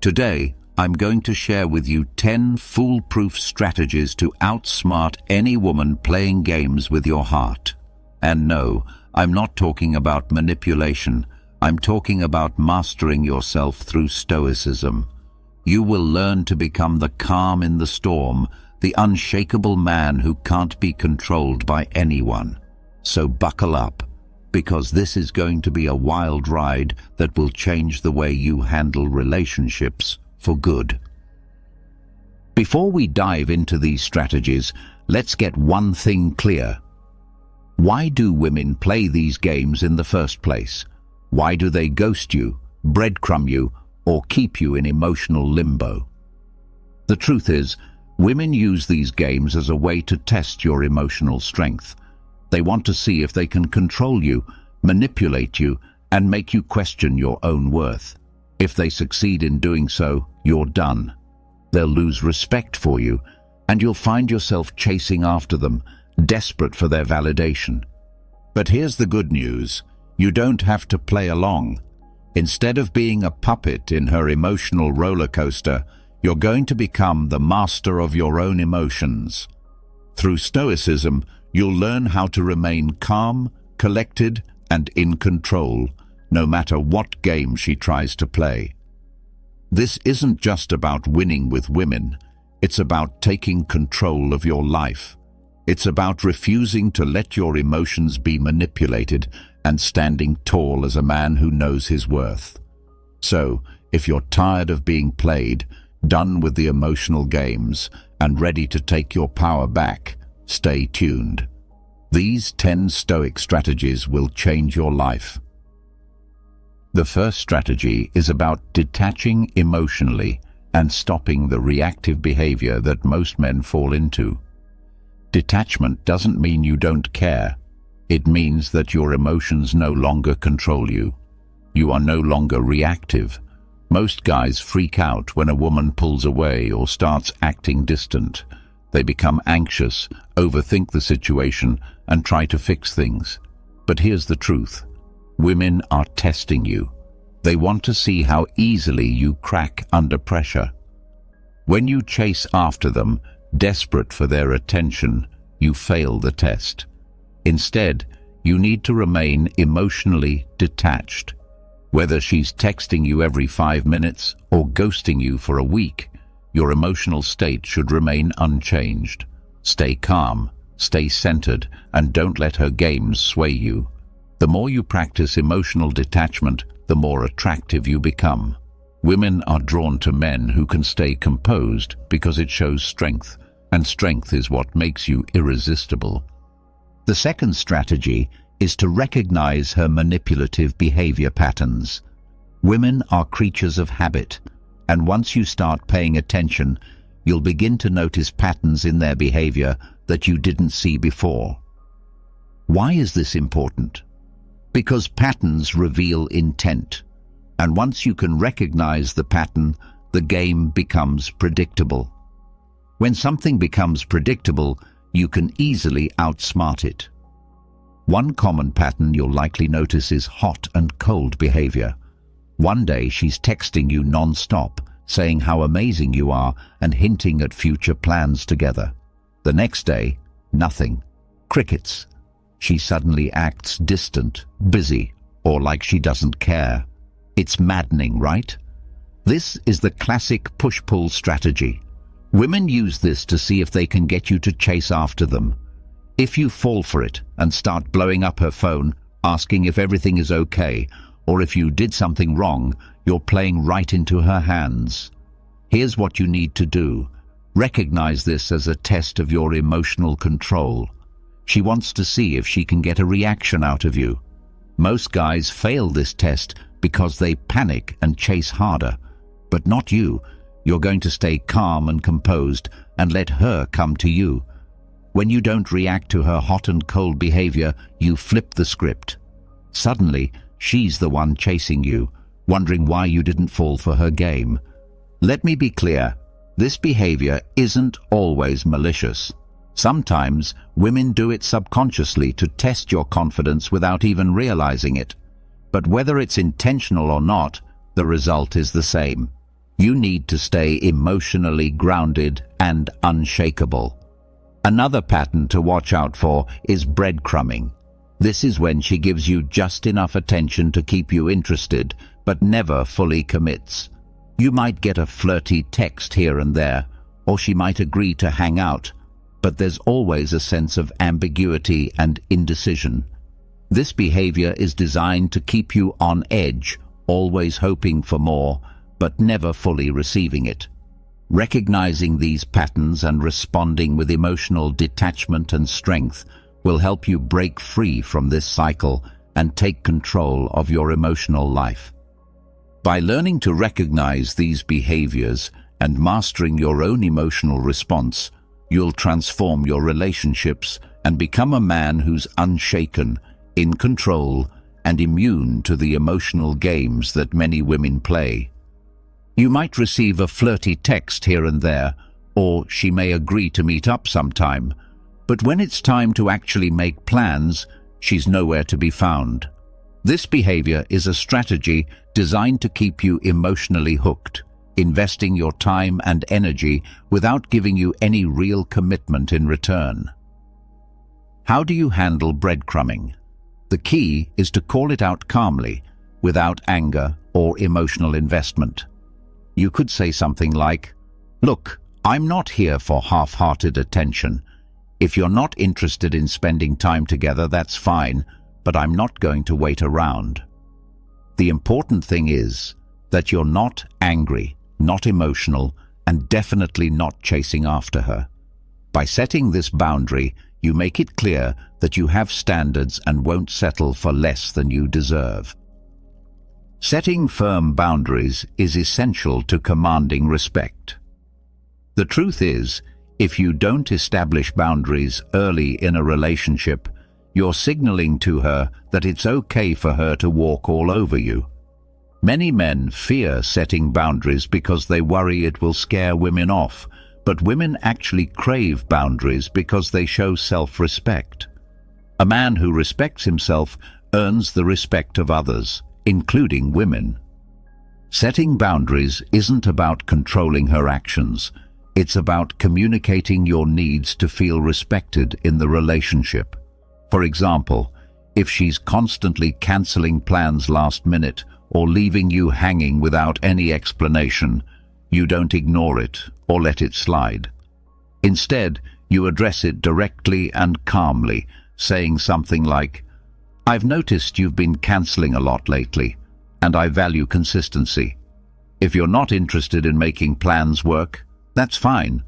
Today, I'm going to share with you 10 foolproof strategies to outsmart any woman playing games with your heart. And no, I'm not talking about manipulation. I'm talking about mastering yourself through stoicism. You will learn to become the calm in the storm, the unshakable man who can't be controlled by anyone. So buckle up, because this is going to be a wild ride that will change the way you handle relationships for good. Before we dive into these strategies, let's get one thing clear. Why do women play these games in the first place? Why do they ghost you, breadcrumb you, or keep you in emotional limbo? The truth is, women use these games as a way to test your emotional strength. They want to see if they can control you, manipulate you, and make you question your own worth. If they succeed in doing so, you're done. They'll lose respect for you, and you'll find yourself chasing after them, desperate for their validation. But here's the good news. You don't have to play along. Instead of being a puppet in her emotional roller coaster, you're going to become the master of your own emotions. Through stoicism, you'll learn how to remain calm, collected, and in control, no matter what game she tries to play. This isn't just about winning with women. It's about taking control of your life. It's about refusing to let your emotions be manipulated and standing tall as a man who knows his worth. So, if you're tired of being played, done with the emotional games, and ready to take your power back, stay tuned. These 10 Stoic strategies will change your life. The first strategy is about detaching emotionally and stopping the reactive behavior that most men fall into. Detachment doesn't mean you don't care. It means that your emotions no longer control you. You are no longer reactive. Most guys freak out when a woman pulls away or starts acting distant. They become anxious, overthink the situation, and try to fix things. But here's the truth. Women are testing you. They want to see how easily you crack under pressure. When you chase after them, desperate for their attention, you fail the test. Instead, you need to remain emotionally detached. Whether she's texting you every 5 minutes or ghosting you for a week, your emotional state should remain unchanged. Stay calm, stay centered, and don't let her games sway you. The more you practice emotional detachment, the more attractive you become. Women are drawn to men who can stay composed because it shows strength, and strength is what makes you irresistible. The second strategy is to recognize her manipulative behavior patterns. Women are creatures of habit, and once you start paying attention, you'll begin to notice patterns in their behavior that you didn't see before. Why is this important? Because patterns reveal intent, and once you can recognize the pattern, the game becomes predictable. When something becomes predictable, you can easily outsmart it. One common pattern you'll likely notice is hot and cold behavior. One day she's texting you non-stop, saying how amazing you are and hinting at future plans together. The next day, nothing. Crickets. She suddenly acts distant, busy, or like she doesn't care. It's maddening, right? This is the classic push-pull strategy. Women use this to see if they can get you to chase after them. If you fall for it and start blowing up her phone, asking if everything is okay, or if you did something wrong, you're playing right into her hands. Here's what you need to do. Recognize this as a test of your emotional control. She wants to see if she can get a reaction out of you. Most guys fail this test because they panic and chase harder. But not you. You're going to stay calm and composed and let her come to you. When you don't react to her hot and cold behavior, you flip the script. Suddenly, she's the one chasing you, wondering why you didn't fall for her game. Let me be clear, this behavior isn't always malicious. Sometimes, women do it subconsciously to test your confidence without even realizing it. But whether it's intentional or not, the result is the same. You need to stay emotionally grounded and unshakable. Another pattern to watch out for is breadcrumbing. This is when she gives you just enough attention to keep you interested, but never fully commits. You might get a flirty text here and there, or she might agree to hang out, but there's always a sense of ambiguity and indecision. This behavior is designed to keep you on edge, always hoping for more, but never fully receiving it. Recognizing these patterns and responding with emotional detachment and strength will help you break free from this cycle and take control of your emotional life. By learning to recognize these behaviors and mastering your own emotional response, you'll transform your relationships and become a man who's unshaken, in control, and immune to the emotional games that many women play. You might receive a flirty text here and there, or she may agree to meet up sometime, but when it's time to actually make plans, she's nowhere to be found. This behavior is a strategy designed to keep you emotionally hooked, investing your time and energy without giving you any real commitment in return. How do you handle breadcrumbing? The key is to call it out calmly, without anger or emotional investment. You could say something like, "Look, I'm not here for half-hearted attention. If you're not interested in spending time together, that's fine, but I'm not going to wait around." The important thing is that you're not angry, not emotional, and definitely not chasing after her. By setting this boundary, you make it clear that you have standards and won't settle for less than you deserve. Setting firm boundaries is essential to commanding respect. The truth is, if you don't establish boundaries early in a relationship, you're signaling to her that it's okay for her to walk all over you. Many men fear setting boundaries because they worry it will scare women off, but women actually crave boundaries because they show self-respect. A man who respects himself earns the respect of others, including women. Setting boundaries isn't about controlling her actions. It's about communicating your needs to feel respected in the relationship. For example, if she's constantly canceling plans last minute or leaving you hanging without any explanation, you don't ignore it or let it slide. Instead, you address it directly and calmly, saying something like, "I've noticed you've been canceling a lot lately, and I value consistency. If you're not interested in making plans work, that's fine,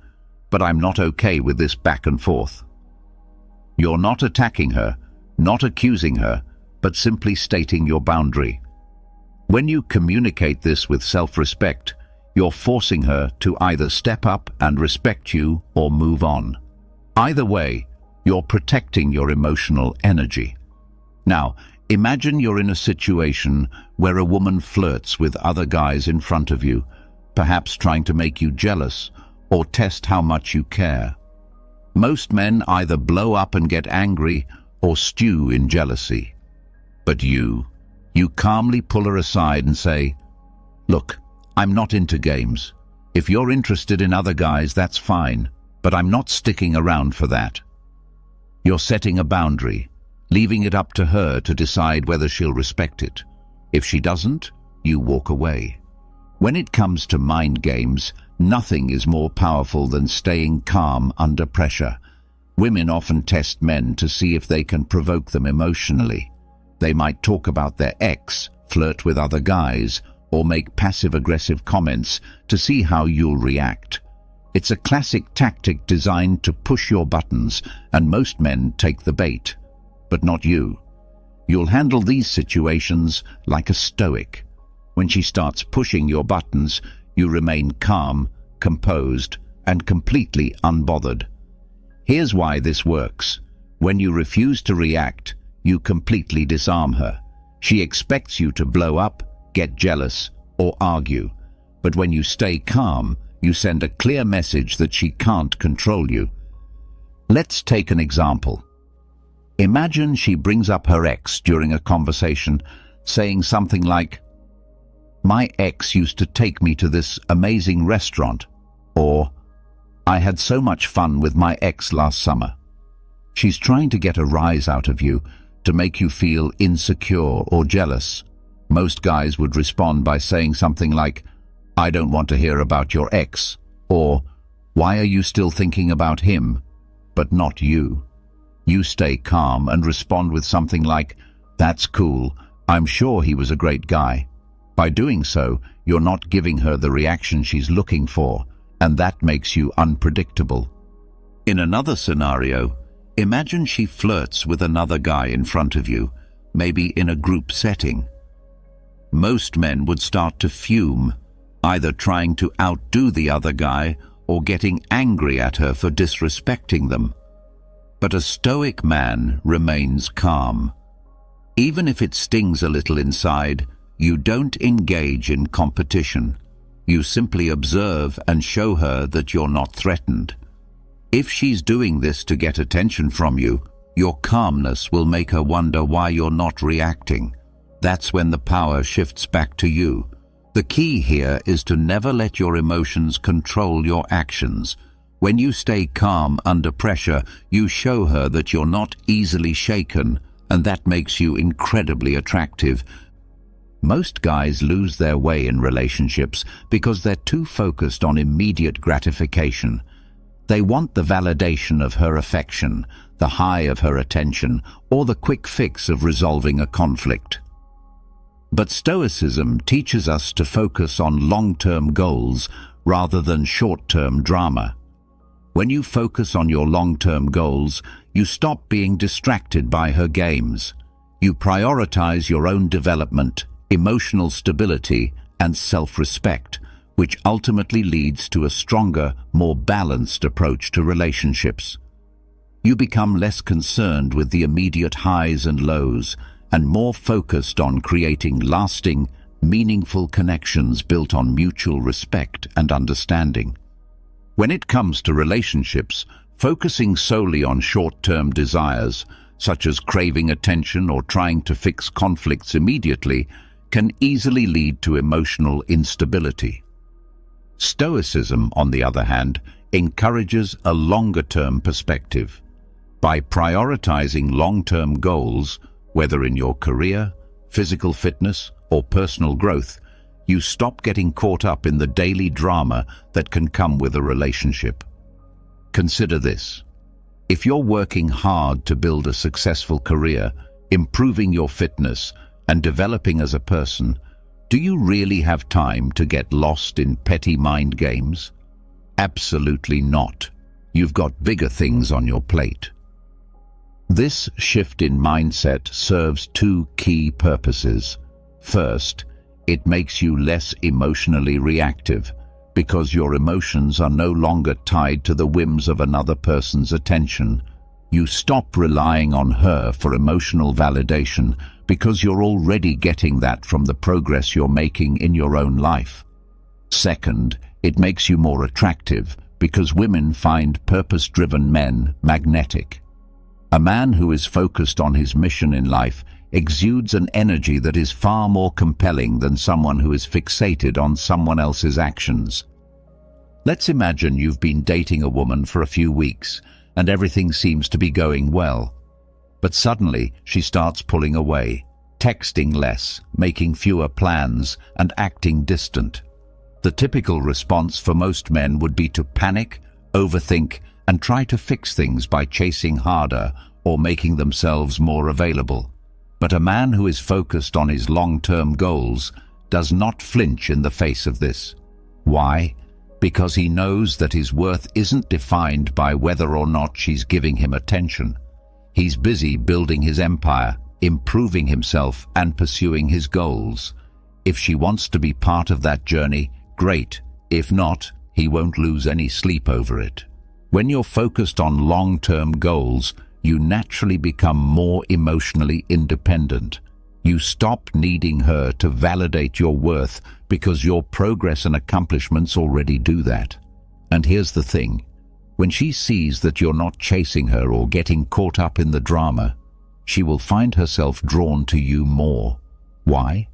but I'm not okay with this back and forth." You're not attacking her, not accusing her, but simply stating your boundary. When you communicate this with self-respect, you're forcing her to either step up and respect you or move on. Either way, you're protecting your emotional energy. Now, imagine you're in a situation where a woman flirts with other guys in front of you, perhaps trying to make you jealous or test how much you care. Most men either blow up and get angry or stew in jealousy. But you calmly pull her aside and say, "Look, I'm not into games. If you're interested in other guys, that's fine, but I'm not sticking around for that." You're setting a boundary, leaving it up to her to decide whether she'll respect it. If she doesn't, you walk away. When it comes to mind games, nothing is more powerful than staying calm under pressure. Women often test men to see if they can provoke them emotionally. They might talk about their ex, flirt with other guys, or make passive-aggressive comments to see how you'll react. It's a classic tactic designed to push your buttons, and most men take the bait. But not you. You'll handle these situations like a Stoic. When she starts pushing your buttons, you remain calm, composed, and completely unbothered. Here's why this works. When you refuse to react, you completely disarm her. She expects you to blow up, get jealous, or argue. But when you stay calm, you send a clear message that she can't control you. Let's take an example. Imagine she brings up her ex during a conversation, saying something like, "My ex used to take me to this amazing restaurant," or "I had so much fun with my ex last summer." She's trying to get a rise out of you, to make you feel insecure or jealous. Most guys would respond by saying something like, "I don't want to hear about your ex," or "Why are you still thinking about him?" But not you. You stay calm and respond with something like, "That's cool, I'm sure he was a great guy." By doing so, you're not giving her the reaction she's looking for, and that makes you unpredictable. In another scenario, imagine she flirts with another guy in front of you, maybe in a group setting. Most men would start to fume, either trying to outdo the other guy or getting angry at her for disrespecting them. But a Stoic man remains calm. Even if it stings a little inside, you don't engage in competition. You simply observe and show her that you're not threatened. If she's doing this to get attention from you, your calmness will make her wonder why you're not reacting. That's when the power shifts back to you. The key here is to never let your emotions control your actions. When you stay calm under pressure, you show her that you're not easily shaken, and that makes you incredibly attractive. Most guys lose their way in relationships because they're too focused on immediate gratification. They want the validation of her affection, the high of her attention, or the quick fix of resolving a conflict. But Stoicism teaches us to focus on long-term goals rather than short-term drama. When you focus on your long-term goals, you stop being distracted by her games. You prioritize your own development, emotional stability, and self-respect, which ultimately leads to a stronger, more balanced approach to relationships. You become less concerned with the immediate highs and lows, and more focused on creating lasting, meaningful connections built on mutual respect and understanding. When it comes to relationships, focusing solely on short-term desires, such as craving attention or trying to fix conflicts immediately, can easily lead to emotional instability. Stoicism, on the other hand, encourages a longer-term perspective. By prioritizing long-term goals, whether in your career, physical fitness, or personal growth, you stop getting caught up in the daily drama that can come with a relationship. Consider this. If you're working hard to build a successful career, improving your fitness, and developing as a person, do you really have time to get lost in petty mind games? Absolutely not. You've got bigger things on your plate. This shift in mindset serves two key purposes. First, it makes you less emotionally reactive, because your emotions are no longer tied to the whims of another person's attention. You stop relying on her for emotional validation because you're already getting that from the progress you're making in your own life. Second, it makes you more attractive because women find purpose-driven men magnetic. A man who is focused on his mission in life exudes an energy that is far more compelling than someone who is fixated on someone else's actions. Let's imagine you've been dating a woman for a few weeks and everything seems to be going well. But suddenly she starts pulling away, texting less, making fewer plans, and acting distant. The typical response for most men would be to panic, overthink, and try to fix things by chasing harder or making themselves more available. But a man who is focused on his long-term goals does not flinch in the face of this. Why? Because he knows that his worth isn't defined by whether or not she's giving him attention. He's busy building his empire, improving himself, and pursuing his goals. If she wants to be part of that journey, great. If not, he won't lose any sleep over it. When you're focused on long-term goals, you naturally become more emotionally independent. You stop needing her to validate your worth because your progress and accomplishments already do that. And here's the thing. When she sees that you're not chasing her or getting caught up in the drama, she will find herself drawn to you more. Why?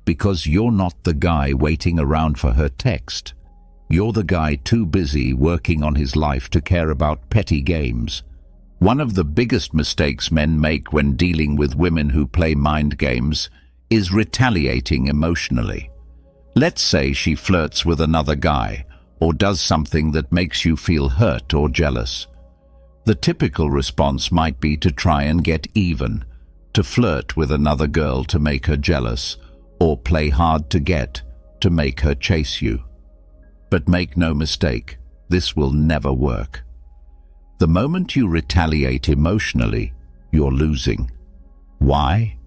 Because you're not the guy waiting around for her text. You're the guy too busy working on his life to care about petty games. One of the biggest mistakes men make when dealing with women who play mind games is retaliating emotionally. Let's say she flirts with another guy or does something that makes you feel hurt or jealous. The typical response might be to try and get even, to flirt with another girl to make her jealous, or play hard to get to make her chase you. But make no mistake, this will never work. The moment you retaliate emotionally, you're losing. Why?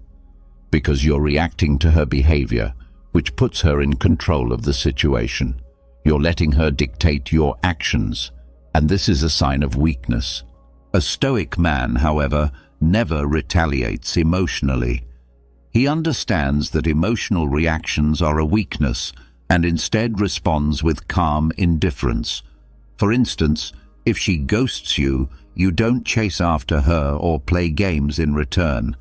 Because you're reacting to her behavior, which puts her in control of the situation. You're letting her dictate your actions, and this is a sign of weakness. A Stoic man, however, never retaliates emotionally. He understands that emotional reactions are a weakness and instead responds with calm indifference. For instance, if she ghosts you, you don't chase after her or play games in return.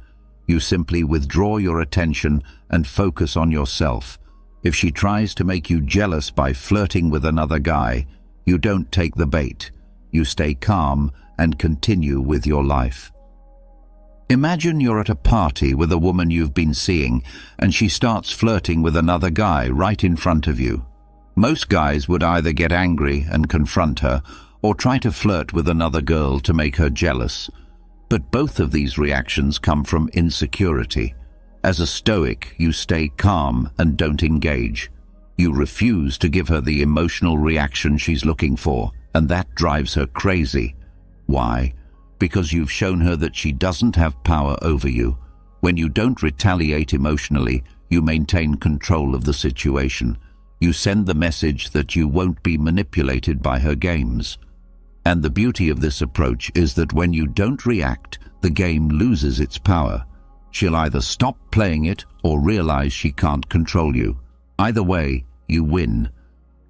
You simply withdraw your attention and focus on yourself. If she tries to make you jealous by flirting with another guy, you don't take the bait. You stay calm and continue with your life. Imagine you're at a party with a woman you've been seeing and she starts flirting with another guy right in front of you. Most guys would either get angry and confront her or try to flirt with another girl to make her jealous. But both of these reactions come from insecurity. As a Stoic, you stay calm and don't engage. You refuse to give her the emotional reaction she's looking for, and that drives her crazy. Why? Because you've shown her that she doesn't have power over you. When you don't retaliate emotionally, you maintain control of the situation. You send the message that you won't be manipulated by her games. And the beauty of this approach is that when you don't react, the game loses its power. She'll either stop playing it or realize she can't control you. Either way, you win.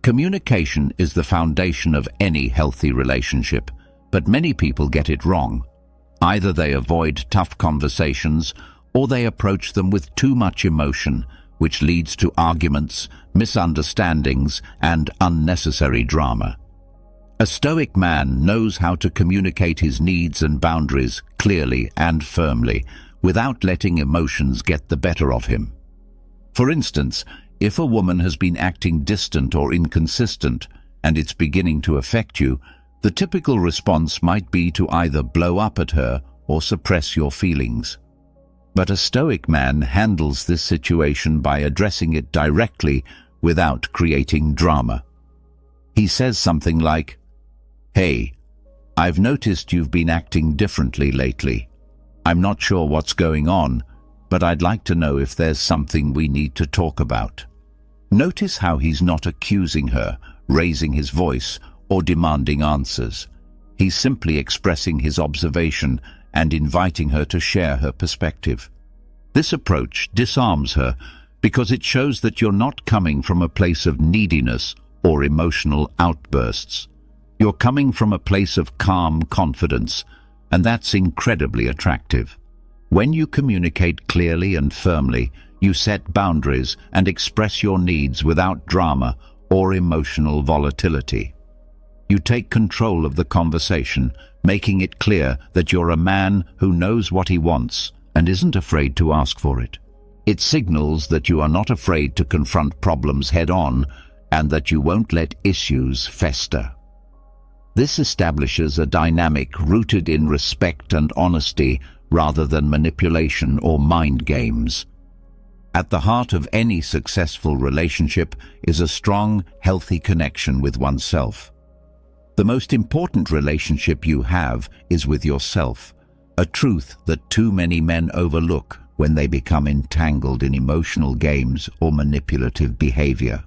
Communication is the foundation of any healthy relationship, but many people get it wrong. Either they avoid tough conversations or they approach them with too much emotion, which leads to arguments, misunderstandings, and unnecessary drama. A Stoic man knows how to communicate his needs and boundaries clearly and firmly, without letting emotions get the better of him. For instance, if a woman has been acting distant or inconsistent, and it's beginning to affect you, the typical response might be to either blow up at her or suppress your feelings. But a Stoic man handles this situation by addressing it directly without creating drama. He says something like, "Hey, I've noticed you've been acting differently lately. I'm not sure what's going on, but I'd like to know if there's something we need to talk about." Notice how he's not accusing her, raising his voice, or demanding answers. He's simply expressing his observation and inviting her to share her perspective. This approach disarms her because it shows that you're not coming from a place of neediness or emotional outbursts. You're coming from a place of calm confidence, and that's incredibly attractive. When you communicate clearly and firmly, you set boundaries and express your needs without drama or emotional volatility. You take control of the conversation, making it clear that you're a man who knows what he wants and isn't afraid to ask for it. It signals that you are not afraid to confront problems head-on and that you won't let issues fester. This establishes a dynamic rooted in respect and honesty rather than manipulation or mind games. At the heart of any successful relationship is a strong, healthy connection with oneself. The most important relationship you have is with yourself, a truth that too many men overlook when they become entangled in emotional games or manipulative behavior.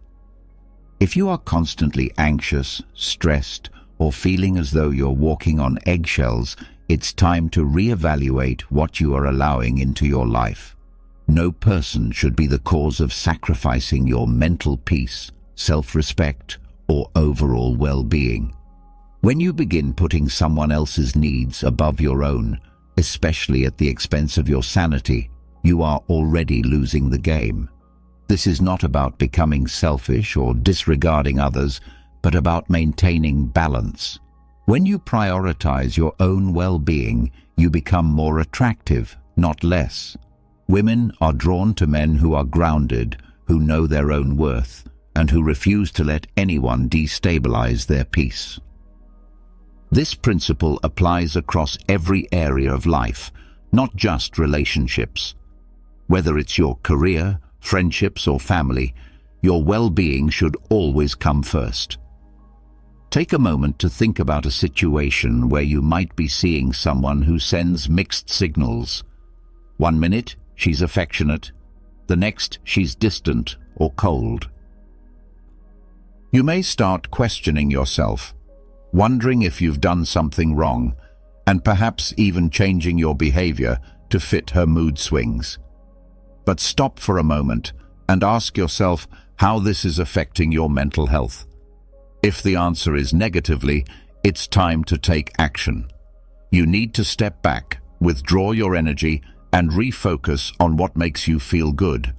If you are constantly anxious, stressed, or feeling as though you're walking on eggshells, it's time to reevaluate what you are allowing into your life. No person should be the cause of sacrificing your mental peace, self-respect, or overall well-being. When you begin putting someone else's needs above your own, especially at the expense of your sanity, you are already losing the game. This is not about becoming selfish or disregarding others, but about maintaining balance. When you prioritize your own well-being, you become more attractive, not less. Women are drawn to men who are grounded, who know their own worth, and who refuse to let anyone destabilize their peace. This principle applies across every area of life, not just relationships. Whether it's your career, friendships, or family, your well-being should always come first. Take a moment to think about a situation where you might be seeing someone who sends mixed signals. One minute, she's affectionate. The next, she's distant or cold. You may start questioning yourself, wondering if you've done something wrong, and perhaps even changing your behavior to fit her mood swings. But stop for a moment and ask yourself how this is affecting your mental health. If the answer is negatively, it's time to take action. You need to step back, withdraw your energy, and refocus on what makes you feel good,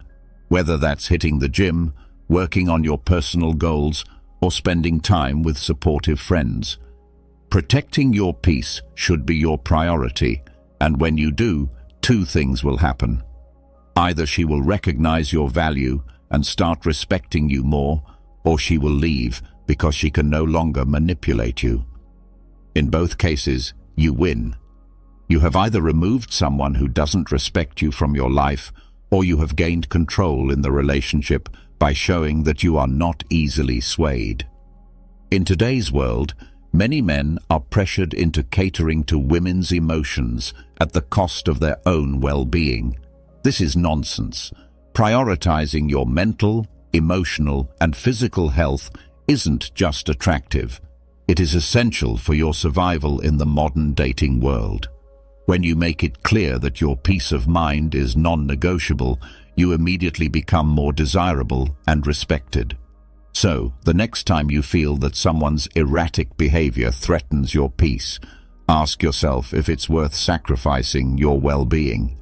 whether that's hitting the gym, working on your personal goals, or spending time with supportive friends. Protecting your peace should be your priority, and when you do, two things will happen. Either she will recognize your value and start respecting you more, or she will leave because she can no longer manipulate you. In both cases, you win. You have either removed someone who doesn't respect you from your life, or you have gained control in the relationship by showing that you are not easily swayed. In today's world, many men are pressured into catering to women's emotions at the cost of their own well-being. This is nonsense. Prioritizing your mental, emotional, and physical health isn't just attractive. It is essential for your survival in the modern dating world. When you make it clear that your peace of mind is non-negotiable, you immediately become more desirable and respected. So, the next time you feel that someone's erratic behavior threatens your peace, ask yourself if it's worth sacrificing your well-being.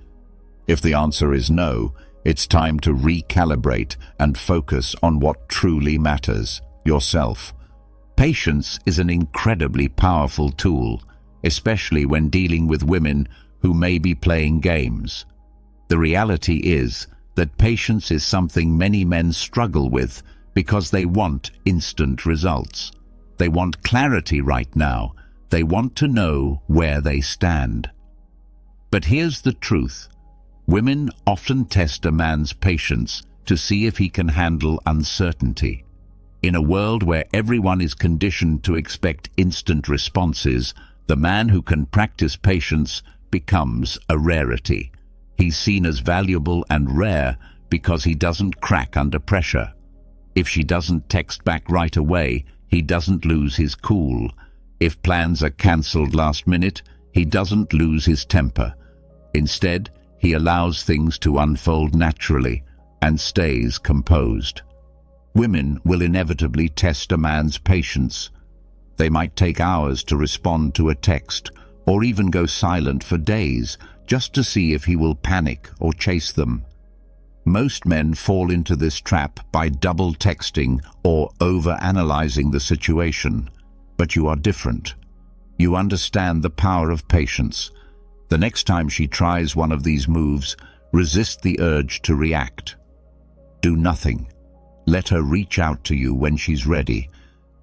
If the answer is no, it's time to recalibrate and focus on what truly matters, yourself. Patience is an incredibly powerful tool, especially when dealing with women who may be playing games. The reality is that patience is something many men struggle with because they want instant results. They want clarity right now. They want to know where they stand. But here's the truth. Women often test a man's patience to see if he can handle uncertainty. In a world where everyone is conditioned to expect instant responses, the man who can practice patience becomes a rarity. He's seen as valuable and rare because he doesn't crack under pressure. If she doesn't text back right away, he doesn't lose his cool. If plans are cancelled last minute, he doesn't lose his temper. Instead, he allows things to unfold naturally and stays composed. Women will inevitably test a man's patience. They might take hours to respond to a text or even go silent for days just to see if he will panic or chase them. Most men fall into this trap by double texting or over-analyzing the situation. But you are different. You understand the power of patience. The next time she tries one of these moves, resist the urge to react. Do nothing. Let her reach out to you when she's ready.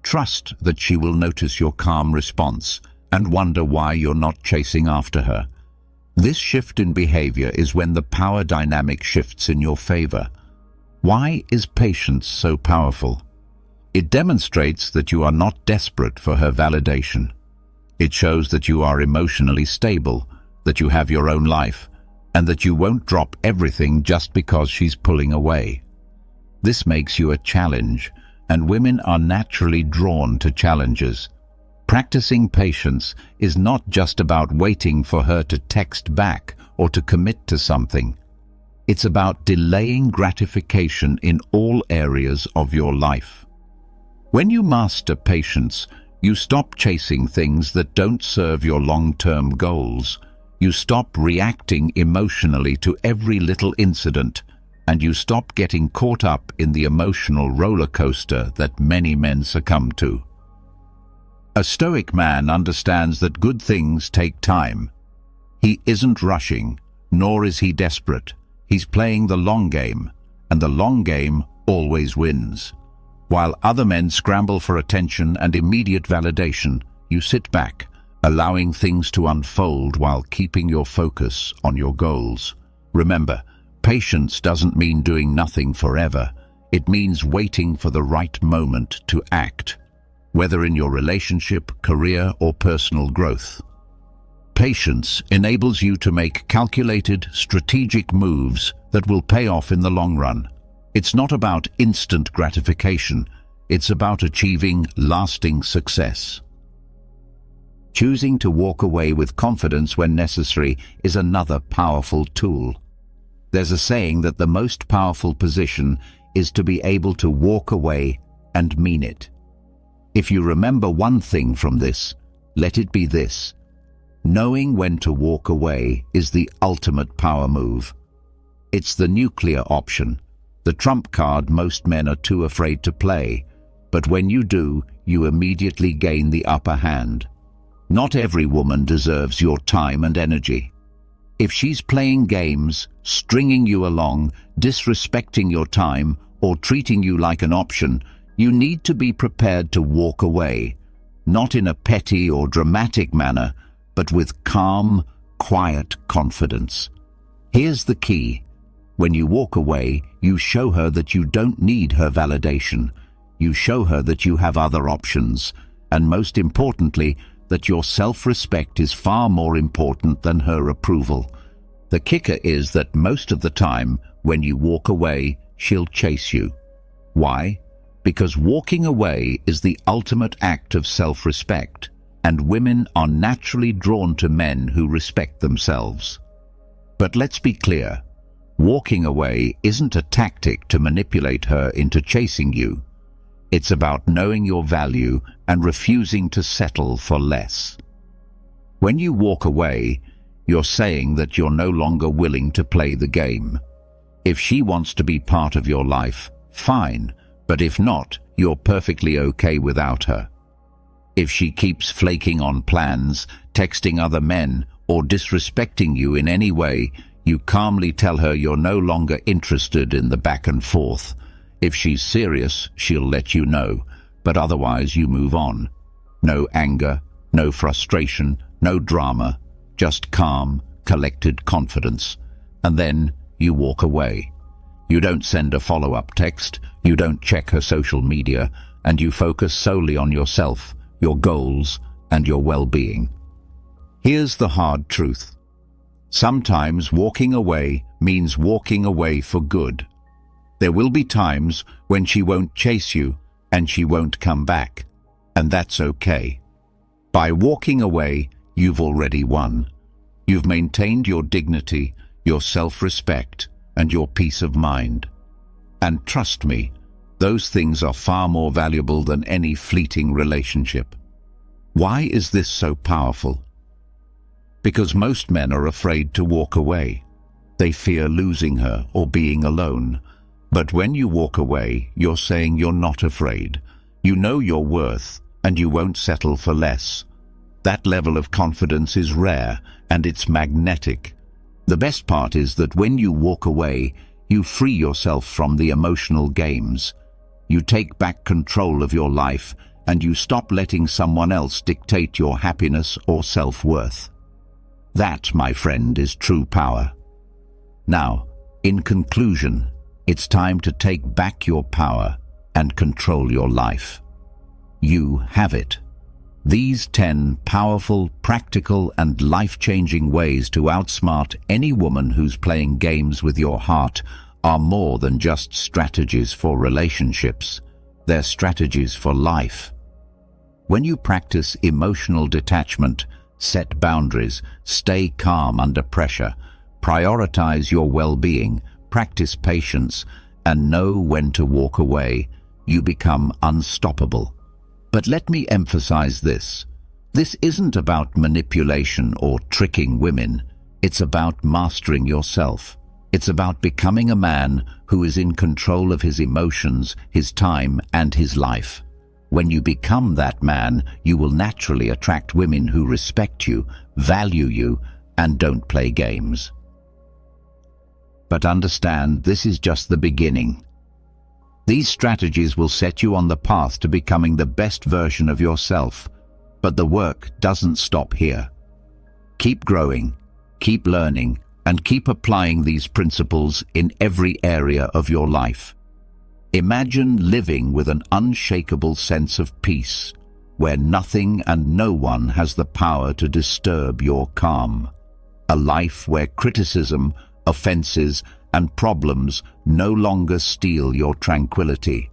Trust that she will notice your calm response and wonder why you're not chasing after her. This shift in behavior is when the power dynamic shifts in your favor. Why is patience so powerful? It demonstrates that you are not desperate for her validation. It shows that you are emotionally stable, that you have your own life, and that you won't drop everything just because she's pulling away. This makes you a challenge, and women are naturally drawn to challenges. Practicing patience is not just about waiting for her to text back or to commit to something. It's about delaying gratification in all areas of your life. When you master patience, you stop chasing things that don't serve your long-term goals. You stop reacting emotionally to every little incident, and you stop getting caught up in the emotional roller coaster that many men succumb to. A Stoic man understands that good things take time. He isn't rushing, nor is he desperate. He's playing the long game, and the long game always wins. While other men scramble for attention and immediate validation, you sit back, allowing things to unfold while keeping your focus on your goals. Remember, patience doesn't mean doing nothing forever. It means waiting for the right moment to act, whether in your relationship, career, or personal growth. Patience enables you to make calculated, strategic moves that will pay off in the long run. It's not about instant gratification. It's about achieving lasting success. Choosing to walk away with confidence when necessary is another powerful tool. There's a saying that the most powerful position is to be able to walk away and mean it. If you remember one thing from this, let it be this: knowing when to walk away is the ultimate power move. It's the nuclear option, the trump card most men are too afraid to play, but when you do, you immediately gain the upper hand. Not every woman deserves your time and energy. If she's playing games, stringing you along, disrespecting your time, or treating you like an option, you need to be prepared to walk away, not in a petty or dramatic manner, but with calm, quiet confidence. Here's the key. When you walk away, you show her that you don't need her validation. You show her that you have other options, and most importantly, that your self-respect is far more important than her approval. The kicker is that most of the time, when you walk away, she'll chase you. Why? Because walking away is the ultimate act of self-respect, and women are naturally drawn to men who respect themselves. But let's be clear, walking away isn't a tactic to manipulate her into chasing you. It's about knowing your value and refusing to settle for less. When you walk away, you're saying that you're no longer willing to play the game. If she wants to be part of your life, fine, but if not, you're perfectly okay without her. If she keeps flaking on plans, texting other men, or disrespecting you in any way, you calmly tell her you're no longer interested in the back and forth. If she's serious, she'll let you know, but otherwise you move on. No anger, no frustration, no drama, just calm, collected confidence. And then you walk away. You don't send a follow-up text, you don't check her social media, and you focus solely on yourself, your goals, and your well-being. Here's the hard truth. Sometimes walking away means walking away for good. There will be times when she won't chase you and she won't come back, and that's okay. By walking away, you've already won. You've maintained your dignity, your self-respect, and your peace of mind. And trust me, those things are far more valuable than any fleeting relationship. Why is this so powerful? Because most men are afraid to walk away. They fear losing her or being alone. But when you walk away, you're saying you're not afraid. You know your worth, and you won't settle for less. That level of confidence is rare, and it's magnetic. The best part is that when you walk away, you free yourself from the emotional games. You take back control of your life, and you stop letting someone else dictate your happiness or self-worth. That, my friend, is true power. Now, in conclusion, it's time to take back your power and control your life. You have it. These 10 powerful, practical, and life-changing ways to outsmart any woman who's playing games with your heart are more than just strategies for relationships. They're strategies for life. When you practice emotional detachment, set boundaries, stay calm under pressure, prioritize your well-being, practice patience, and know when to walk away, you become unstoppable. But let me emphasize this. This isn't about manipulation or tricking women. It's about mastering yourself. It's about becoming a man who is in control of his emotions, his time, and his life. When you become that man, you will naturally attract women who respect you, value you, and don't play games. But understand, this is just the beginning. These strategies will set you on the path to becoming the best version of yourself, but the work doesn't stop here. Keep growing, keep learning, and keep applying these principles in every area of your life. Imagine living with an unshakable sense of peace, where nothing and no one has the power to disturb your calm. A life where criticism, offenses, and problems no longer steal your tranquility.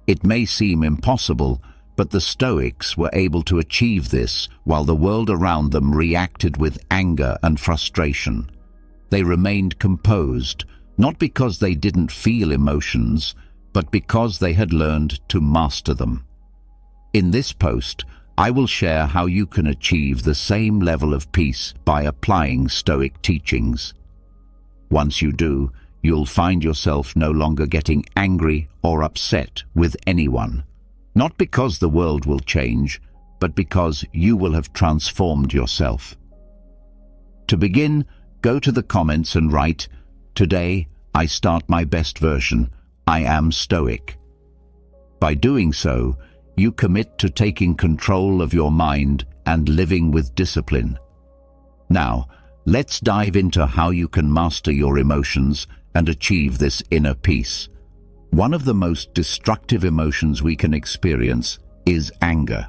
It may seem impossible, but the Stoics were able to achieve this while the world around them reacted with anger and frustration. They remained composed, not because they didn't feel emotions, but because they had learned to master them. In this post, I will share how you can achieve the same level of peace by applying Stoic teachings. Once you do, you'll find yourself no longer getting angry or upset with anyone. Not because the world will change, but because you will have transformed yourself. To begin, go to the comments and write, "Today, I start my best version. I am Stoic." By doing so, you commit to taking control of your mind and living with discipline. Now, let's dive into how you can master your emotions and achieve this inner peace. One of the most destructive emotions we can experience is anger.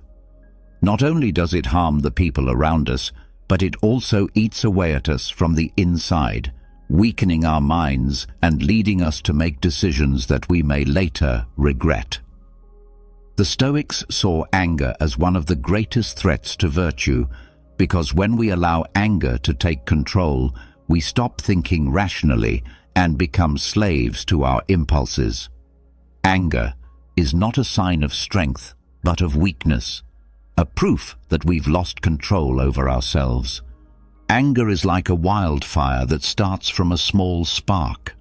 Not only does it harm the people around us, but it also eats away at us from the inside, weakening our minds and leading us to make decisions that we may later regret. The Stoics saw anger as one of the greatest threats to virtue, because when we allow anger to take control, we stop thinking rationally and become slaves to our impulses. Anger is not a sign of strength, but of weakness, a proof that we've lost control over ourselves. Anger is like a wildfire that starts from a small spark.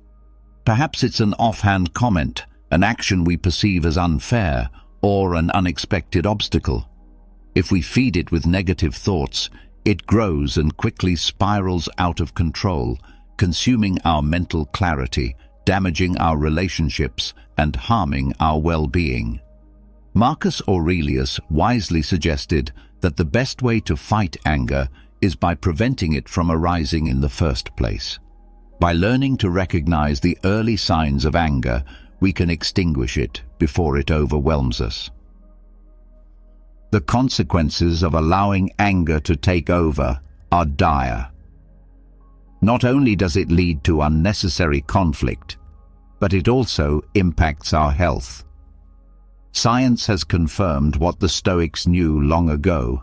Perhaps it's an offhand comment, an action we perceive as unfair, or an unexpected obstacle. If we feed it with negative thoughts, it grows and quickly spirals out of control, consuming our mental clarity, damaging our relationships, and harming our well-being. Marcus Aurelius wisely suggested that the best way to fight anger is by preventing it from arising in the first place. By learning to recognize the early signs of anger, we can extinguish it before it overwhelms us. The consequences of allowing anger to take over are dire. Not only does it lead to unnecessary conflict, but it also impacts our health. Science has confirmed what the Stoics knew long ago,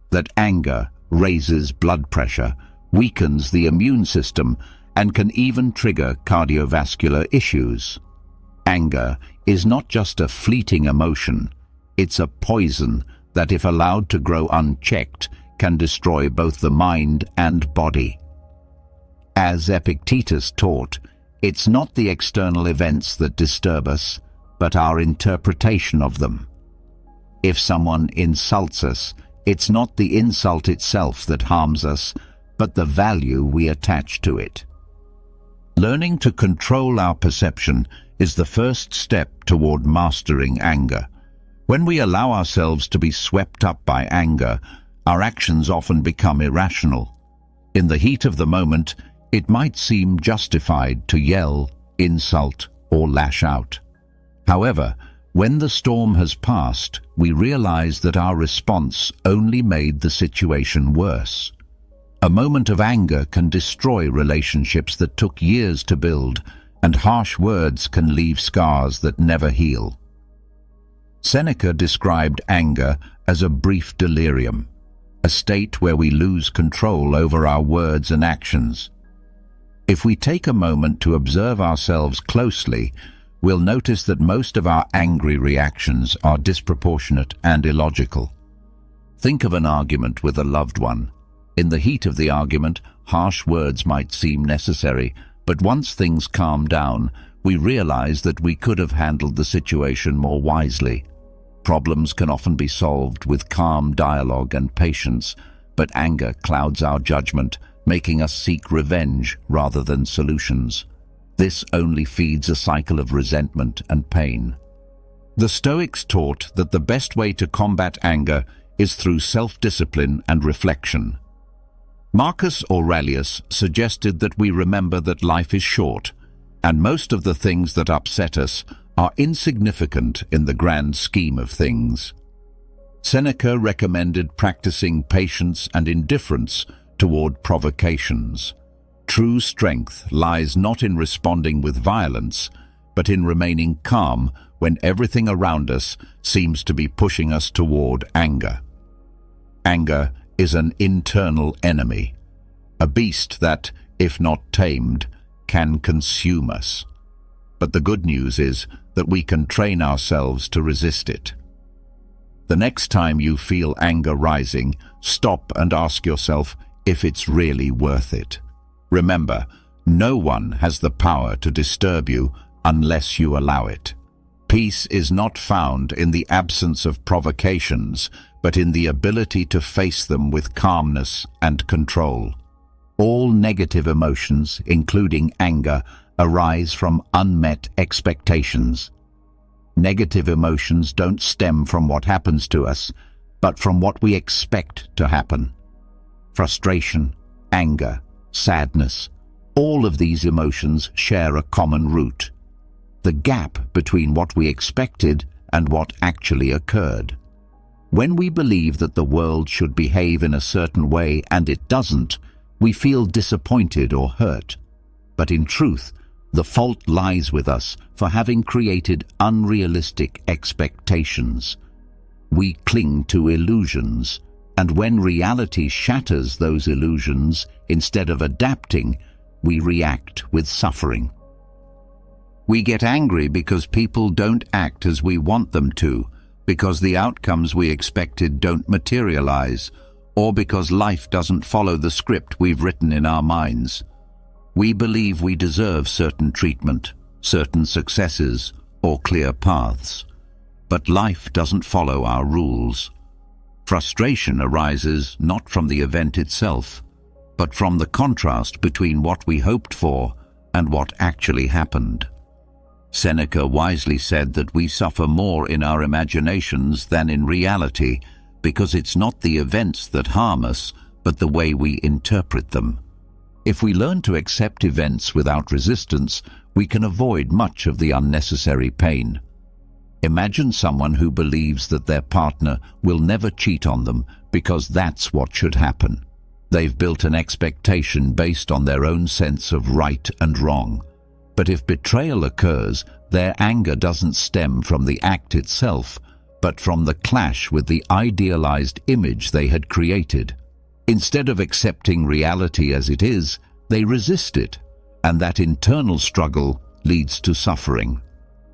that anger raises blood pressure, weakens the immune system, and can even trigger cardiovascular issues. Anger is not just a fleeting emotion, it's a poison that, if allowed to grow unchecked, can destroy both the mind and body. As Epictetus taught, it's not the external events that disturb us, but our interpretation of them. If someone insults us, it's not the insult itself that harms us, but the value we attach to it. Learning to control our perception is the first step toward mastering anger. When we allow ourselves to be swept up by anger, our actions often become irrational. In the heat of the moment, it might seem justified to yell, insult, or lash out. However, when the storm has passed, we realize that our response only made the situation worse. A moment of anger can destroy relationships that took years to build, and harsh words can leave scars that never heal. Seneca described anger as a brief delirium, a state where we lose control over our words and actions. If we take a moment to observe ourselves closely, we'll notice that most of our angry reactions are disproportionate and illogical. Think of an argument with a loved one. In the heat of the argument, harsh words might seem necessary, but once things calm down, we realize that we could have handled the situation more wisely. Problems can often be solved with calm dialogue and patience, but anger clouds our judgment, making us seek revenge rather than solutions. This only feeds a cycle of resentment and pain. The Stoics taught that the best way to combat anger is through self-discipline and reflection. Marcus Aurelius suggested that we remember that life is short, and most of the things that upset us are insignificant in the grand scheme of things. Seneca recommended practicing patience and indifference toward provocations. True strength lies not in responding with violence, but in remaining calm when everything around us seems to be pushing us toward anger. Anger is an internal enemy, a beast that, if not tamed, can consume us. But the good news is that we can train ourselves to resist it. The next time you feel anger rising, stop and ask yourself if it's really worth it. Remember, no one has the power to disturb you unless you allow it. Peace is not found in the absence of provocations, but in the ability to face them with calmness and control. All negative emotions, including anger, arise from unmet expectations. Negative emotions don't stem from what happens to us, but from what we expect to happen. Frustration, anger, sadness, all of these emotions share a common root: the gap between what we expected and what actually occurred. When we believe that the world should behave in a certain way and it doesn't, we feel disappointed or hurt. But in truth, the fault lies with us for having created unrealistic expectations. We cling to illusions, and when reality shatters those illusions, instead of adapting, we react with suffering. We get angry because people don't act as we want them to, because the outcomes we expected don't materialize, or because life doesn't follow the script we've written in our minds. We believe we deserve certain treatment, certain successes, or clear paths. But life doesn't follow our rules. Frustration arises not from the event itself, but from the contrast between what we hoped for and what actually happened. Seneca wisely said that we suffer more in our imaginations than in reality, because it's not the events that harm us, but the way we interpret them. If we learn to accept events without resistance, we can avoid much of the unnecessary pain. Imagine someone who believes that their partner will never cheat on them because that's what should happen. They've built an expectation based on their own sense of right and wrong. But if betrayal occurs, their anger doesn't stem from the act itself, but from the clash with the idealized image they had created. Instead of accepting reality as it is, they resist it, and that internal struggle leads to suffering.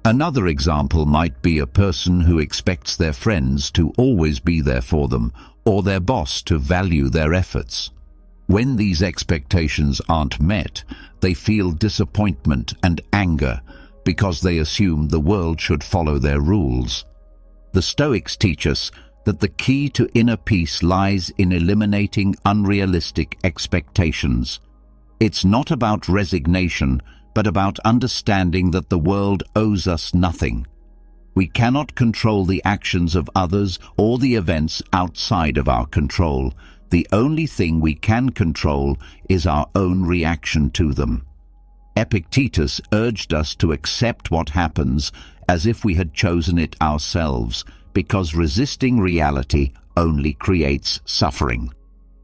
Another example might be a person who expects their friends to always be there for them, or their boss to value their efforts. When these expectations aren't met, they feel disappointment and anger because they assume the world should follow their rules. The Stoics teach us that the key to inner peace lies in eliminating unrealistic expectations. It's not about resignation, but about understanding that the world owes us nothing. We cannot control the actions of others or the events outside of our control. The only thing we can control is our own reaction to them. Epictetus urged us to accept what happens as if we had chosen it ourselves, because resisting reality only creates suffering.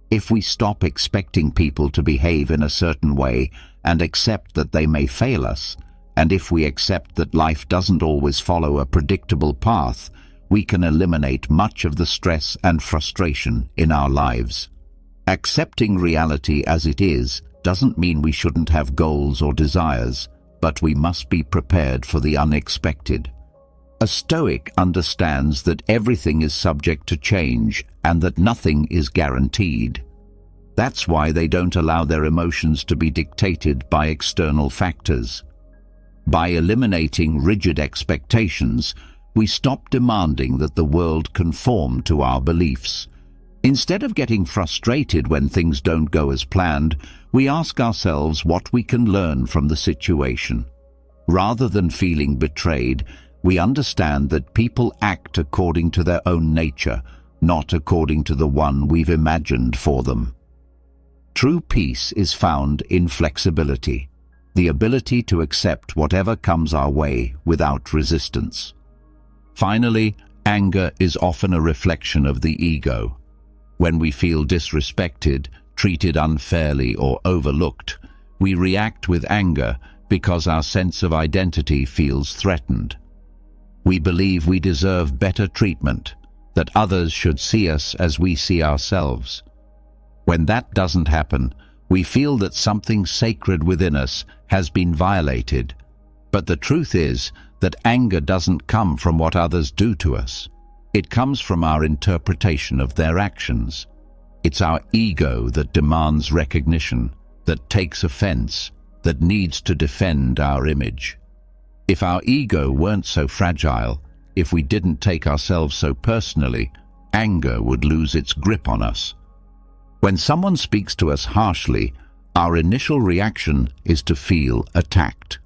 If we stop expecting people to behave in a certain way and accept that they may fail us, and if we accept that life doesn't always follow a predictable path, we can eliminate much of the stress and frustration in our lives. Accepting reality as it is doesn't mean we shouldn't have goals or desires, but we must be prepared for the unexpected. A Stoic understands that everything is subject to change and that nothing is guaranteed. That's why they don't allow their emotions to be dictated by external factors. By eliminating rigid expectations, we stop demanding that the world conform to our beliefs. Instead of getting frustrated when things don't go as planned, we ask ourselves what we can learn from the situation. Rather than feeling betrayed, we understand that people act according to their own nature, not according to the one we've imagined for them. True peace is found in flexibility, the ability to accept whatever comes our way without resistance. Finally, anger is often a reflection of the ego. When we feel disrespected, treated unfairly, or overlooked, we react with anger because our sense of identity feels threatened. We believe we deserve better treatment, that others should see us as we see ourselves. When that doesn't happen, we feel that something sacred within us has been violated. But the truth is that anger doesn't come from what others do to us. It comes from our interpretation of their actions. It's our ego that demands recognition, that takes offense, that needs to defend our image. If our ego weren't so fragile, if we didn't take ourselves so personally, anger would lose its grip on us. When someone speaks to us harshly, our initial reaction is to feel attacked.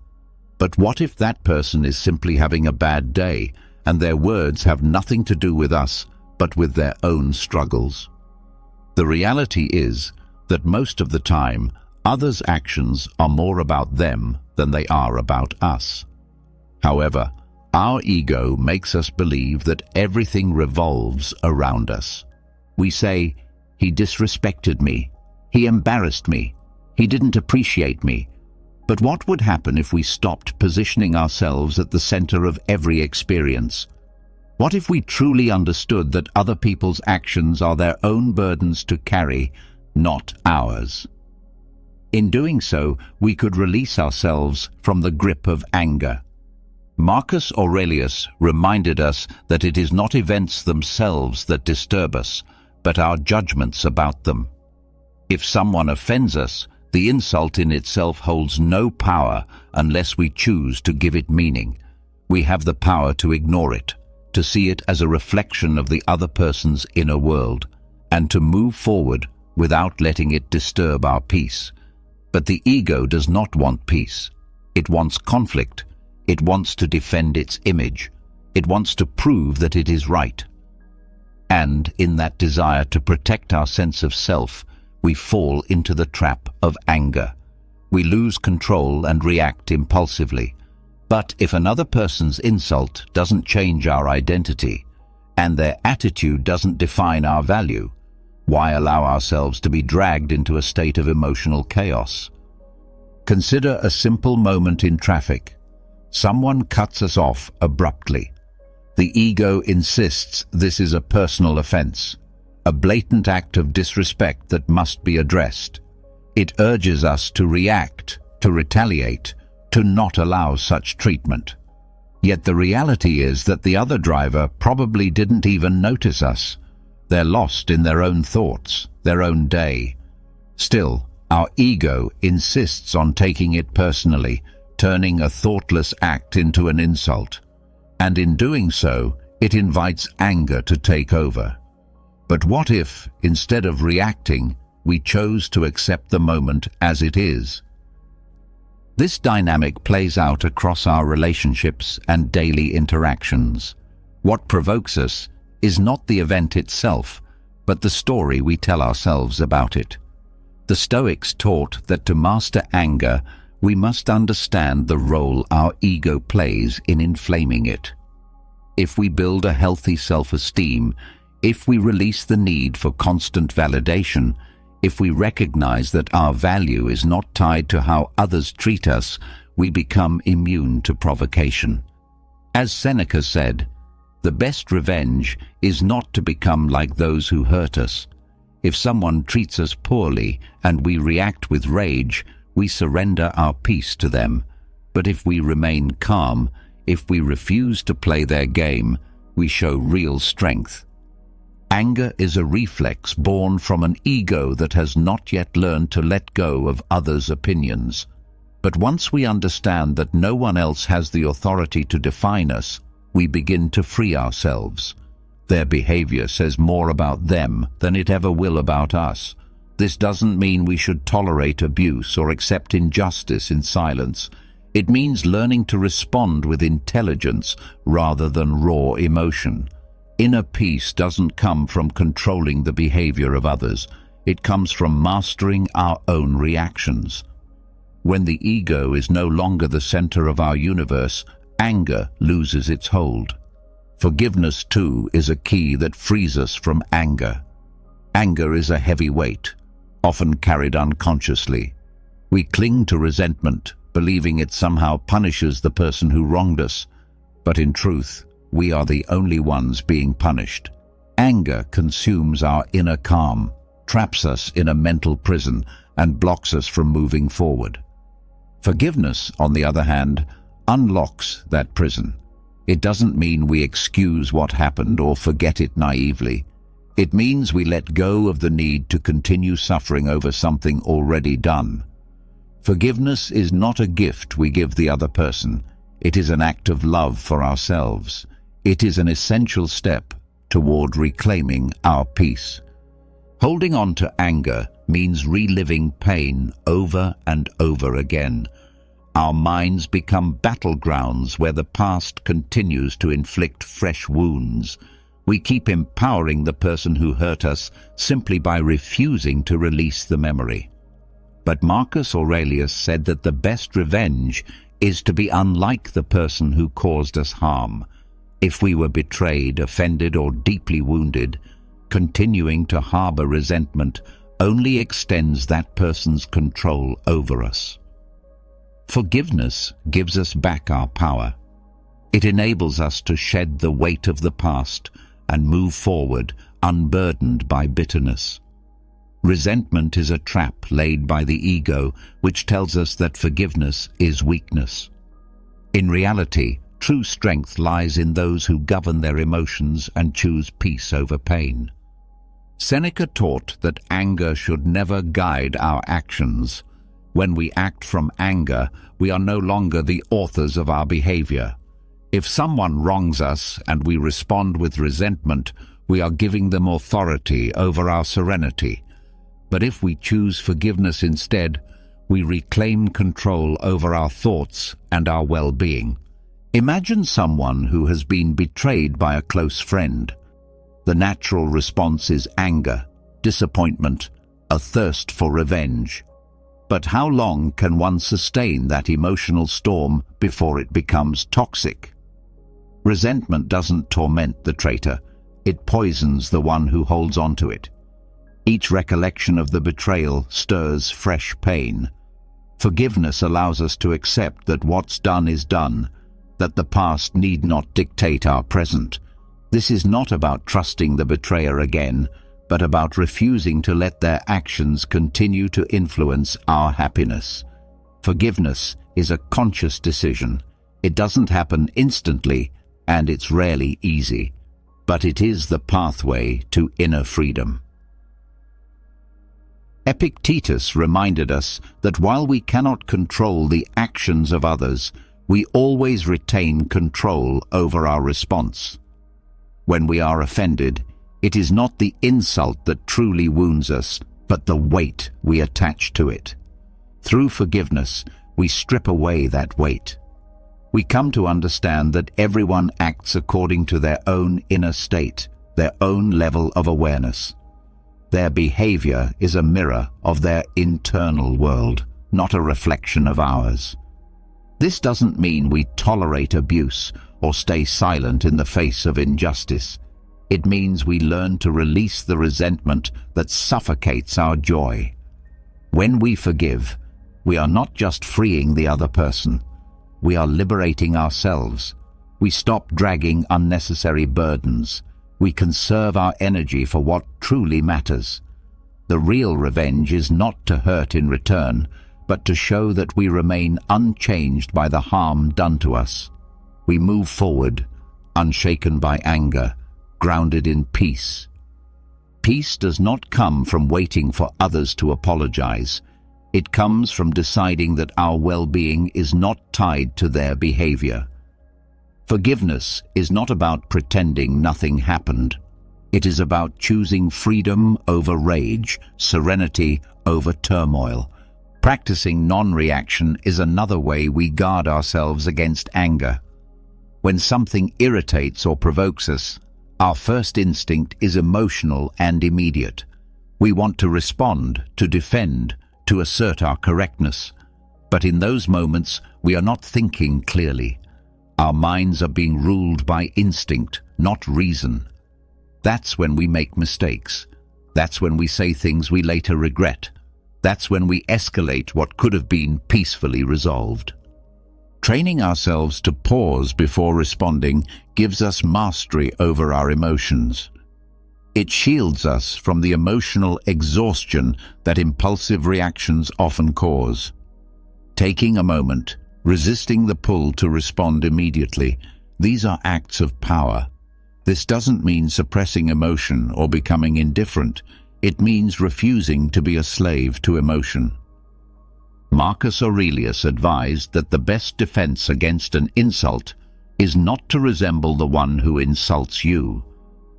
But what if that person is simply having a bad day, and their words have nothing to do with us, but with their own struggles? The reality is that most of the time, others' actions are more about them than they are about us. However, our ego makes us believe that everything revolves around us. We say, "He disrespected me. He embarrassed me. He didn't appreciate me." But what would happen if we stopped positioning ourselves at the center of every experience? What if we truly understood that other people's actions are their own burdens to carry, not ours? In doing so, we could release ourselves from the grip of anger. Marcus Aurelius reminded us that it is not events themselves that disturb us, but our judgments about them. If someone offends us, the insult in itself holds no power unless we choose to give it meaning. We have the power to ignore it, to see it as a reflection of the other person's inner world, and to move forward without letting it disturb our peace. But the ego does not want peace. It wants conflict. It wants to defend its image. It wants to prove that it is right. And in that desire to protect our sense of self, we fall into the trap of anger. We lose control and react impulsively. But if another person's insult doesn't change our identity, and their attitude doesn't define our value, why allow ourselves to be dragged into a state of emotional chaos? Consider a simple moment in traffic. Someone cuts us off abruptly. The ego insists this is a personal offense, a blatant act of disrespect that must be addressed. It urges us to react, to retaliate, to not allow such treatment. Yet the reality is that the other driver probably didn't even notice us. They're lost in their own thoughts, their own day. Still, our ego insists on taking it personally, turning a thoughtless act into an insult. And in doing so, it invites anger to take over. But what if, instead of reacting, we chose to accept the moment as it is? This dynamic plays out across our relationships and daily interactions. What provokes us is not the event itself, but the story we tell ourselves about it. The Stoics taught that to master anger, we must understand the role our ego plays in inflaming it. If we build a healthy self-esteem, if we release the need for constant validation, if we recognize that our value is not tied to how others treat us, we become immune to provocation. As Seneca said, the best revenge is not to become like those who hurt us. If someone treats us poorly and we react with rage, we surrender our peace to them. But if we remain calm, if we refuse to play their game, we show real strength. Anger is a reflex born from an ego that has not yet learned to let go of others' opinions. But once we understand that no one else has the authority to define us, we begin to free ourselves. Their behavior says more about them than it ever will about us. This doesn't mean we should tolerate abuse or accept injustice in silence. It means learning to respond with intelligence rather than raw emotion. Inner peace doesn't come from controlling the behavior of others. It comes from mastering our own reactions. When the ego is no longer the center of our universe, anger loses its hold. Forgiveness, too, is a key that frees us from anger. Anger is a heavy weight, often carried unconsciously. We cling to resentment, believing it somehow punishes the person who wronged us. But in truth, we are the only ones being punished. Anger consumes our inner calm, traps us in a mental prison, and blocks us from moving forward. Forgiveness, on the other hand, unlocks that prison. It doesn't mean we excuse what happened or forget it naively. It means we let go of the need to continue suffering over something already done. Forgiveness is not a gift we give the other person. It is an act of love for ourselves. It is an essential step toward reclaiming our peace. Holding on to anger means reliving pain over and over again. Our minds become battlegrounds where the past continues to inflict fresh wounds. We keep empowering the person who hurt us simply by refusing to release the memory. But Marcus Aurelius said that the best revenge is to be unlike the person who caused us harm. If we were betrayed, offended, or deeply wounded, continuing to harbor resentment only extends that person's control over us. Forgiveness gives us back our power. It enables us to shed the weight of the past and move forward unburdened by bitterness. Resentment is a trap laid by the ego which tells us that forgiveness is weakness. In reality, true strength lies in those who govern their emotions and choose peace over pain. Seneca taught that anger should never guide our actions. When we act from anger, we are no longer the authors of our behavior. If someone wrongs us and we respond with resentment, we are giving them authority over our serenity. But if we choose forgiveness instead, we reclaim control over our thoughts and our well-being. Imagine someone who has been betrayed by a close friend. The natural response is anger, disappointment, a thirst for revenge. But how long can one sustain that emotional storm before it becomes toxic? Resentment doesn't torment the traitor, it poisons the one who holds on to it. Each recollection of the betrayal stirs fresh pain. Forgiveness allows us to accept that what's done is done, that the past need not dictate our present. This is not about trusting the betrayer again, but about refusing to let their actions continue to influence our happiness. Forgiveness is a conscious decision. It doesn't happen instantly, and it's rarely easy. but it is the pathway to inner freedom. Epictetus reminded us that while we cannot control the actions of others, we always retain control over our response. When we are offended, it is not the insult that truly wounds us, but the weight we attach to it. Through forgiveness, we strip away that weight. We come to understand that everyone acts according to their own inner state, their own level of awareness. Their behavior is a mirror of their internal world, not a reflection of ours. This doesn't mean we tolerate abuse or stay silent in the face of injustice. It means we learn to release the resentment that suffocates our joy. When we forgive, we are not just freeing the other person. We are liberating ourselves. We stop dragging unnecessary burdens. We conserve our energy for what truly matters. The real revenge is not to hurt in return, but to show that we remain unchanged by the harm done to us. We move forward, unshaken by anger, grounded in peace. Peace does not come from waiting for others to apologize. It comes from deciding that our well-being is not tied to their behavior. Forgiveness is not about pretending nothing happened. It is about choosing freedom over rage, serenity over turmoil. Practicing non-reaction is another way we guard ourselves against anger. When something irritates or provokes us, our first instinct is emotional and immediate. We want to respond, to defend, to assert our correctness. But in those moments, we are not thinking clearly. Our minds are being ruled by instinct, not reason. That's when we make mistakes. That's when we say things we later regret. That's when we escalate what could have been peacefully resolved. Training ourselves to pause before responding gives us mastery over our emotions. It shields us from the emotional exhaustion that impulsive reactions often cause. Taking a moment, resisting the pull to respond immediately, these are acts of power. This doesn't mean suppressing emotion or becoming indifferent. It means refusing to be a slave to emotion. Marcus Aurelius advised that the best defense against an insult is not to resemble the one who insults you.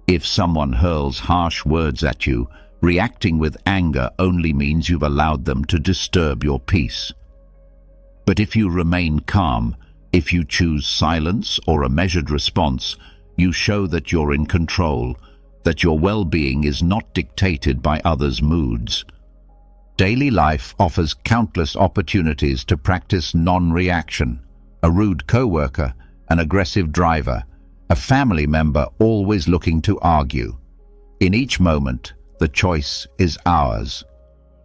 If someone hurls harsh words at you, reacting with anger only means you've allowed them to disturb your peace. But if you remain calm, if you choose silence or a measured response, you show that you're in control, that your well-being is not dictated by others' moods. Daily life offers countless opportunities to practice non-reaction. A rude coworker, an aggressive driver, a family member always looking to argue. In each moment, the choice is ours.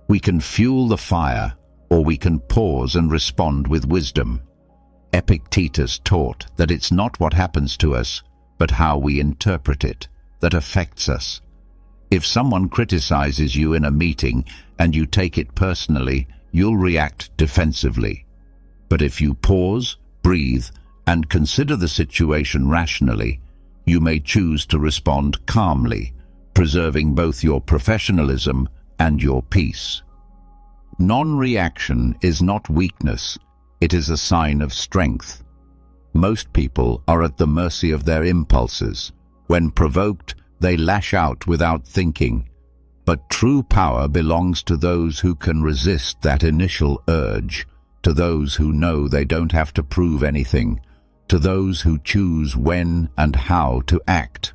We can fuel the fire, or we can pause and respond with wisdom. Epictetus taught that it's not what happens to us, but how we interpret it, that affects us. If someone criticizes you in a meeting and you take it personally, you'll react defensively. But if you pause, breathe, and consider the situation rationally, you may choose to respond calmly, preserving both your professionalism and your peace. Non-reaction is not weakness, it is a sign of strength. Most people are at the mercy of their impulses. When provoked, they lash out without thinking. But true power belongs to those who can resist that initial urge, to those who know they don't have to prove anything, to those who choose when and how to act.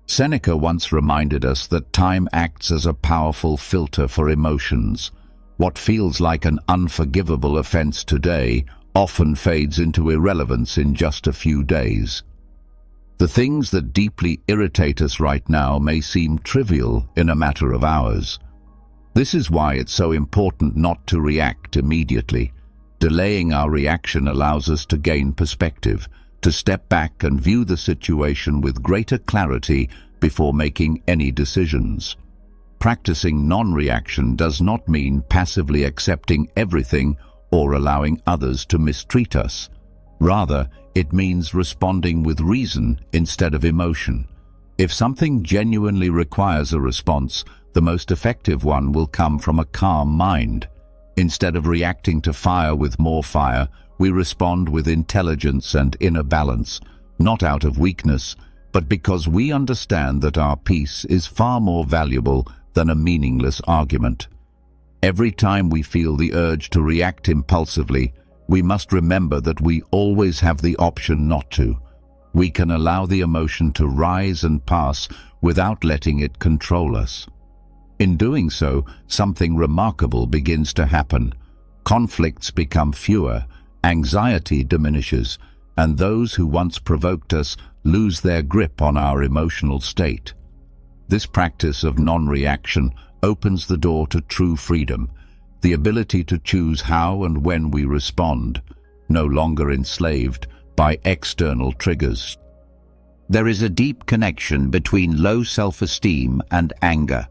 Seneca once reminded us that time acts as a powerful filter for emotions. What feels like an unforgivable offense today often fades into irrelevance in just a few days. The things that deeply irritate us right now may seem trivial in a matter of hours. This is why it's so important not to react immediately. Delaying our reaction allows us to gain perspective, to step back and view the situation with greater clarity before making any decisions. Practicing non-reaction does not mean passively accepting everything or allowing others to mistreat us. Rather, it means responding with reason instead of emotion. If something genuinely requires a response, the most effective one will come from a calm mind. Instead of reacting to fire with more fire, we respond with intelligence and inner balance, not out of weakness, but because we understand that our peace is far more valuable than a meaningless argument. Every time we feel the urge to react impulsively, we must remember that we always have the option not to. We can allow the emotion to rise and pass without letting it control us. In doing so, something remarkable begins to happen. Conflicts become fewer, anxiety diminishes, and those who once provoked us lose their grip on our emotional state. This practice of non-reaction opens the door to true freedom, the ability to choose how and when we respond, no longer enslaved by external triggers. There is a deep connection between low self-esteem and anger.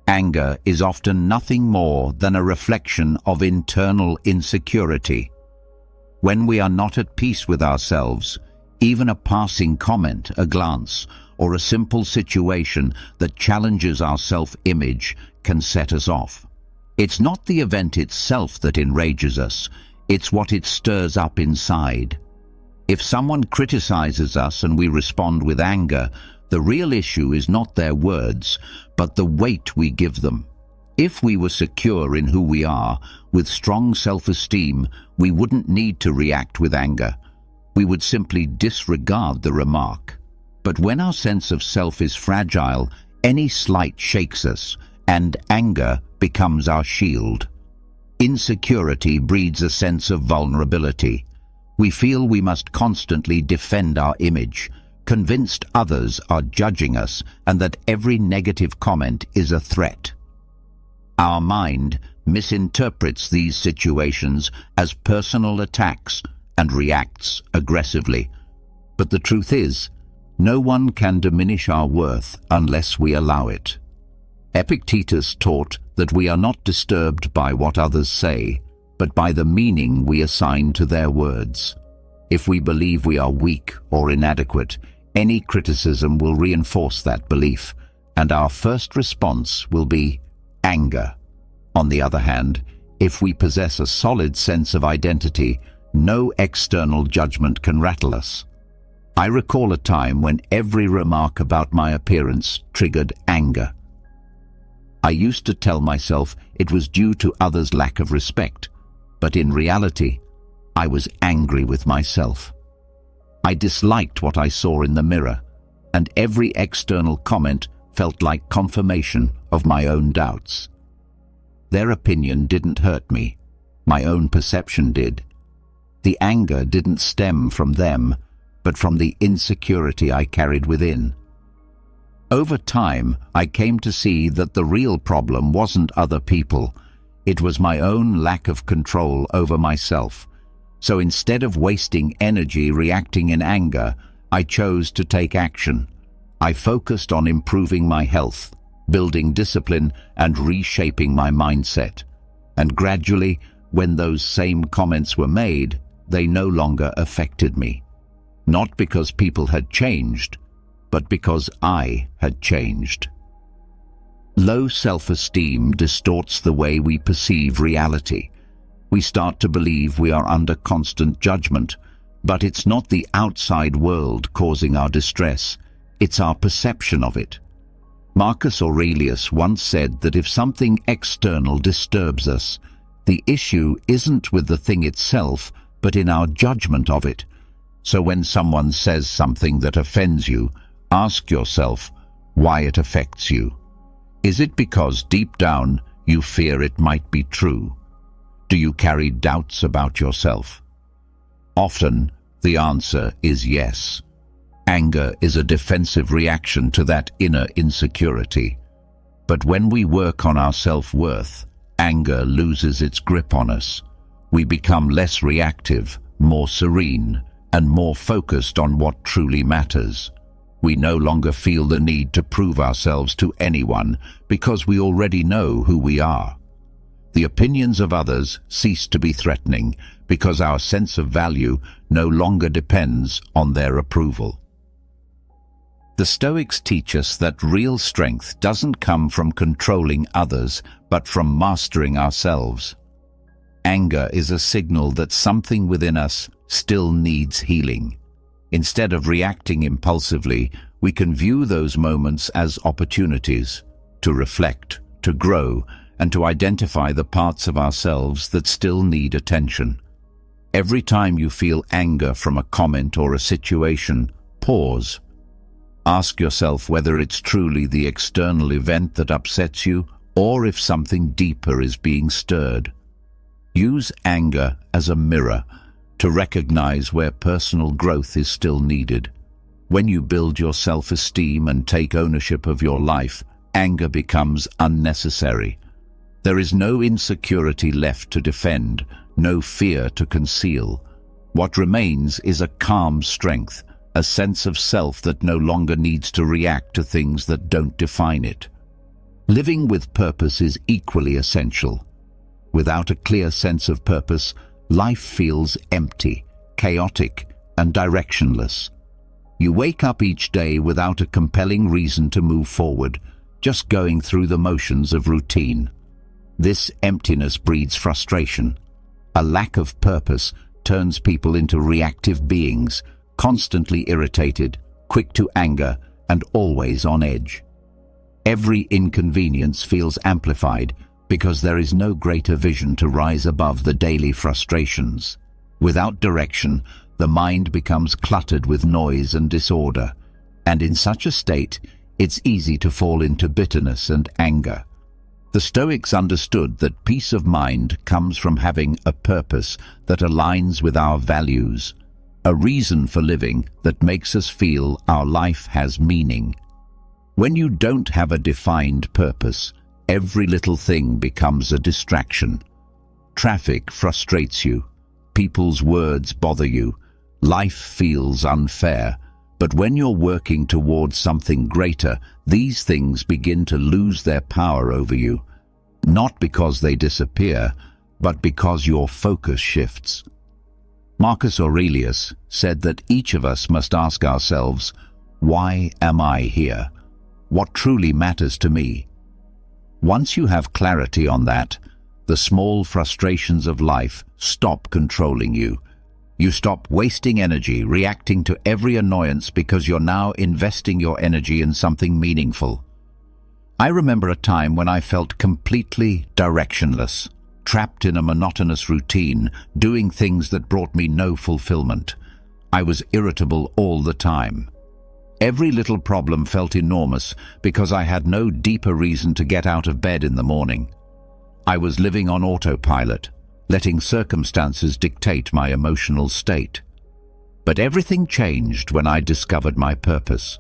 Anger is often nothing more than a reflection of internal insecurity. When we are not at peace with ourselves, even a passing comment, a glance, or a simple situation that challenges our self-image can set us off. It's not the event itself that enrages us, it's what it stirs up inside. If someone criticizes us and we respond with anger, the real issue is not their words, but the weight we give them. If we were secure in who we are, with strong self-esteem, we wouldn't need to react with anger. We would simply disregard the remark. But when our sense of self is fragile, any slight shakes us, and anger becomes our shield. Insecurity breeds a sense of vulnerability. We feel we must constantly defend our image, convinced others are judging us and that every negative comment is a threat. Our mind misinterprets these situations as personal attacks and reacts aggressively. But the truth is, no one can diminish our worth unless we allow it. Epictetus taught that we are not disturbed by what others say, but by the meaning we assign to their words. If we believe we are weak or inadequate, any criticism will reinforce that belief, and our first response will be anger. On the other hand, if we possess a solid sense of identity, no external judgment can rattle us. I recall a time when every remark about my appearance triggered anger. I used to tell myself it was due to others' lack of respect, but in reality, I was angry with myself. I disliked what I saw in the mirror, and every external comment felt like confirmation of my own doubts. Their opinion didn't hurt me, my own perception did. The anger didn't stem from them, but from the insecurity I carried within. Over time, I came to see that the real problem wasn't other people. It was my own lack of control over myself. So instead of wasting energy reacting in anger, I chose to take action. I focused on improving my health, building discipline, and reshaping my mindset. And gradually, when those same comments were made, they no longer affected me. Not because people had changed, but because I had changed. Low self-esteem distorts the way we perceive reality. We start to believe we are under constant judgment, but it's not the outside world causing our distress, it's our perception of it. Marcus Aurelius once said that if something external disturbs us, the issue isn't with the thing itself, but in our judgment of it. So when someone says something that offends you, ask yourself why it affects you. Is it because deep down you fear it might be true? Do you carry doubts about yourself? Often, the answer is yes. Anger is a defensive reaction to that inner insecurity. But when we work on our self-worth, anger loses its grip on us. We become less reactive, more serene, and more focused on what truly matters. We no longer feel the need to prove ourselves to anyone because we already know who we are. The opinions of others cease to be threatening because our sense of value no longer depends on their approval. The Stoics teach us that real strength doesn't come from controlling others, but from mastering ourselves. Anger is a signal that something within us still needs healing. Instead of reacting impulsively, we can view those moments as opportunities to reflect, to grow, and to identify the parts of ourselves that still need attention. Every time you feel anger from a comment or a situation, pause. Ask yourself whether it's truly the external event that upsets you, or if something deeper is being stirred. Use anger as a mirror to recognize where personal growth is still needed. When you build your self-esteem and take ownership of your life, anger becomes unnecessary. There is no insecurity left to defend, no fear to conceal. What remains is a calm strength, a sense of self that no longer needs to react to things that don't define it. Living with purpose is equally essential. Without a clear sense of purpose, life feels empty, chaotic, and directionless. You wake up each day without a compelling reason to move forward, just going through the motions of routine. This emptiness breeds frustration. A lack of purpose turns people into reactive beings, constantly irritated, quick to anger, and always on edge. Every inconvenience feels amplified because there is no greater vision to rise above the daily frustrations. Without direction, the mind becomes cluttered with noise and disorder, and in such a state, it's easy to fall into bitterness and anger. The Stoics understood that peace of mind comes from having a purpose that aligns with our values, a reason for living that makes us feel our life has meaning. When you don't have a defined purpose, every little thing becomes a distraction. Traffic frustrates you, people's words bother you, life feels unfair. But when you're working towards something greater, these things begin to lose their power over you. Not because they disappear, but because your focus shifts. Marcus Aurelius said that each of us must ask ourselves, why am I here? What truly matters to me? Once you have clarity on that, the small frustrations of life stop controlling you. You stop wasting energy reacting to every annoyance because you're now investing your energy in something meaningful. I remember a time when I felt completely directionless, trapped in a monotonous routine, doing things that brought me no fulfillment. I was irritable all the time. Every little problem felt enormous because I had no deeper reason to get out of bed in the morning. I was living on autopilot, letting circumstances dictate my emotional state. But everything changed when I discovered my purpose.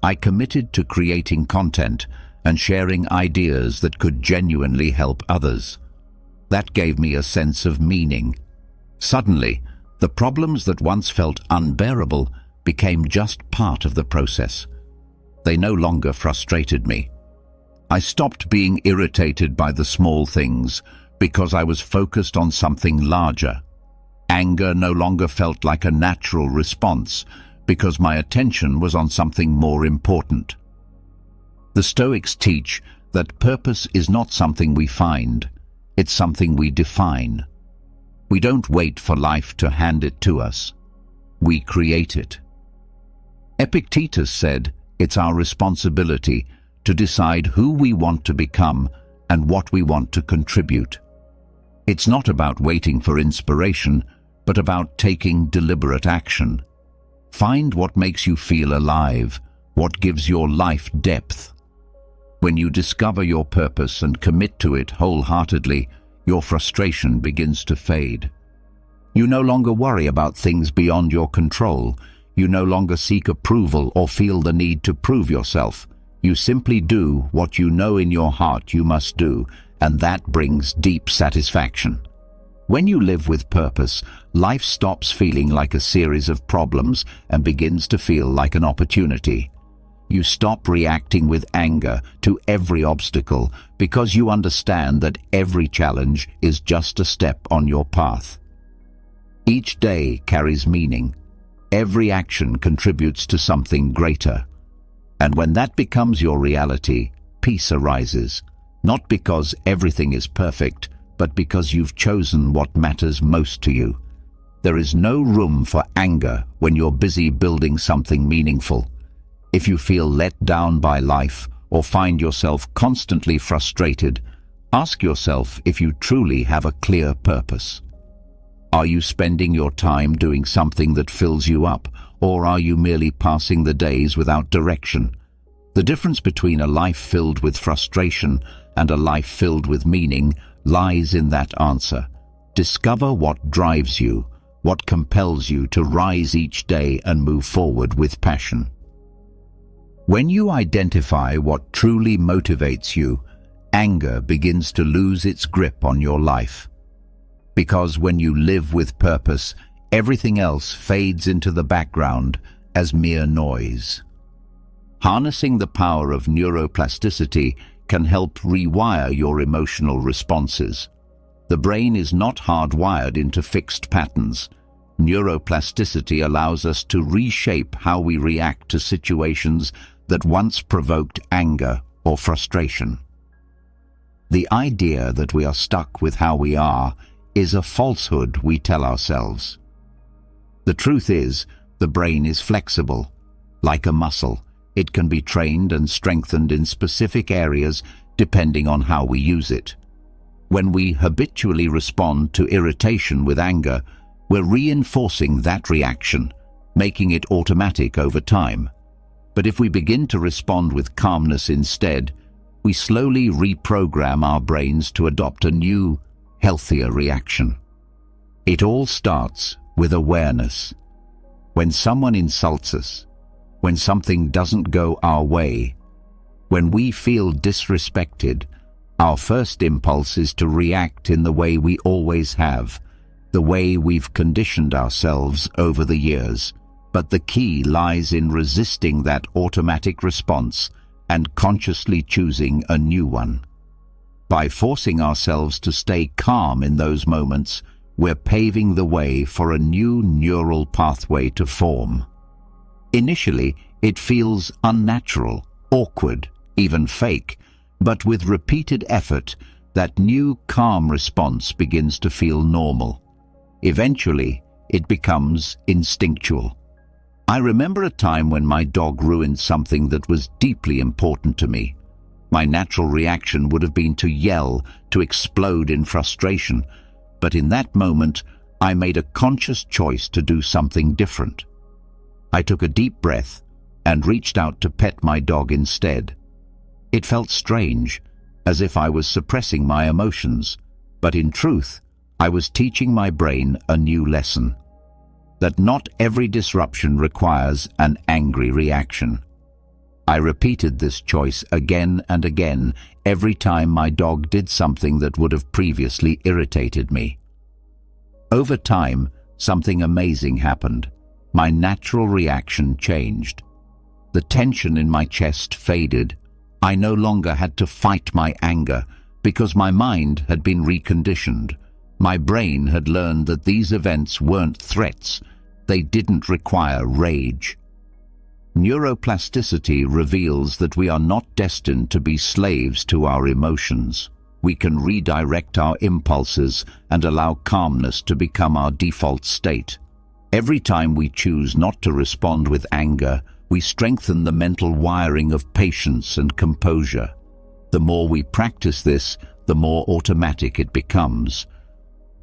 I committed to creating content and sharing ideas that could genuinely help others. That gave me a sense of meaning. Suddenly, the problems that once felt unbearable became just part of the process. They no longer frustrated me. I stopped being irritated by the small things because I was focused on something larger. Anger no longer felt like a natural response because my attention was on something more important. The Stoics teach that purpose is not something we find, it's something we define. We don't wait for life to hand it to us. We create it. Epictetus said, it's our responsibility to decide who we want to become and what we want to contribute. It's not about waiting for inspiration, but about taking deliberate action. Find what makes you feel alive, what gives your life depth. When you discover your purpose and commit to it wholeheartedly, your frustration begins to fade. You no longer worry about things beyond your control. You no longer seek approval or feel the need to prove yourself. You simply do what you know in your heart you must do, and that brings deep satisfaction. When you live with purpose, life stops feeling like a series of problems and begins to feel like an opportunity. You stop reacting with anger to every obstacle because you understand that every challenge is just a step on your path. Each day carries meaning. Every action contributes to something greater. And when that becomes your reality, peace arises, not because everything is perfect, but because you've chosen what matters most to you. There is no room for anger when you're busy building something meaningful. If you feel let down by life or find yourself constantly frustrated, ask yourself if you truly have a clear purpose. Are you spending your time doing something that fills you up, or are you merely passing the days without direction? The difference between a life filled with frustration and a life filled with meaning lies in that answer. Discover what drives you, what compels you to rise each day and move forward with passion. When you identify what truly motivates you, anger begins to lose its grip on your life. Because when you live with purpose, everything else fades into the background as mere noise. Harnessing the power of neuroplasticity can help rewire your emotional responses. The brain is not hardwired into fixed patterns. Neuroplasticity allows us to reshape how we react to situations that once provoked anger or frustration. The idea that we are stuck with how we are is a falsehood we tell ourselves. The truth is, the brain is flexible. Like a muscle, it can be trained and strengthened in specific areas depending on how we use it. When we habitually respond to irritation with anger, we're reinforcing that reaction, making it automatic over time. But if we begin to respond with calmness instead, we slowly reprogram our brains to adopt a new, healthier reaction. It all starts with awareness. When someone insults us, when something doesn't go our way, when we feel disrespected, our first impulse is to react in the way we always have, the way we've conditioned ourselves over the years. But the key lies in resisting that automatic response and consciously choosing a new one. By forcing ourselves to stay calm in those moments, we're paving the way for a new neural pathway to form. Initially, it feels unnatural, awkward, even fake, but with repeated effort, that new calm response begins to feel normal. Eventually, it becomes instinctual. I remember a time when my dog ruined something that was deeply important to me. My natural reaction would have been to yell, to explode in frustration, but in that moment, I made a conscious choice to do something different. I took a deep breath and reached out to pet my dog instead. It felt strange, as if I was suppressing my emotions, but in truth, I was teaching my brain a new lesson. That not every disruption requires an angry reaction. I repeated this choice again and again every time my dog did something that would have previously irritated me. Over time, something amazing happened. My natural reaction changed. The tension in my chest faded. I no longer had to fight my anger because my mind had been reconditioned. My brain had learned that these events weren't threats. They didn't require rage. Neuroplasticity reveals that we are not destined to be slaves to our emotions. We can redirect our impulses and allow calmness to become our default state. Every time we choose not to respond with anger, we strengthen the mental wiring of patience and composure. The more we practice this, the more automatic it becomes.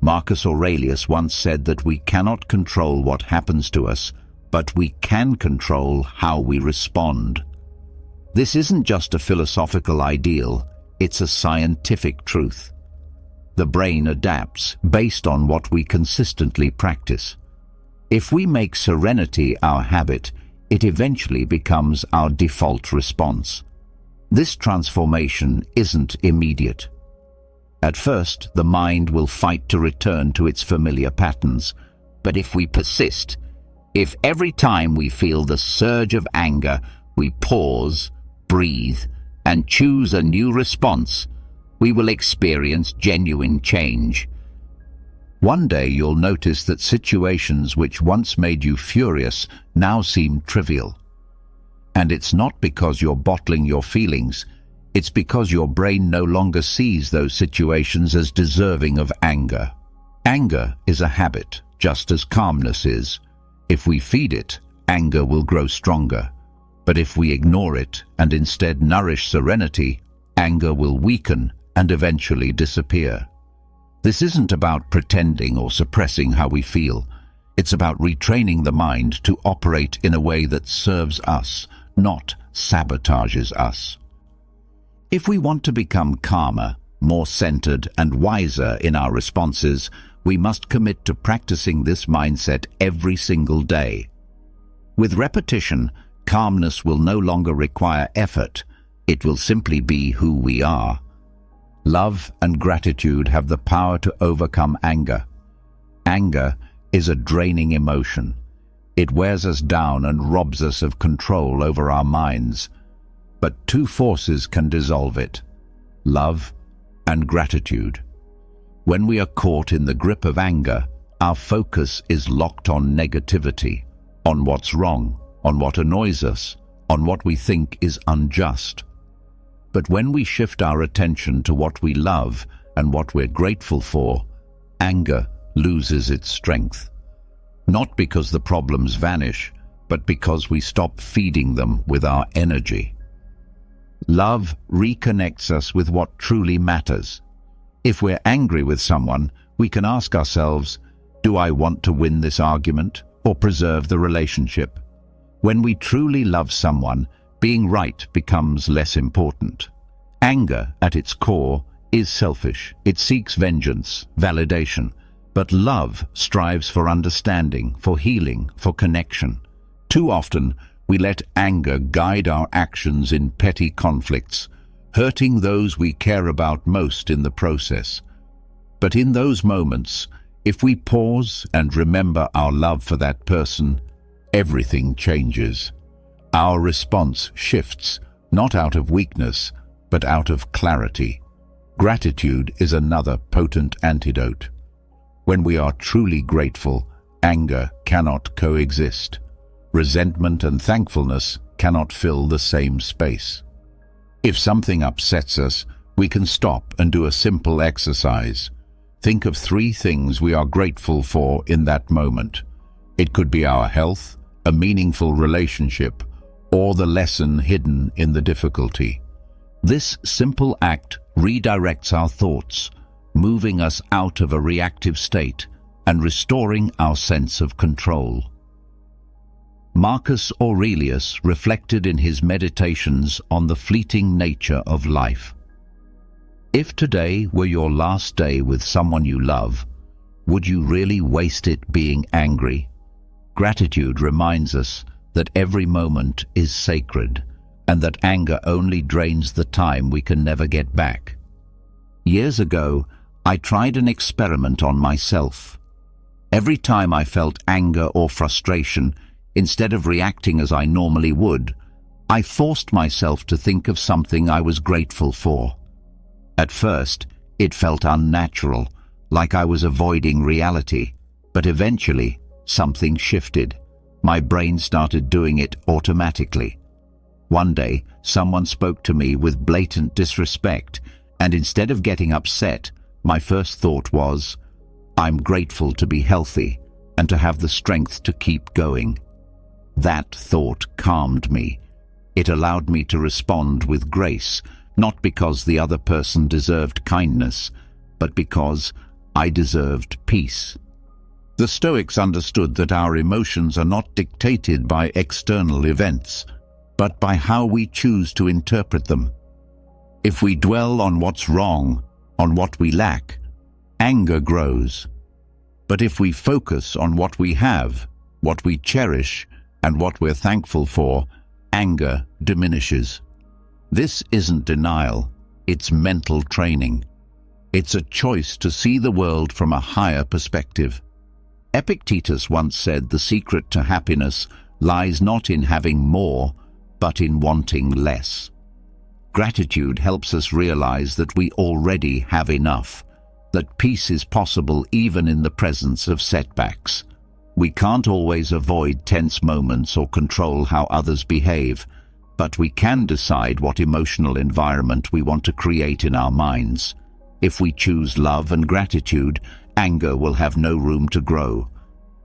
Marcus Aurelius once said that we cannot control what happens to us, but we can control how we respond. This isn't just a philosophical ideal, it's a scientific truth. The brain adapts based on what we consistently practice. If we make serenity our habit, it eventually becomes our default response. This transformation isn't immediate. At first, the mind will fight to return to its familiar patterns. But if we persist, if every time we feel the surge of anger, we pause, breathe, and choose a new response, we will experience genuine change. One day you'll notice that situations which once made you furious now seem trivial. And it's not because you're bottling your feelings, it's because your brain no longer sees those situations as deserving of anger. Anger is a habit, just as calmness is. If we feed it, anger will grow stronger. But if we ignore it and instead nourish serenity, anger will weaken and eventually disappear. This isn't about pretending or suppressing how we feel. It's about retraining the mind to operate in a way that serves us, not sabotages us. If we want to become calmer, more centered, and wiser in our responses, we must commit to practicing this mindset every single day. With repetition, calmness will no longer require effort. It will simply be who we are. Love and gratitude have the power to overcome anger. Anger is a draining emotion. It wears us down and robs us of control over our minds. But two forces can dissolve it: love and gratitude. When we are caught in the grip of anger, our focus is locked on negativity, on what's wrong, on what annoys us, on what we think is unjust. But when we shift our attention to what we love and what we're grateful for, anger loses its strength. Not because the problems vanish, but because we stop feeding them with our energy. Love reconnects us with what truly matters. If we're angry with someone, we can ask ourselves, do I want to win this argument or preserve the relationship? When we truly love someone, being right becomes less important. Anger, at its core, is selfish. It seeks vengeance, validation. But love strives for understanding, for healing, for connection. Too often, we let anger guide our actions in petty conflicts, hurting those we care about most in the process. But in those moments, if we pause and remember our love for that person, everything changes. Our response shifts, not out of weakness, but out of clarity. Gratitude is another potent antidote. When we are truly grateful, anger cannot coexist. Resentment and thankfulness cannot fill the same space. If something upsets us, we can stop and do a simple exercise. Think of 3 things we are grateful for in that moment. It could be our health, a meaningful relationship, or the lesson hidden in the difficulty. This simple act redirects our thoughts, moving us out of a reactive state and restoring our sense of control. Marcus Aurelius reflected in his meditations on the fleeting nature of life. If today were your last day with someone you love, would you really waste it being angry? Gratitude reminds us that every moment is sacred and that anger only drains the time we can never get back. Years ago, I tried an experiment on myself. Every time I felt anger or frustration, instead of reacting as I normally would, I forced myself to think of something I was grateful for. At first, it felt unnatural, like I was avoiding reality, but eventually, something shifted. My brain started doing it automatically. One day, someone spoke to me with blatant disrespect, and instead of getting upset, my first thought was, I'm grateful to be healthy and to have the strength to keep going. That thought calmed me. It allowed me to respond with grace, not because the other person deserved kindness, but because I deserved peace. The Stoics understood that our emotions are not dictated by external events, but by how we choose to interpret them. If we dwell on what's wrong, on what we lack, anger grows. But if we focus on what we have, what we cherish, and what we're thankful for, anger diminishes. This isn't denial, it's mental training. It's a choice to see the world from a higher perspective. Epictetus once said the secret to happiness lies not in having more, but in wanting less. Gratitude helps us realize that we already have enough, that peace is possible even in the presence of setbacks. We can't always avoid tense moments or control how others behave, But we can decide what emotional environment we want to create in our minds. If we choose love and gratitude, anger will have no room to grow.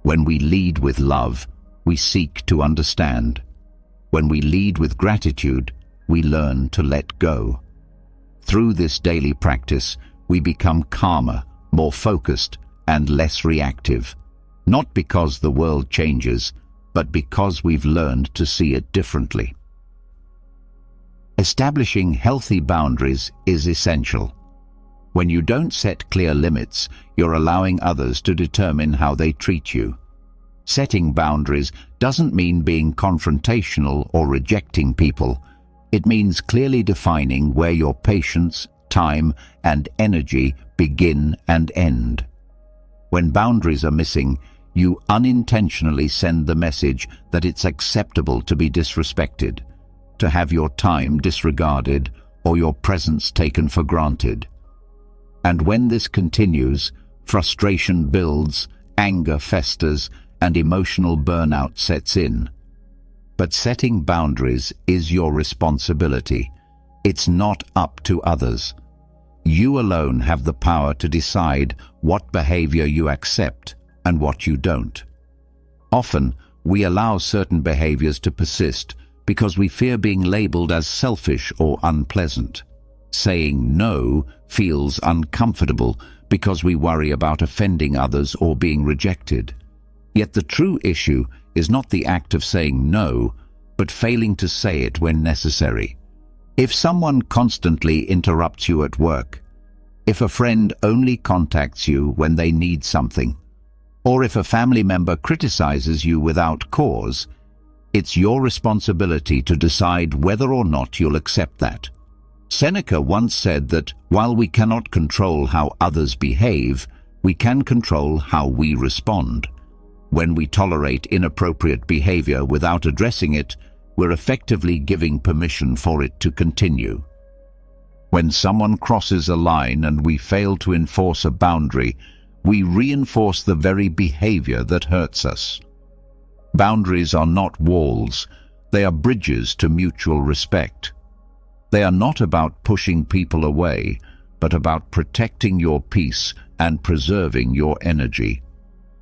When we lead with love, we seek to understand. When we lead with gratitude, we learn to let go. Through this daily practice, we become calmer, more focused, and less reactive. Not because the world changes, but because we've learned to see it differently. Establishing healthy boundaries is essential. When you don't set clear limits, you're allowing others to determine how they treat you. Setting boundaries doesn't mean being confrontational or rejecting people. It means clearly defining where your patience, time, and energy begin and end. When boundaries are missing, you unintentionally send the message that it's acceptable to be disrespected, to have your time disregarded, or your presence taken for granted. And when this continues, frustration builds, anger festers, and emotional burnout sets in. But setting boundaries is your responsibility. It's not up to others. You alone have the power to decide what behavior you accept and what you don't. Often, we allow certain behaviors to persist because we fear being labeled as selfish or unpleasant. Saying no feels uncomfortable because we worry about offending others or being rejected. Yet the true issue is not the act of saying no, but failing to say it when necessary. If someone constantly interrupts you at work, if a friend only contacts you when they need something, or if a family member criticizes you without cause, it's your responsibility to decide whether or not you'll accept that. Seneca once said that while we cannot control how others behave, we can control how we respond. When we tolerate inappropriate behavior without addressing it, we're effectively giving permission for it to continue. When someone crosses a line and we fail to enforce a boundary, we reinforce the very behavior that hurts us. Boundaries are not walls, they are bridges to mutual respect. They are not about pushing people away, but about protecting your peace and preserving your energy.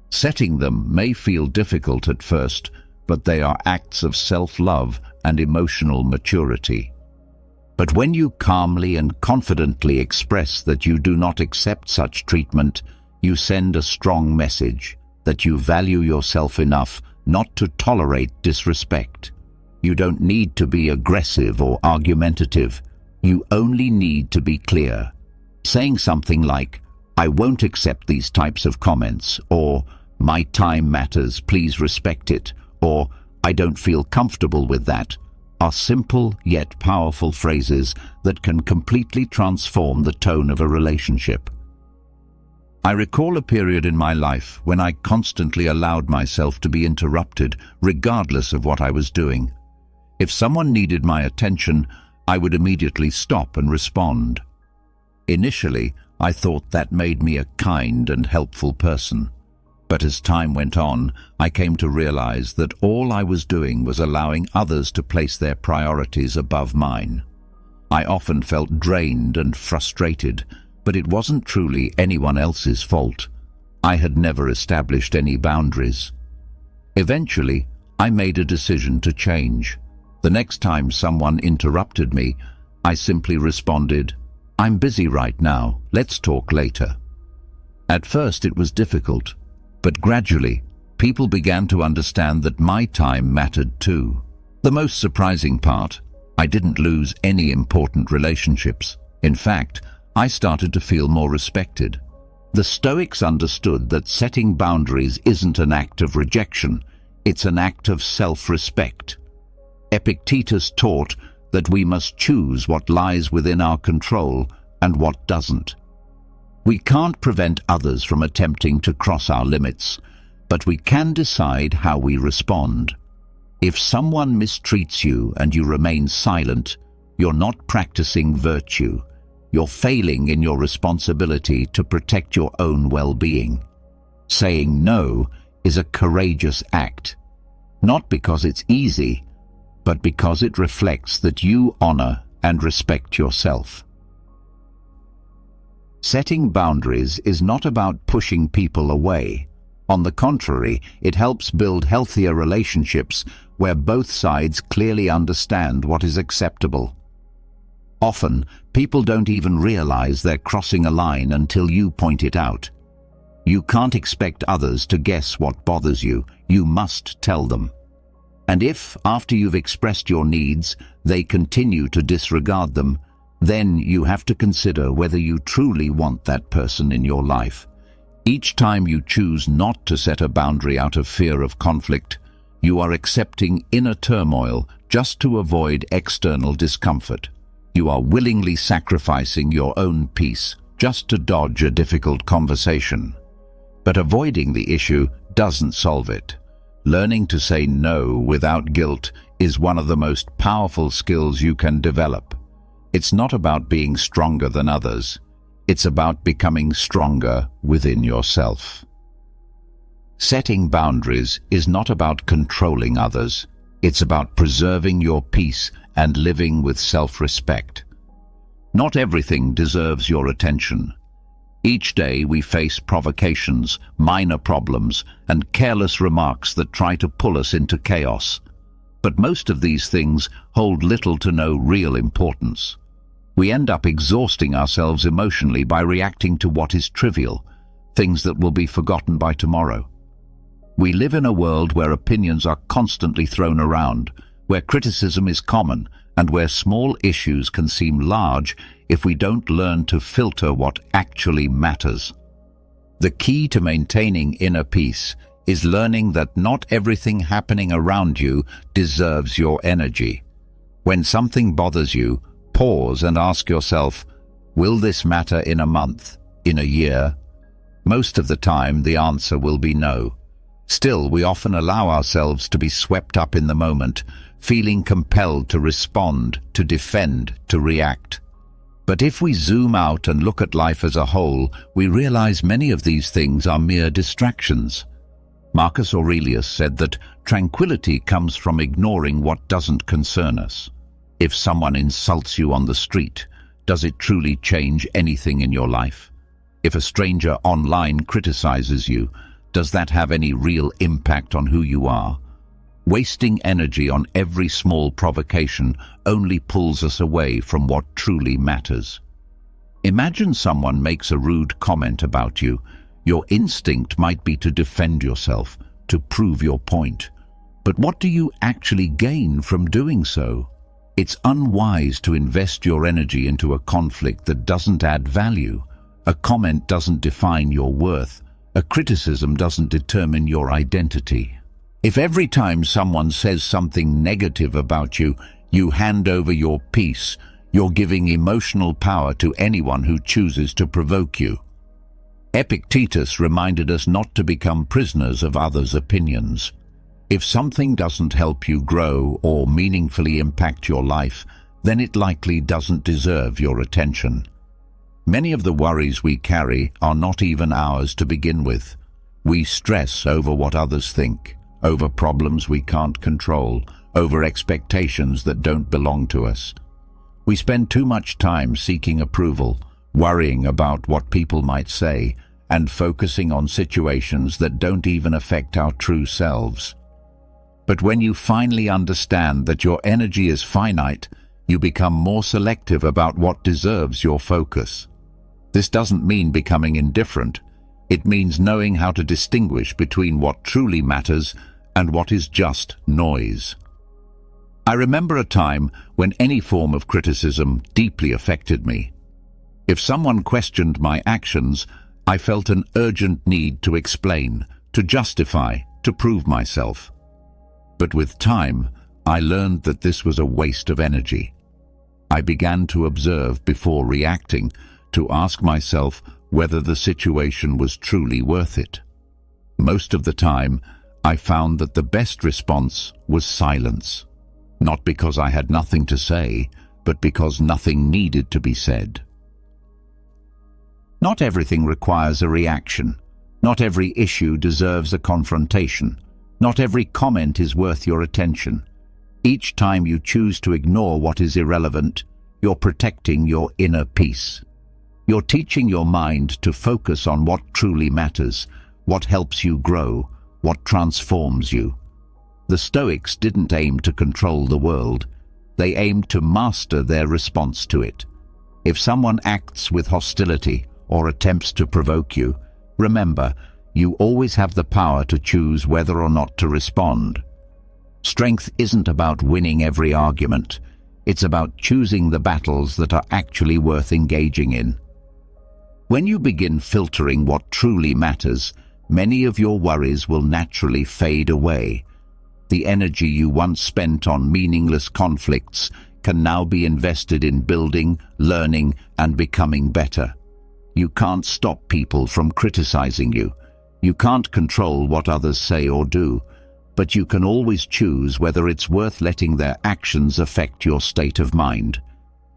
Setting them may feel difficult at first, but they are acts of self-love and emotional maturity. But when you calmly and confidently express that you do not accept such treatment, you send a strong message that you value yourself enough not to tolerate disrespect. You don't need to be aggressive or argumentative. You only need to be clear. Saying something like, "I won't accept these types of comments," or "My time matters, please respect it," or "I don't feel comfortable with that," are simple yet powerful phrases that can completely transform the tone of a relationship. I recall a period in my life when I constantly allowed myself to be interrupted regardless of what I was doing. If someone needed my attention, I would immediately stop and respond. Initially, I thought that made me a kind and helpful person. But as time went on, I came to realize that all I was doing was allowing others to place their priorities above mine. I often felt drained and frustrated, but it wasn't truly anyone else's fault. I had never established any boundaries. Eventually, I made a decision to change. The next time someone interrupted me, I simply responded, "I'm busy right now, let's talk later." At first it was difficult, but gradually, people began to understand that my time mattered too. The most surprising part, I didn't lose any important relationships. In fact, I started to feel more respected. The Stoics understood that setting boundaries isn't an act of rejection, it's an act of self-respect. Epictetus taught that we must choose what lies within our control and what doesn't. We can't prevent others from attempting to cross our limits, but we can decide how we respond. If someone mistreats you and you remain silent, you're not practicing virtue. You're failing in your responsibility to protect your own well-being. Saying no is a courageous act, not because it's easy, but because it reflects that you honor and respect yourself. Setting boundaries is not about pushing people away. On the contrary, it helps build healthier relationships where both sides clearly understand what is acceptable. Often, people don't even realize they're crossing a line until you point it out. You can't expect others to guess what bothers you. You must tell them. And if, after you've expressed your needs, they continue to disregard them, then you have to consider whether you truly want that person in your life. Each time you choose not to set a boundary out of fear of conflict, you are accepting inner turmoil just to avoid external discomfort. You are willingly sacrificing your own peace just to dodge a difficult conversation. But avoiding the issue doesn't solve it. Learning to say no without guilt is one of the most powerful skills you can develop. It's not about being stronger than others. It's about becoming stronger within yourself. Setting boundaries is not about controlling others. It's about preserving your peace and living with self-respect. Not everything deserves your attention. Each day we face provocations, minor problems, and careless remarks that try to pull us into chaos. But most of these things hold little to no real importance. We end up exhausting ourselves emotionally by reacting to what is trivial, things that will be forgotten by tomorrow. We live in a world where opinions are constantly thrown around, where criticism is common, and where small issues can seem large if we don't learn to filter what actually matters. The key to maintaining inner peace is learning that not everything happening around you deserves your energy. When something bothers you, pause and ask yourself, will this matter in a month, in a year? Most of the time, the answer will be no. Still, we often allow ourselves to be swept up in the moment, feeling compelled to respond, to defend, to react. But if we zoom out and look at life as a whole, we realize many of these things are mere distractions. Marcus Aurelius said that tranquility comes from ignoring what doesn't concern us. If someone insults you on the street, does it truly change anything in your life? If a stranger online criticizes you, does that have any real impact on who you are? Wasting energy on every small provocation only pulls us away from what truly matters. Imagine someone makes a rude comment about you. Your instinct might be to defend yourself, to prove your point. But what do you actually gain from doing so? It's unwise to invest your energy into a conflict that doesn't add value. A comment doesn't define your worth. A criticism doesn't determine your identity. If every time someone says something negative about you, you hand over your peace, you're giving emotional power to anyone who chooses to provoke you. Epictetus reminded us not to become prisoners of others' opinions. If something doesn't help you grow or meaningfully impact your life, then it likely doesn't deserve your attention. Many of the worries we carry are not even ours to begin with. We stress over what others think, over problems we can't control, over expectations that don't belong to us. We spend too much time seeking approval, worrying about what people might say, and focusing on situations that don't even affect our true selves. But when you finally understand that your energy is finite, you become more selective about what deserves your focus. This doesn't mean becoming indifferent. It means knowing how to distinguish between what truly matters and what is just noise. I remember a time when any form of criticism deeply affected me. If someone questioned my actions, I felt an urgent need to explain, to justify, to prove myself. But with time, I learned that this was a waste of energy. I began to observe before reacting, to ask myself whether the situation was truly worth it. Most of the time, I found that the best response was silence. Not because I had nothing to say, but because nothing needed to be said. Not everything requires a reaction. Not every issue deserves a confrontation. Not every comment is worth your attention. Each time you choose to ignore what is irrelevant, you're protecting your inner peace. You're teaching your mind to focus on what truly matters, what helps you grow, what transforms you. The Stoics didn't aim to control the world. They aimed to master their response to it. If someone acts with hostility or attempts to provoke you, remember, you always have the power to choose whether or not to respond. Strength isn't about winning every argument. It's about choosing the battles that are actually worth engaging in. When you begin filtering what truly matters, many of your worries will naturally fade away. The energy you once spent on meaningless conflicts can now be invested in building, learning, and becoming better. You can't stop people from criticizing you. You can't control what others say or do, but you can always choose whether it's worth letting their actions affect your state of mind.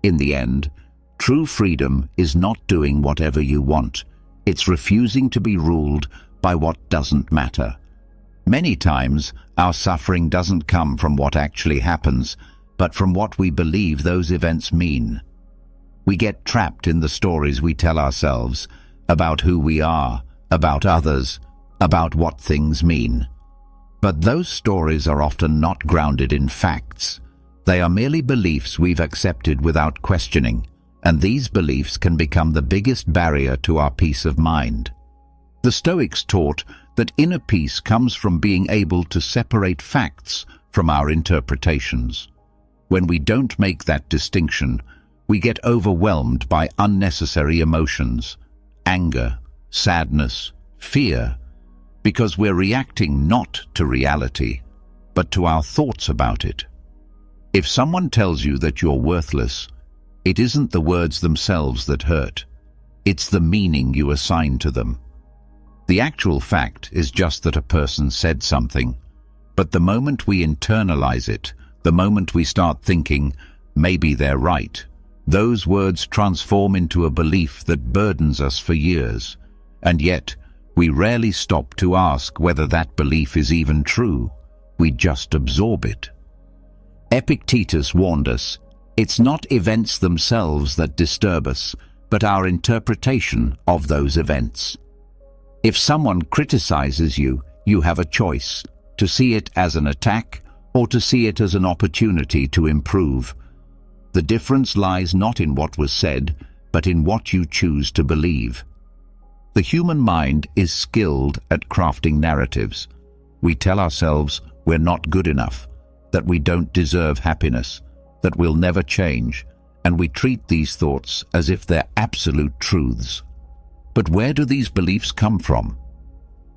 In the end, true freedom is not doing whatever you want. It's refusing to be ruled by what doesn't matter. Many times, our suffering doesn't come from what actually happens, but from what we believe those events mean. We get trapped in the stories we tell ourselves about who we are, about others, about what things mean. But those stories are often not grounded in facts. They are merely beliefs we've accepted without questioning, and these beliefs can become the biggest barrier to our peace of mind. The Stoics taught that inner peace comes from being able to separate facts from our interpretations. When we don't make that distinction, we get overwhelmed by unnecessary emotions, anger, sadness, fear, because we're reacting not to reality, but to our thoughts about it. If someone tells you that you're worthless, it isn't the words themselves that hurt. It's the meaning you assign to them. The actual fact is just that a person said something, but the moment we internalize it, the moment we start thinking, maybe they're right, those words transform into a belief that burdens us for years, and yet we rarely stop to ask whether that belief is even true. We just absorb it. Epictetus warned us, it's not events themselves that disturb us, but our interpretation of those events. If someone criticizes you, you have a choice, to see it as an attack or to see it as an opportunity to improve. The difference lies not in what was said, but in what you choose to believe. The human mind is skilled at crafting narratives. We tell ourselves we're not good enough, that we don't deserve happiness, that we'll never change, and we treat these thoughts as if they're absolute truths. But where do these beliefs come from?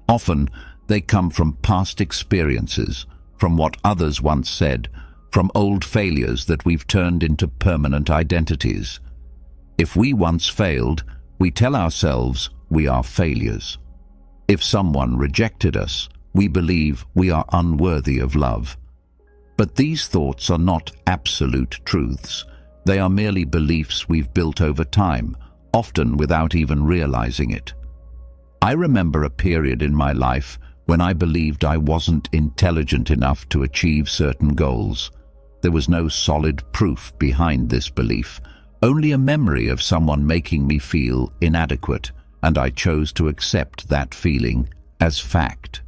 Often, they come from past experiences, from what others once said, from old failures that we've turned into permanent identities. If we once failed, we tell ourselves we are failures. If someone rejected us, we believe we are unworthy of love. But these thoughts are not absolute truths. They are merely beliefs we've built over time, often without even realizing it. I remember a period in my life when I believed I wasn't intelligent enough to achieve certain goals. There was no solid proof behind this belief, only a memory of someone making me feel inadequate, and I chose to accept that feeling as fact.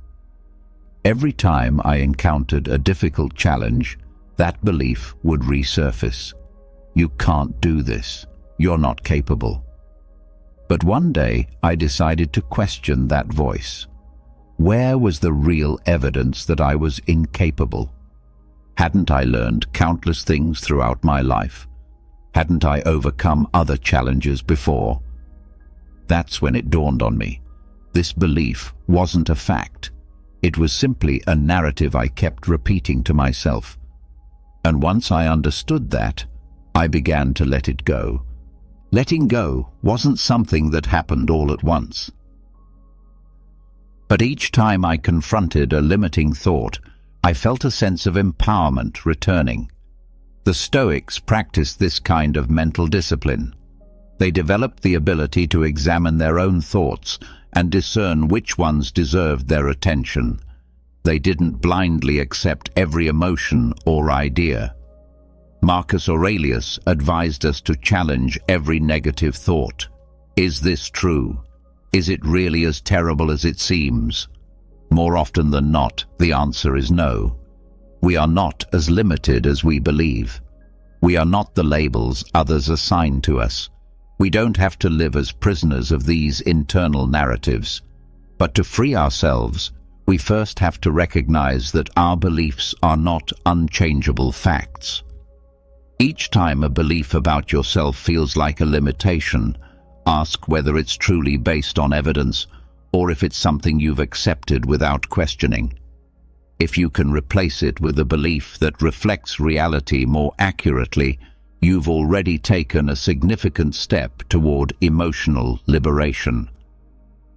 Every time I encountered a difficult challenge, that belief would resurface. You can't do this. You're not capable. But one day, I decided to question that voice. Where was the real evidence that I was incapable? Hadn't I learned countless things throughout my life? Hadn't I overcome other challenges before? That's when it dawned on me. This belief wasn't a fact. It was simply a narrative I kept repeating to myself. And once I understood that, I began to let it go. Letting go wasn't something that happened all at once. But each time I confronted a limiting thought, I felt a sense of empowerment returning. The Stoics practiced this kind of mental discipline. They developed the ability to examine their own thoughts and discern which ones deserved their attention. They didn't blindly accept every emotion or idea. Marcus Aurelius advised us to challenge every negative thought. Is this true? Is it really as terrible as it seems? More often than not, the answer is no. We are not as limited as we believe. We are not the labels others assign to us. We don't have to live as prisoners of these internal narratives. But to free ourselves, we first have to recognize that our beliefs are not unchangeable facts. Each time a belief about yourself feels like a limitation, ask whether it's truly based on evidence or if it's something you've accepted without questioning. If you can replace it with a belief that reflects reality more accurately, you've already taken a significant step toward emotional liberation.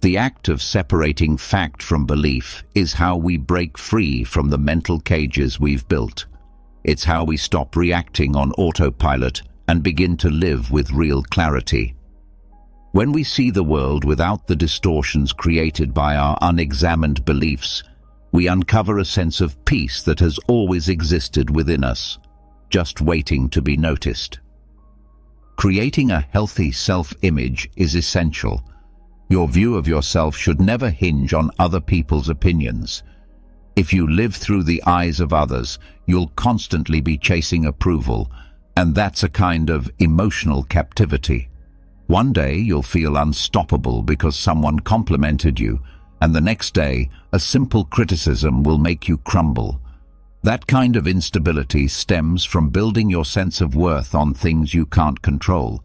The act of separating fact from belief is how we break free from the mental cages we've built. It's how we stop reacting on autopilot and begin to live with real clarity. When we see the world without the distortions created by our unexamined beliefs, we uncover a sense of peace that has always existed within us, just waiting to be noticed. Creating a healthy self-image is essential. Your view of yourself should never hinge on other people's opinions. If you live through the eyes of others, you'll constantly be chasing approval, and that's a kind of emotional captivity. One day you'll feel unstoppable because someone complimented you, and the next day a simple criticism will make you crumble. That kind of instability stems from building your sense of worth on things you can't control.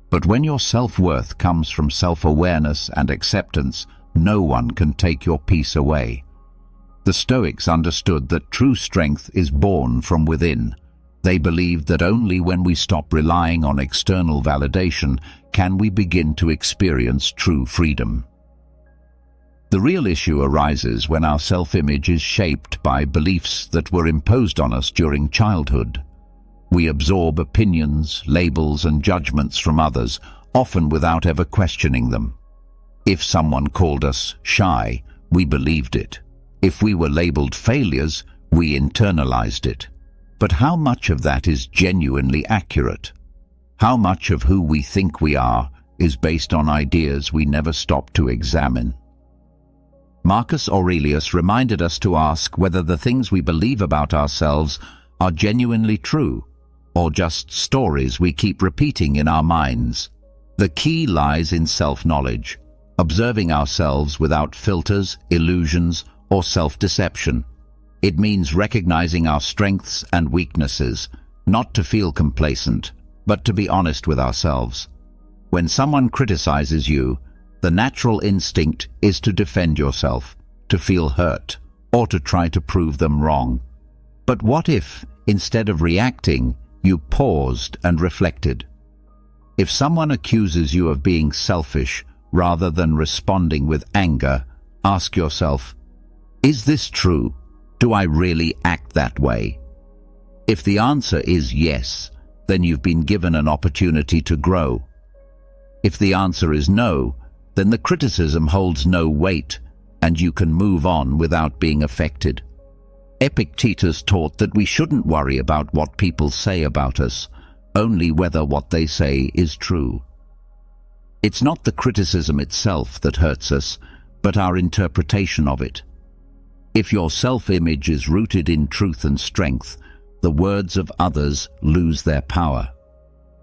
But when your self-worth comes from self-awareness and acceptance, no one can take your peace away. The Stoics understood that true strength is born from within. They believed that only when we stop relying on external validation can we begin to experience true freedom. The real issue arises when our self-image is shaped by beliefs that were imposed on us during childhood. We absorb opinions, labels, and judgments from others, often without ever questioning them. If someone called us shy, we believed it. If we were labeled failures, we internalized it. But how much of that is genuinely accurate? How much of who we think we are is based on ideas we never stop to examine? Marcus Aurelius reminded us to ask whether the things we believe about ourselves are genuinely true, or just stories we keep repeating in our minds. The key lies in self-knowledge, observing ourselves without filters, illusions, or self-deception. It means recognizing our strengths and weaknesses, not to feel complacent, but to be honest with ourselves. When someone criticizes you, the natural instinct is to defend yourself, to feel hurt, or to try to prove them wrong. But what if, instead of reacting, you paused and reflected? If someone accuses you of being selfish rather than responding with anger, ask yourself, is this true? Do I really act that way? If the answer is yes, then you've been given an opportunity to grow. If the answer is no, then the criticism holds no weight, and you can move on without being affected. Epictetus taught that we shouldn't worry about what people say about us, only whether what they say is true. It's not the criticism itself that hurts us, but our interpretation of it. If your self-image is rooted in truth and strength, the words of others lose their power.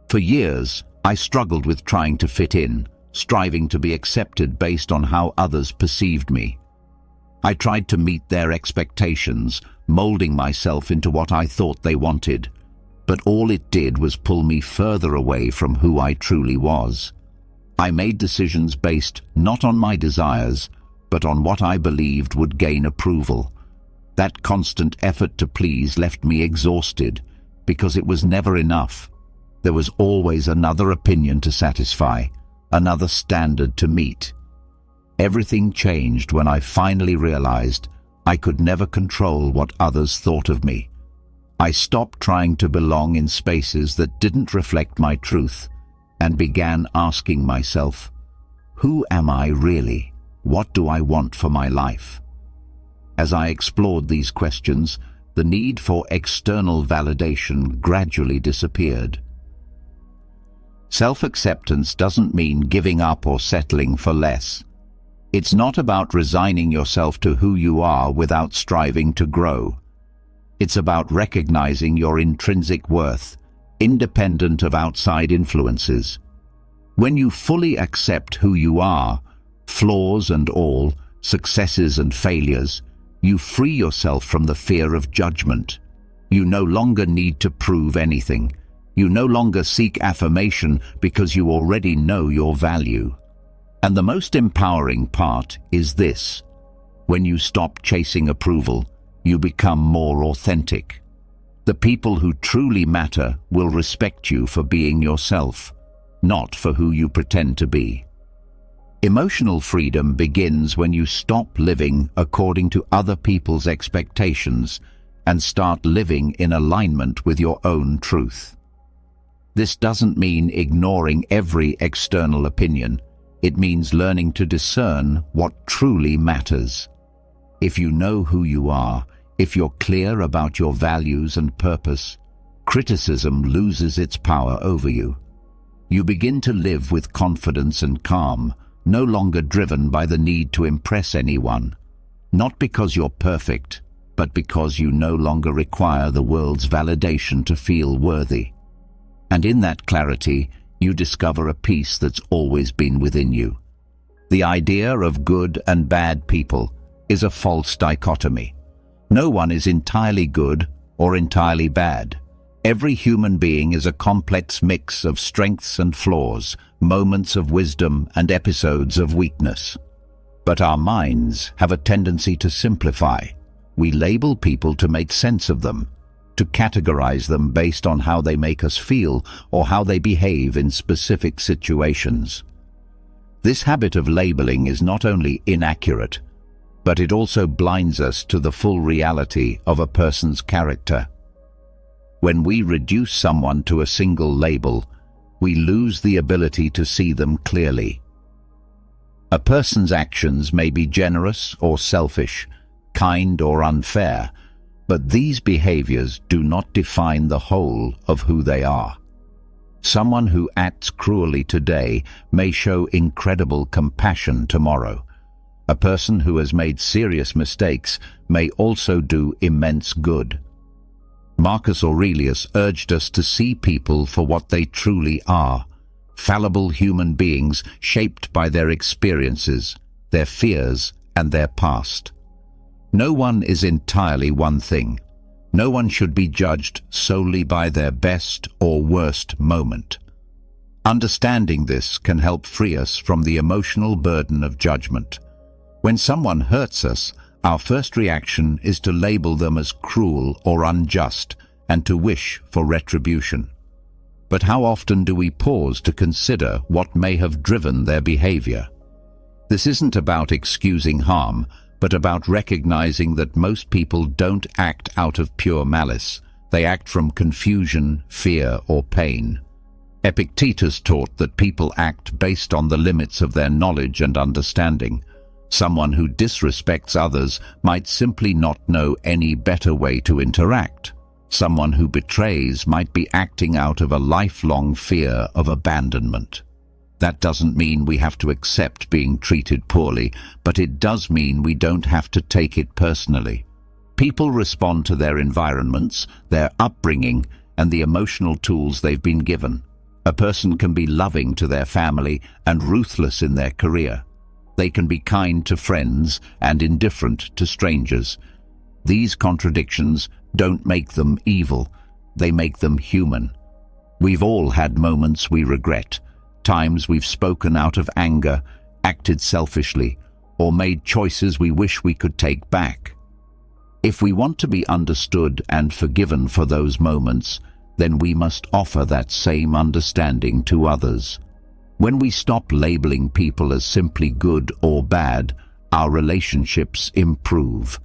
For years, I struggled with trying to fit in, striving to be accepted based on how others perceived me. I tried to meet their expectations, molding myself into what I thought they wanted, but all it did was pull me further away from who I truly was. I made decisions based not on my desires, but on what I believed would gain approval. That constant effort to please left me exhausted, because it was never enough. There was always another opinion to satisfy, another standard to meet. Everything changed when I finally realized I could never control what others thought of me. I stopped trying to belong in spaces that didn't reflect my truth, and began asking myself, who am I really? What do I want for my life? As I explored these questions, the need for external validation gradually disappeared. Self-acceptance doesn't mean giving up or settling for less. It's not about resigning yourself to who you are without striving to grow. It's about recognizing your intrinsic worth, independent of outside influences. When you fully accept who you are, flaws and all, successes and failures, you free yourself from the fear of judgment. You no longer need to prove anything. You no longer seek affirmation because you already know your value. And the most empowering part is this: when you stop chasing approval, you become more authentic. The people who truly matter will respect you for being yourself, not for who you pretend to be. Emotional freedom begins when you stop living according to other people's expectations and start living in alignment with your own truth. This doesn't mean ignoring every external opinion. It means learning to discern what truly matters. If you know who you are, if you're clear about your values and purpose, criticism loses its power over you. You begin to live with confidence and calm, no longer driven by the need to impress anyone. Not because you're perfect, but because you no longer require the world's validation to feel worthy. And in that clarity, you discover a peace that's always been within you. The idea of good and bad people is a false dichotomy. No one is entirely good or entirely bad. Every human being is a complex mix of strengths and flaws, moments of wisdom and episodes of weakness. But our minds have a tendency to simplify. We label people to make sense of them, to categorize them based on how they make us feel or how they behave in specific situations. This habit of labeling is not only inaccurate, but it also blinds us to the full reality of a person's character. When we reduce someone to a single label, we lose the ability to see them clearly. A person's actions may be generous or selfish, kind or unfair, but these behaviors do not define the whole of who they are. Someone who acts cruelly today may show incredible compassion tomorrow. A person who has made serious mistakes may also do immense good. Marcus Aurelius urged us to see people for what they truly are, fallible human beings shaped by their experiences, their fears, and their past. No one is entirely one thing. No one should be judged solely by their best or worst moment. Understanding this can help free us from the emotional burden of judgment. When someone hurts us, our first reaction is to label them as cruel or unjust and to wish for retribution. But how often do we pause to consider what may have driven their behavior? This isn't about excusing harm, but about recognizing that most people don't act out of pure malice. They act from confusion, fear, or pain. Epictetus taught that people act based on the limits of their knowledge and understanding. Someone who disrespects others might simply not know any better way to interact. Someone who betrays might be acting out of a lifelong fear of abandonment. That doesn't mean we have to accept being treated poorly, but it does mean we don't have to take it personally. People respond to their environments, their upbringing, and the emotional tools they've been given. A person can be loving to their family and ruthless in their career. They can be kind to friends and indifferent to strangers. These contradictions don't make them evil, they make them human. We've all had moments we regret, times we've spoken out of anger, acted selfishly, or made choices we wish we could take back. If we want to be understood and forgiven for those moments, then we must offer that same understanding to others. When we stop labeling people as simply good or bad, our relationships improve.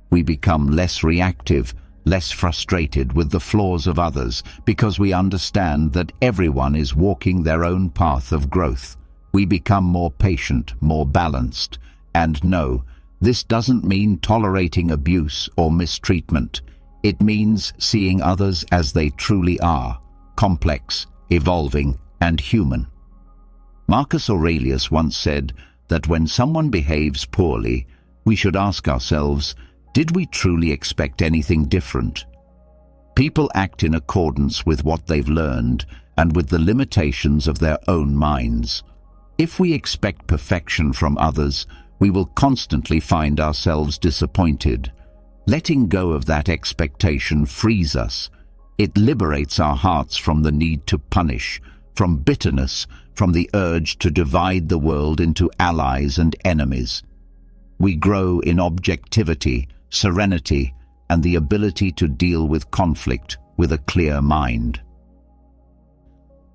We become less reactive, less frustrated with the flaws of others, because we understand that everyone is walking their own path of growth. We become more patient, more balanced, and know This doesn't mean tolerating abuse or mistreatment. It means seeing others as they truly are, complex, evolving, and human. Marcus Aurelius once said that when someone behaves poorly, we should ask ourselves, did we truly expect anything different? People act in accordance with what they've learned and with the limitations of their own minds. If we expect perfection from others, we will constantly find ourselves disappointed. Letting go of that expectation frees us. It liberates our hearts from the need to punish, from bitterness, from the urge to divide the world into allies and enemies. We grow in objectivity, serenity, and the ability to deal with conflict with a clear mind.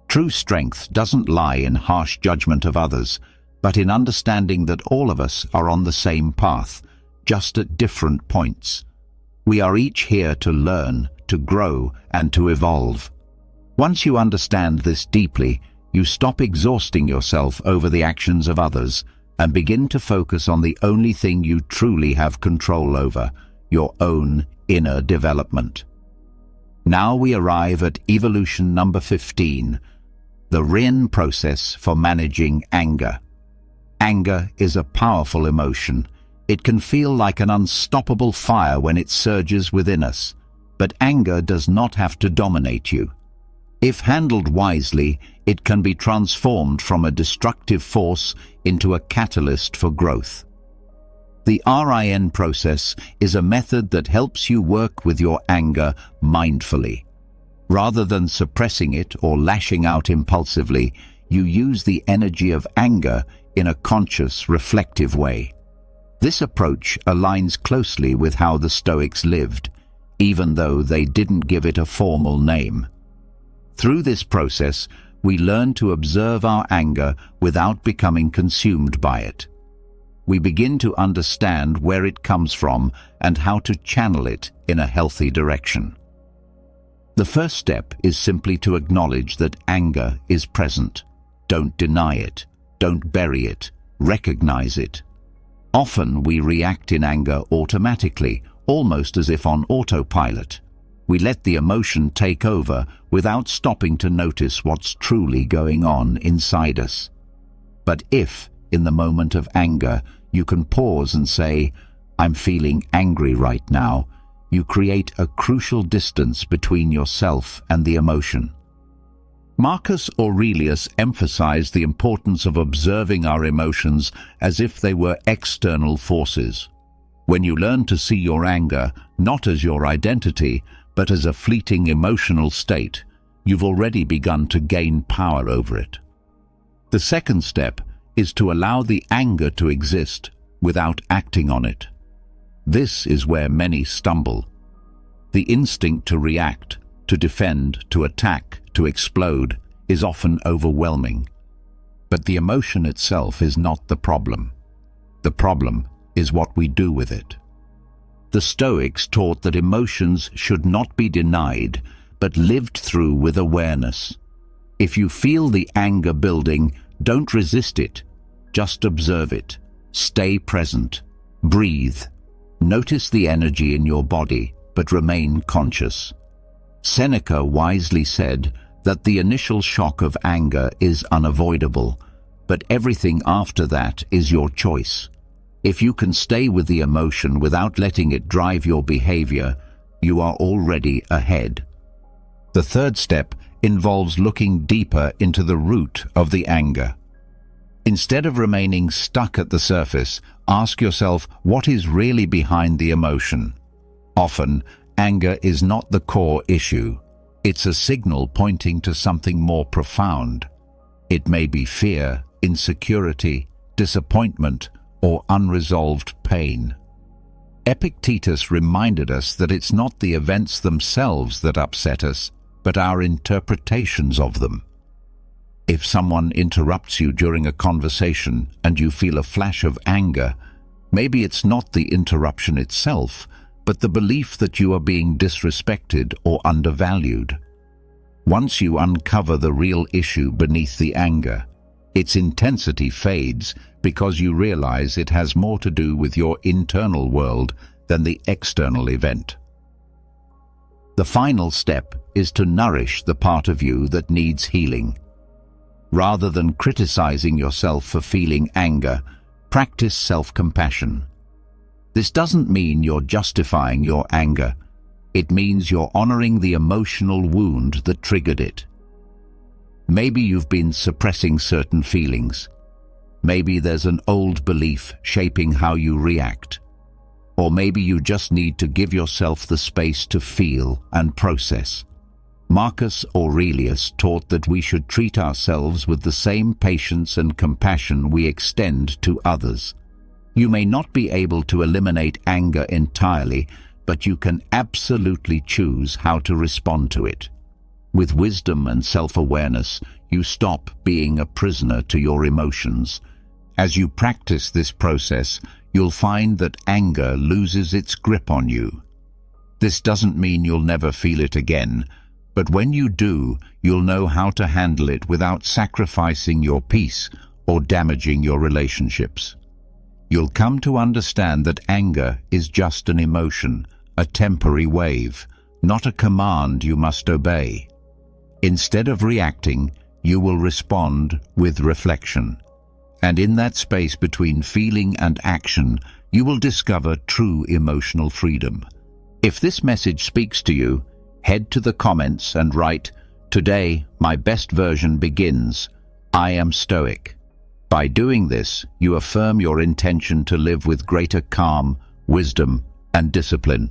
True strength doesn't lie in harsh judgment of others, but in understanding that all of us are on the same path, just at different points. We are each here to learn, to grow, and to evolve. Once you understand this deeply, you stop exhausting yourself over the actions of others and begin to focus on the only thing you truly have control over, your own inner development. Now we arrive at evolution number 15, the RIN process for managing anger. Anger is a powerful emotion. It can feel like an unstoppable fire when it surges within us, but anger does not have to dominate you. If handled wisely, it can be transformed from a destructive force into a catalyst for growth. The RIN process is a method that helps you work with your anger mindfully. Rather than suppressing it or lashing out impulsively, you use the energy of anger in a conscious, reflective way. This approach aligns closely with how the Stoics lived, even though they didn't give it a formal name. Through this process, we learn to observe our anger without becoming consumed by it. We begin to understand where it comes from and how to channel it in a healthy direction. The first step is simply to acknowledge that anger is present. Don't deny it. Don't bury it. Recognize it. Often we react in anger automatically, almost as if on autopilot. We let the emotion take over without stopping to notice what's truly going on inside us. But if, in the moment of anger, you can pause and say, "I'm feeling angry right now," you create a crucial distance between yourself and the emotion. Marcus Aurelius emphasized the importance of observing our emotions as if they were external forces. When you learn to see your anger not as your identity, but as a fleeting emotional state, you've already begun to gain power over it. The second step is to allow the anger to exist without acting on it. This is where many stumble. The instinct to react, to defend, to attack, to explode is often overwhelming. But the emotion itself is not the problem. The problem is what we do with it. The Stoics taught that emotions should not be denied, but lived through with awareness. If you feel the anger building, don't resist it. Just observe it. Stay present. Breathe. Notice the energy in your body, but remain conscious. Seneca wisely said that the initial shock of anger is unavoidable, but everything after that is your choice. If you can stay with the emotion without letting it drive your behavior, you are already ahead. The third step involves looking deeper into the root of the anger. Instead of remaining stuck at the surface, ask yourself what is really behind the emotion. Often, anger is not the core issue. It's a signal pointing to something more profound. It may be fear, insecurity, disappointment, or unresolved pain. Epictetus reminded us that it's not the events themselves that upset us, but our interpretations of them. If someone interrupts you during a conversation and you feel a flash of anger, maybe it's not the interruption itself, but the belief that you are being disrespected or undervalued. Once you uncover the real issue beneath the anger, Its intensity fades because you realize it has more to do with your internal world than the external event. The final step is to nourish the part of you that needs healing. Rather than criticizing yourself for feeling anger, practice self-compassion. This doesn't mean you're justifying your anger. It means you're honoring the emotional wound that triggered it. Maybe you've been suppressing certain feelings. Maybe there's an old belief shaping how you react. Or maybe you just need to give yourself the space to feel and process. Marcus Aurelius taught that we should treat ourselves with the same patience and compassion we extend to others. You may not be able to eliminate anger entirely, but you can absolutely choose how to respond to it. With wisdom and self-awareness, you stop being a prisoner to your emotions. As you practice this process, you'll find that anger loses its grip on you. This doesn't mean you'll never feel it again, but when you do, you'll know how to handle it without sacrificing your peace or damaging your relationships. You'll come to understand that anger is just an emotion, a temporary wave, not a command you must obey. Instead of reacting, you will respond with reflection. And in that space between feeling and action, you will discover true emotional freedom. If this message speaks to you, head to the comments and write, "Today, my best version begins. I am Stoic." By doing this, you affirm your intention to live with greater calm, wisdom, and discipline.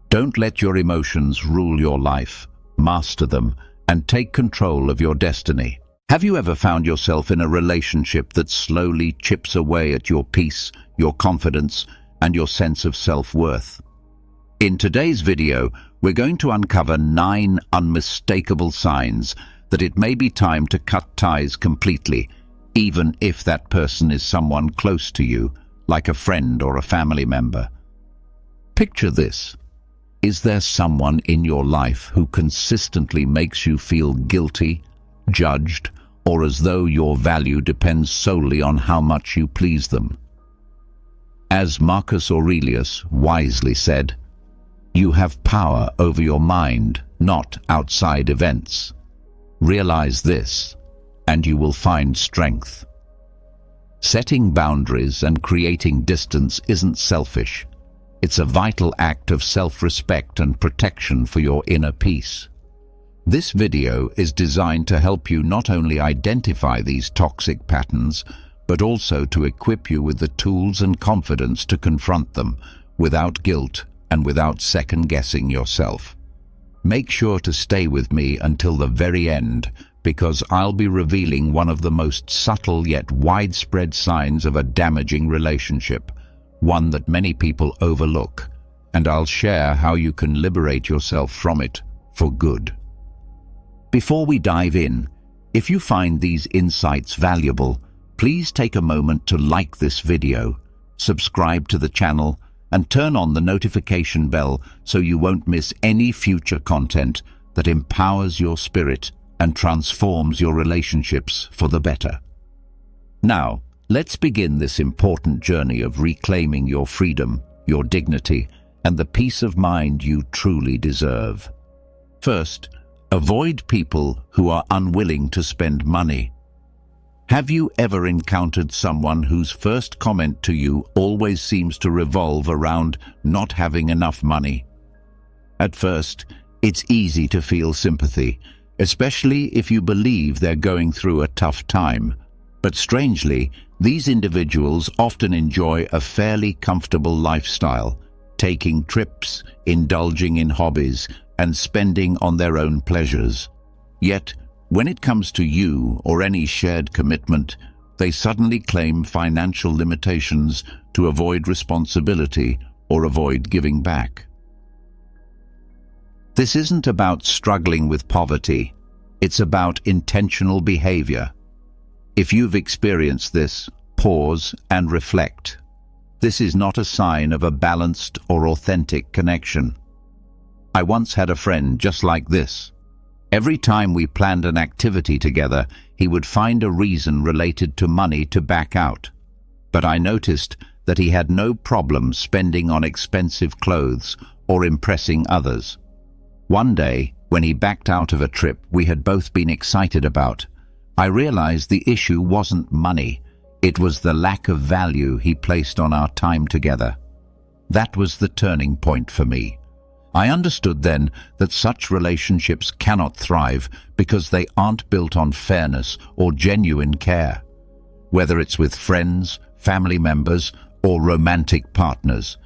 Don't let your emotions rule your life. Master them and take control of your destiny. Have you ever found yourself in a relationship that slowly chips away at your peace, your confidence, and your sense of self-worth? In today's video, we're going to uncover 9 unmistakable signs that it may be time to cut ties completely, even if that person is someone close to you, like a friend or a family member. Picture this. Is there someone in your life who consistently makes you feel guilty, judged, or as though your value depends solely on how much you please them? As Marcus Aurelius wisely said, "You have power over your mind, not outside events." Realize this, and you will find strength. Setting boundaries and creating distance isn't selfish. It's a vital act of self-respect and protection for your inner peace. This video is designed to help you not only identify these toxic patterns, but also to equip you with the tools and confidence to confront them without guilt and without second-guessing yourself. Make sure to stay with me until the very end, because I'll be revealing one of the most subtle yet widespread signs of a damaging relationship, one that many people overlook, and I'll share how you can liberate yourself from it for good. Before we dive in, if you find these insights valuable, please take a moment to like this video, subscribe to the channel, and turn on the notification bell so you won't miss any future content that empowers your spirit and transforms your relationships for the better. Now, let's begin this important journey of reclaiming your freedom, your dignity, and the peace of mind you truly deserve. First, avoid people who are unwilling to spend money. Have you ever encountered someone whose first comment to you always seems to revolve around not having enough money? At first, it's easy to feel sympathy, especially if you believe they're going through a tough time. But strangely, these individuals often enjoy a fairly comfortable lifestyle, taking trips, indulging in hobbies, and spending on their own pleasures. Yet, when it comes to you or any shared commitment, they suddenly claim financial limitations to avoid responsibility or avoid giving back. This isn't about struggling with poverty. It's about intentional behavior. If you've experienced this, pause and reflect. This is not a sign of a balanced or authentic connection. I once had a friend just like this. Every time we planned an activity together, he would find a reason related to money to back out. But I noticed that he had no problem spending on expensive clothes or impressing others. One day, when he backed out of a trip we had both been excited about, I realized the issue wasn't money. It was the lack of value he placed on our time together. That was the turning point for me. I understood then that such relationships cannot thrive because they aren't built on fairness or genuine care. Whether it's with friends, family members, or romantic partners,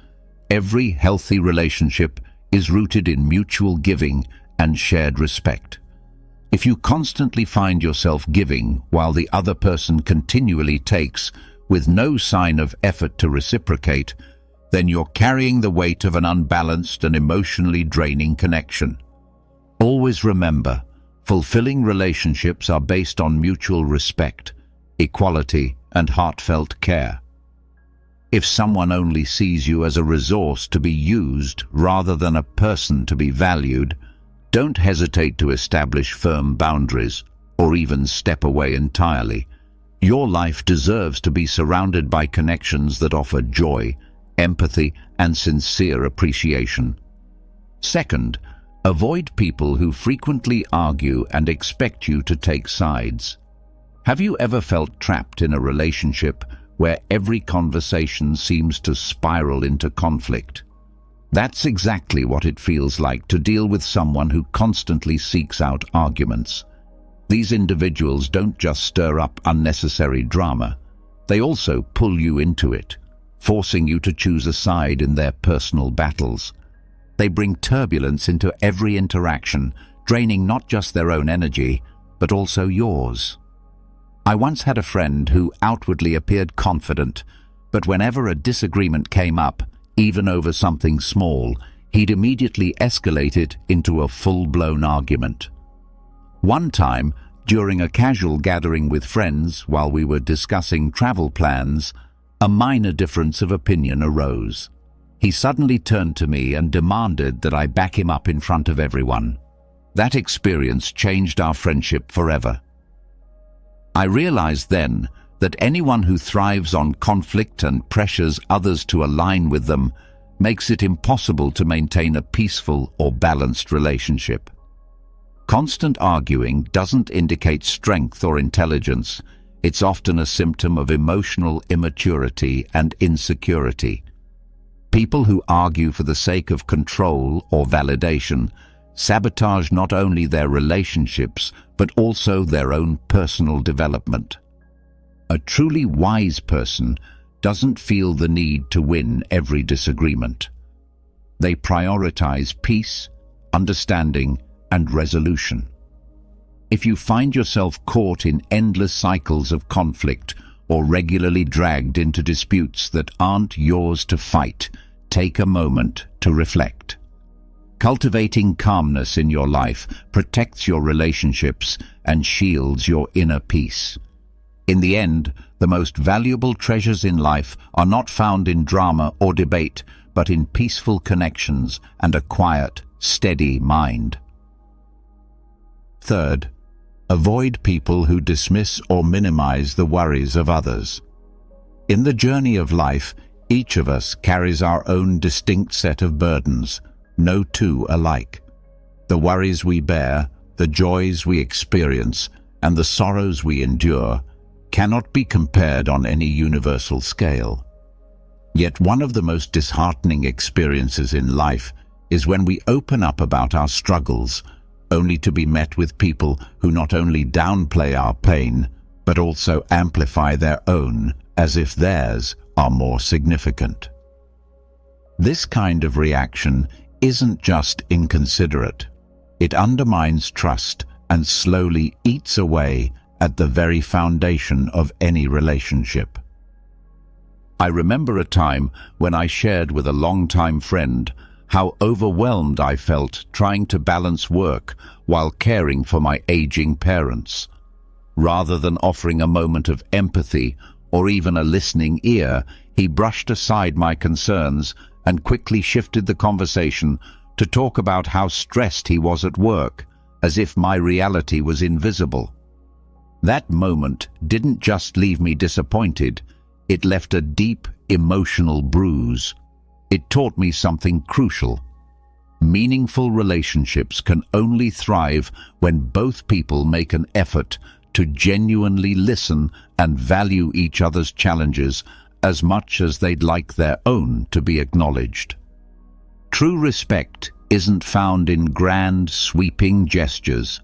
every healthy relationship is rooted in mutual giving and shared respect. If you constantly find yourself giving while the other person continually takes, with no sign of effort to reciprocate, then you're carrying the weight of an unbalanced and emotionally draining connection. Always remember, fulfilling relationships are based on mutual respect, equality, and heartfelt care. If someone only sees you as a resource to be used rather than a person to be valued, don't hesitate to establish firm boundaries or even step away entirely. Your life deserves to be surrounded by connections that offer joy, empathy, and sincere appreciation. Second, avoid people who frequently argue and expect you to take sides. Have you ever felt trapped in a relationship where every conversation seems to spiral into conflict? That's exactly what it feels like to deal with someone who constantly seeks out arguments. These individuals don't just stir up unnecessary drama, they also pull you into it, forcing you to choose a side in their personal battles. They bring turbulence into every interaction, draining not just their own energy, but also yours. I once had a friend who outwardly appeared confident, but whenever a disagreement came up, even over something small, he'd immediately escalate it into a full-blown argument. One time, during a casual gathering with friends while we were discussing travel plans, a minor difference of opinion arose. He suddenly turned to me and demanded that I back him up in front of everyone. That experience changed our friendship forever. I realized then that anyone who thrives on conflict and pressures others to align with them makes it impossible to maintain a peaceful or balanced relationship. Constant arguing doesn't indicate strength or intelligence. It's often a symptom of emotional immaturity and insecurity. People who argue for the sake of control or validation sabotage not only their relationships but also their own personal development. A truly wise person doesn't feel the need to win every disagreement. They prioritize peace, understanding, and resolution. If you find yourself caught in endless cycles of conflict or regularly dragged into disputes that aren't yours to fight, take a moment to reflect. Cultivating calmness in your life protects your relationships and shields your inner peace. In the end, the most valuable treasures in life are not found in drama or debate, but in peaceful connections and a quiet, steady mind. Third, avoid people who dismiss or minimize the worries of others. In the journey of life, each of us carries our own distinct set of burdens, no two alike. The worries we bear, the joys we experience, and the sorrows we endure cannot be compared on any universal scale. Yet one of the most disheartening experiences in life is when we open up about our struggles, only to be met with people who not only downplay our pain, but also amplify their own as if theirs are more significant. This kind of reaction isn't just inconsiderate. It undermines trust and slowly eats away at the very foundation of any relationship. I remember a time when I shared with a longtime friend how overwhelmed I felt trying to balance work while caring for my aging parents. Rather than offering a moment of empathy or even a listening ear, he brushed aside my concerns and quickly shifted the conversation to talk about how stressed he was at work, as if my reality was invisible. That moment didn't just leave me disappointed, it left a deep emotional bruise. It taught me something crucial. Meaningful relationships can only thrive when both people make an effort to genuinely listen and value each other's challenges as much as they'd like their own to be acknowledged. True respect isn't found in grand, sweeping gestures.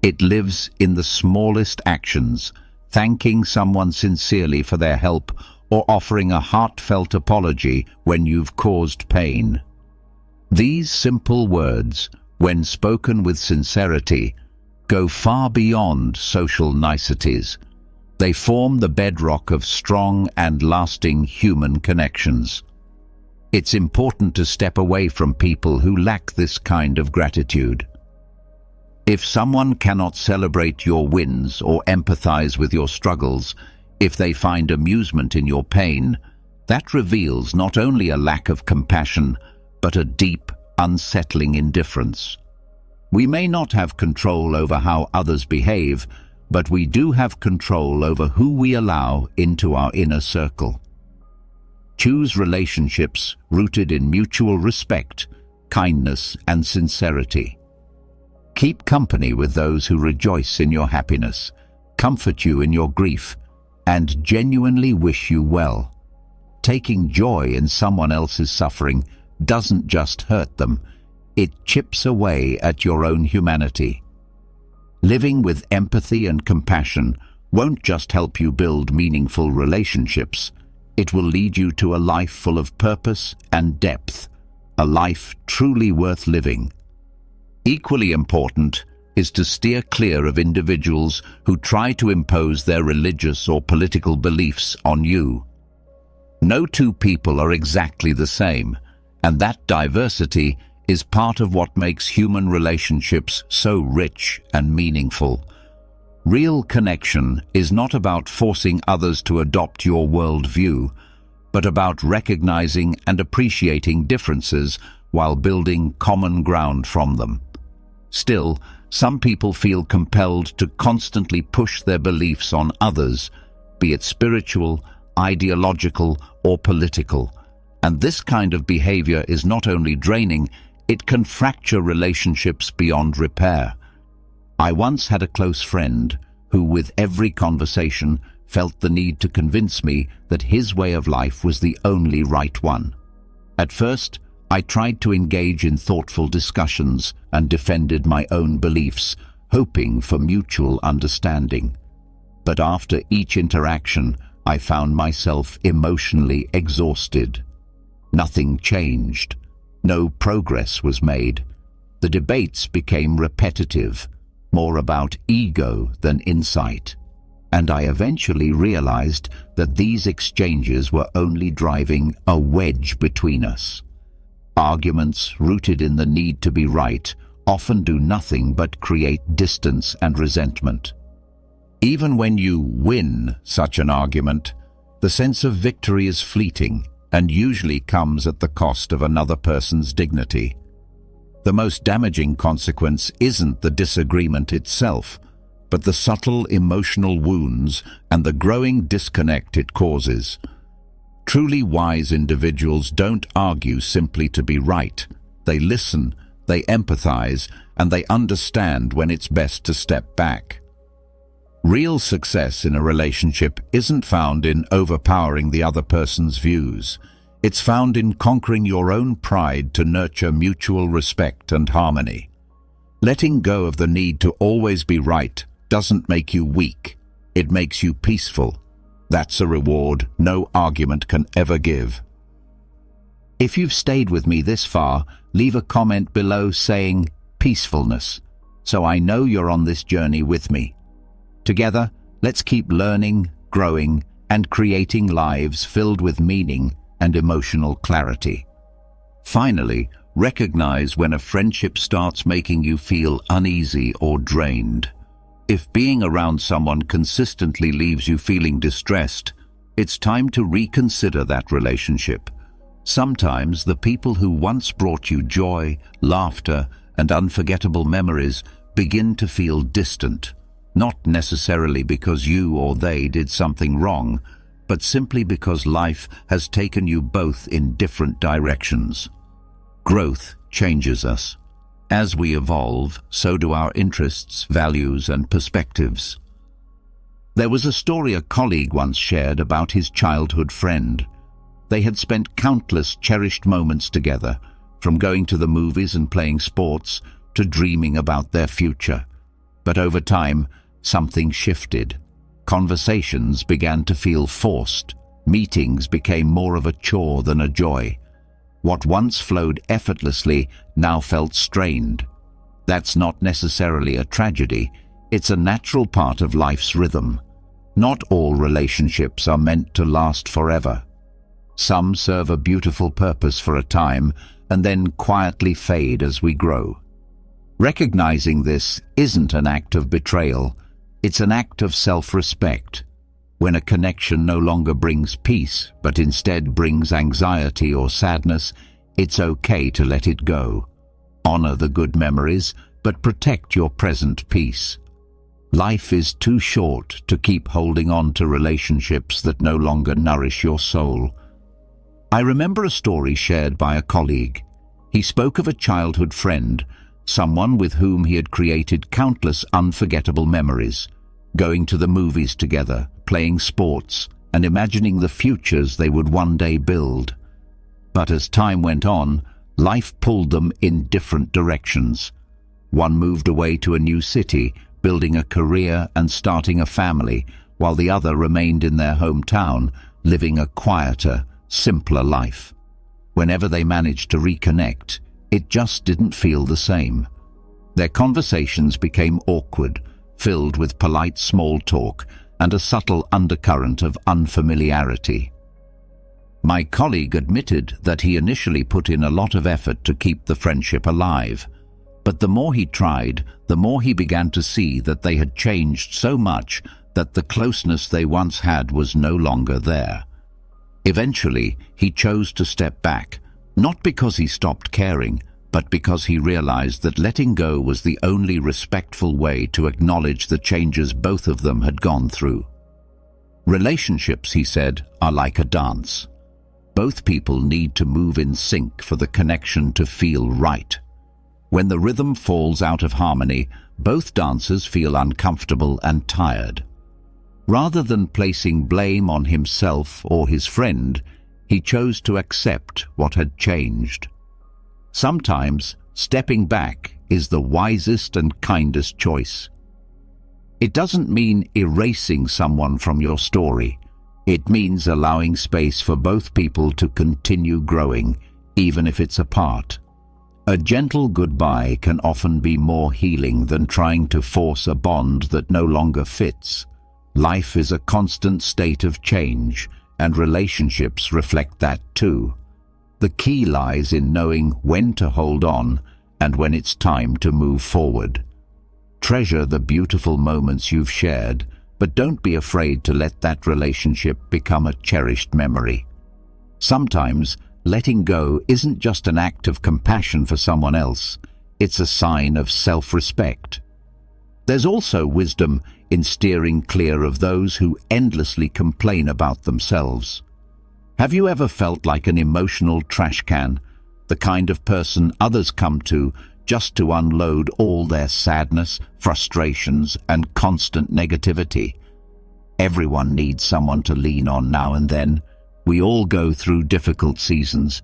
It lives in the smallest actions, thanking someone sincerely for their help or offering a heartfelt apology when you've caused pain. These simple words, when spoken with sincerity, go far beyond social niceties. They form the bedrock of strong and lasting human connections. It's important to step away from people who lack this kind of gratitude. If someone cannot celebrate your wins or empathize with your struggles, if they find amusement in your pain, that reveals not only a lack of compassion, but a deep, unsettling indifference. We may not have control over how others behave, but we do have control over who we allow into our inner circle. Choose relationships rooted in mutual respect, kindness, and sincerity. Keep company with those who rejoice in your happiness, comfort you in your grief, and genuinely wish you well. Taking joy in someone else's suffering doesn't just hurt them, it chips away at your own humanity. Living with empathy and compassion won't just help you build meaningful relationships, it will lead you to a life full of purpose and depth, a life truly worth living. Equally important is to steer clear of individuals who try to impose their religious or political beliefs on you. No two people are exactly the same, and that diversity is part of what makes human relationships so rich and meaningful. Real connection is not about forcing others to adopt your worldview, but about recognizing and appreciating differences while building common ground from them. Still, some people feel compelled to constantly push their beliefs on others, be it spiritual, ideological, or political. And this kind of behavior is not only draining, it can fracture relationships beyond repair. I once had a close friend who, with every conversation, felt the need to convince me that his way of life was the only right one. At first, I tried to engage in thoughtful discussions and defended my own beliefs, hoping for mutual understanding. But after each interaction, I found myself emotionally exhausted. Nothing changed. No progress was made. The debates became repetitive, more about ego than insight. And I eventually realized that these exchanges were only driving a wedge between us. Arguments rooted in the need to be right often do nothing but create distance and resentment. Even when you win such an argument, the sense of victory is fleeting and usually comes at the cost of another person's dignity. The most damaging consequence isn't the disagreement itself, but the subtle emotional wounds and the growing disconnect it causes. Truly wise individuals don't argue simply to be right. They listen, they empathize, and they understand when it's best to step back. Real success in a relationship isn't found in overpowering the other person's views. It's found in conquering your own pride to nurture mutual respect and harmony. Letting go of the need to always be right doesn't make you weak. It makes you peaceful. That's a reward no argument can ever give. If you've stayed with me this far, leave a comment below saying peacefulness, so I know you're on this journey with me. Together, let's keep learning, growing, and creating lives filled with meaning and emotional clarity. Finally, recognize when a friendship starts making you feel uneasy or drained. If being around someone consistently leaves you feeling distressed, it's time to reconsider that relationship. Sometimes the people who once brought you joy, laughter, and unforgettable memories begin to feel distant, not necessarily because you or they did something wrong, but simply because life has taken you both in different directions. Growth changes us. As we evolve, so do our interests, values, and perspectives. There was a story a colleague once shared about his childhood friend. They had spent countless cherished moments together, from going to the movies and playing sports to dreaming about their future. But over time, something shifted. Conversations began to feel forced. Meetings became more of a chore than a joy. What once flowed effortlessly now felt strained. That's not necessarily a tragedy. It's a natural part of life's rhythm. Not all relationships are meant to last forever. Some serve a beautiful purpose for a time and then quietly fade as we grow. Recognizing this isn't an act of betrayal. It's an act of self-respect. When a connection no longer brings peace, but instead brings anxiety or sadness, it's okay to let it go. Honor the good memories, but protect your present peace. Life is too short to keep holding on to relationships that no longer nourish your soul. I remember a story shared by a colleague. He spoke of a childhood friend, someone with whom he had created countless unforgettable memories, going to the movies together, playing sports, and imagining the futures they would one day build. But as time went on, life pulled them in different directions. One moved away to a new city, building a career and starting a family, while the other remained in their hometown, living a quieter, simpler life. Whenever they managed to reconnect, it just didn't feel the same. Their conversations became awkward, filled with polite small talk and a subtle undercurrent of unfamiliarity. My colleague admitted that he initially put in a lot of effort to keep the friendship alive, but the more he tried, the more he began to see that they had changed so much that the closeness they once had was no longer there. Eventually, he chose to step back, not because he stopped caring, but because he realized that letting go was the only respectful way to acknowledge the changes both of them had gone through. Relationships, he said, are like a dance. Both people need to move in sync for the connection to feel right. When the rhythm falls out of harmony, both dancers feel uncomfortable and tired. Rather than placing blame on himself or his friend, he chose to accept what had changed. Sometimes, stepping back is the wisest and kindest choice. It doesn't mean erasing someone from your story. It means allowing space for both people to continue growing, even if it's apart. A gentle goodbye can often be more healing than trying to force a bond that no longer fits. Life is a constant state of change, and relationships reflect that too. The key lies in knowing when to hold on and when it's time to move forward. Treasure the beautiful moments you've shared, but don't be afraid to let that relationship become a cherished memory. Sometimes, letting go isn't just an act of compassion for someone else, it's a sign of self-respect. There's also wisdom in steering clear of those who endlessly complain about themselves. Have you ever felt like an emotional trash can, the kind of person others come to just to unload all their sadness, frustrations, and constant negativity? Everyone needs someone to lean on now and then. We all go through difficult seasons.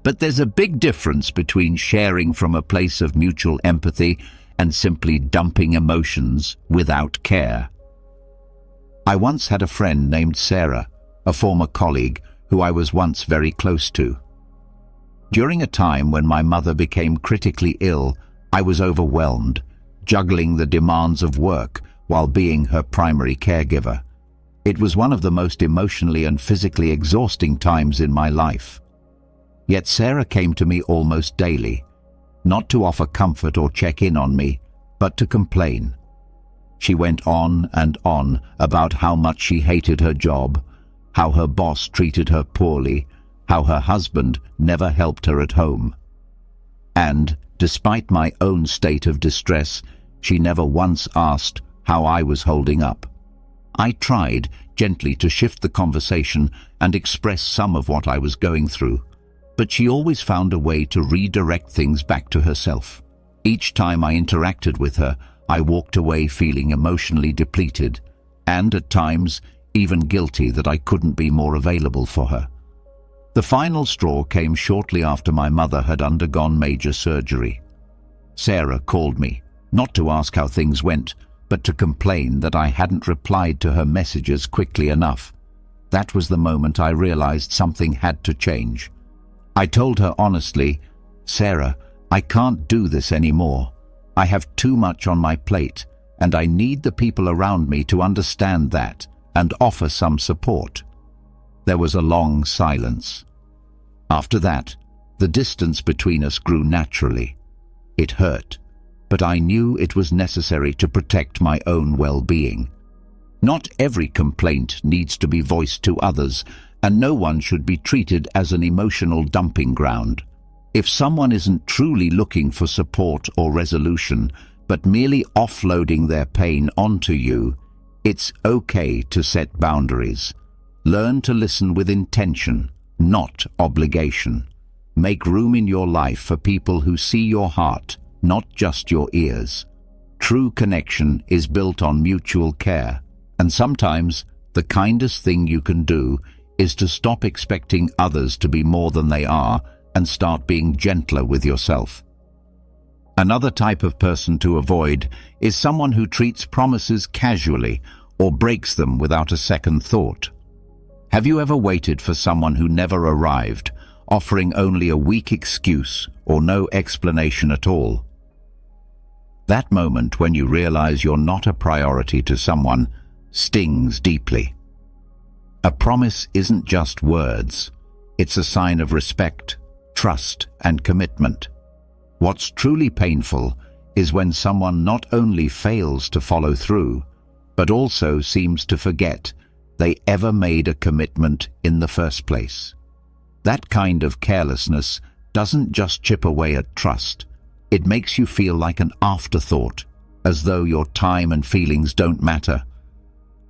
But there's a big difference between sharing from a place of mutual empathy and simply dumping emotions without care. I once had a friend named Sarah, a former colleague who I was once very close to. During a time when my mother became critically ill, I was overwhelmed, juggling the demands of work while being her primary caregiver. It was one of the most emotionally and physically exhausting times in my life. Yet Sarah came to me almost daily, not to offer comfort or check in on me, but to complain. She went on and on about how much she hated her job, how her boss treated her poorly, how her husband never helped her at home. And, despite my own state of distress, She never once asked how I was holding up. I tried gently to shift the conversation and express some of what I was going through, but she always found a way to redirect things back to herself. Each time I interacted with her, I walked away feeling emotionally depleted, and at times even guilty that I couldn't be more available for her. The final straw came shortly after my mother had undergone major surgery. Sarah called me, not to ask how things went, but to complain that I hadn't replied to her messages quickly enough. That was the moment I realized something had to change. I told her honestly, "Sarah, I can't do this anymore. I have too much on my plate, and I need the people around me to understand that and offer some support." There was a long silence. After that, the distance between us grew naturally. It hurt, but I knew it was necessary to protect my own well-being. Not every complaint needs to be voiced to others, and no one should be treated as an emotional dumping ground. If someone isn't truly looking for support or resolution, but merely offloading their pain onto you, it's okay to set boundaries. Learn to listen with intention, not obligation. Make room in your life for people who see your heart, not just your ears. True connection is built on mutual care, and sometimes the kindest thing you can do is to stop expecting others to be more than they are and start being gentler with yourself. Another type of person to avoid is someone who treats promises casually or breaks them without a second thought. Have you ever waited for someone who never arrived, offering only a weak excuse or no explanation at all? That moment when you realize you're not a priority to someone stings deeply. A promise isn't just words. It's a sign of respect, trust, and commitment. What's truly painful is when someone not only fails to follow through, but also seems to forget they ever made a commitment in the first place. That kind of carelessness doesn't just chip away at trust. It makes you feel like an afterthought, as though your time and feelings don't matter.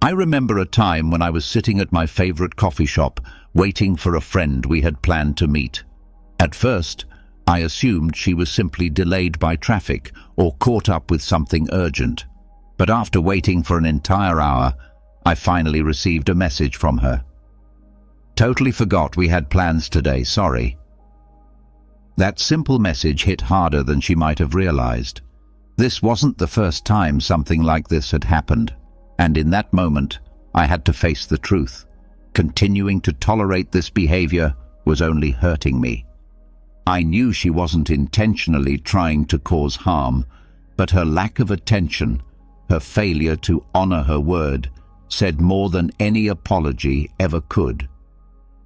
I remember a time when I was sitting at my favorite coffee shop, waiting for a friend we had planned to meet. At first, I assumed she was simply delayed by traffic or caught up with something urgent. But after waiting for an entire hour, I finally received a message from her. "Totally forgot we had plans today, sorry." That simple message hit harder than she might have realized. This wasn't the first time something like this had happened, and in that moment, I had to face the truth. Continuing to tolerate this behavior was only hurting me. I knew she wasn't intentionally trying to cause harm, but her lack of attention, her failure to honor her word, said more than any apology ever could.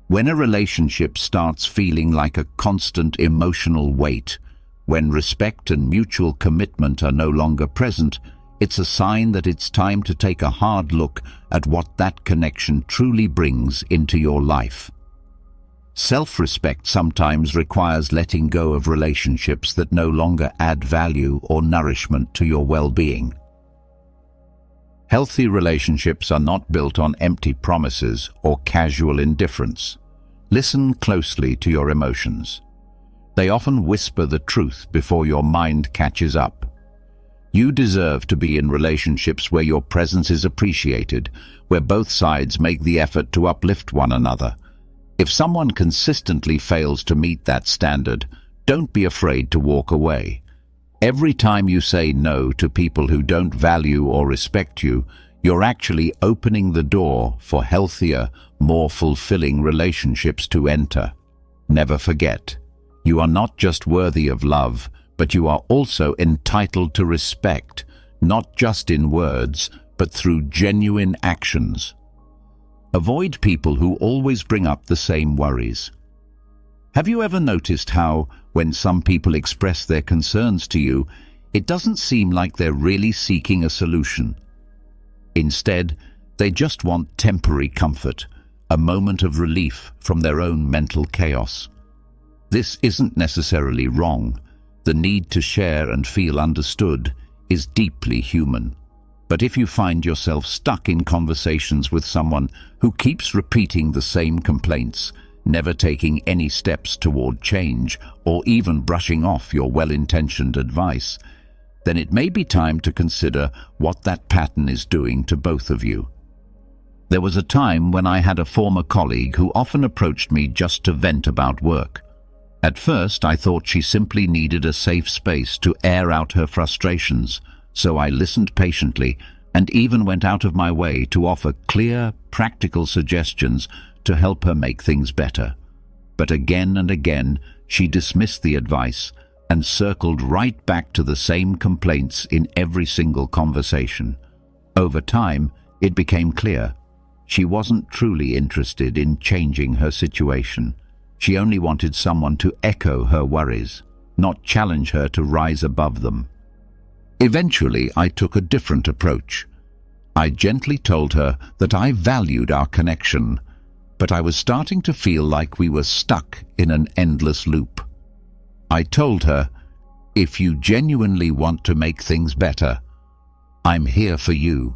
When a relationship starts feeling like a constant emotional weight, when respect and mutual commitment are no longer present, it's a sign that it's time to take a hard look at what that connection truly brings into your life. Self-respect sometimes requires letting go of relationships that no longer add value or nourishment to your well-being. Healthy relationships are not built on empty promises or casual indifference. Listen closely to your emotions. They often whisper the truth before your mind catches up. You deserve to be in relationships where your presence is appreciated, where both sides make the effort to uplift one another. If someone consistently fails to meet that standard, don't be afraid to walk away. Every time you say no to people who don't value or respect you, you're actually opening the door for healthier, more fulfilling relationships to enter. Never forget, you are not just worthy of love, but you are also entitled to respect, not just in words, but through genuine actions. Avoid people who always bring up the same worries. Have you ever noticed how, when some people express their concerns to you, it doesn't seem like they're really seeking a solution? Instead, they just want temporary comfort, a moment of relief from their own mental chaos. This isn't necessarily wrong. The need to share and feel understood is deeply human. But if you find yourself stuck in conversations with someone who keeps repeating the same complaints, never taking any steps toward change, or even brushing off your well-intentioned advice, then it may be time to consider what that pattern is doing to both of you. There was a time when I had a former colleague who often approached me just to vent about work. At first, I thought she simply needed a safe space to air out her frustrations, so I listened patiently and even went out of my way to offer clear, practical suggestions to help her make things better. But again and again, she dismissed the advice and circled right back to the same complaints in every single conversation. Over time, it became clear she wasn't truly interested in changing her situation. She only wanted someone to echo her worries, not challenge her to rise above them. Eventually, I took a different approach. I gently told her that I valued our connection, but I was starting to feel like we were stuck in an endless loop. I told her, "If you genuinely want to make things better, I'm here for you.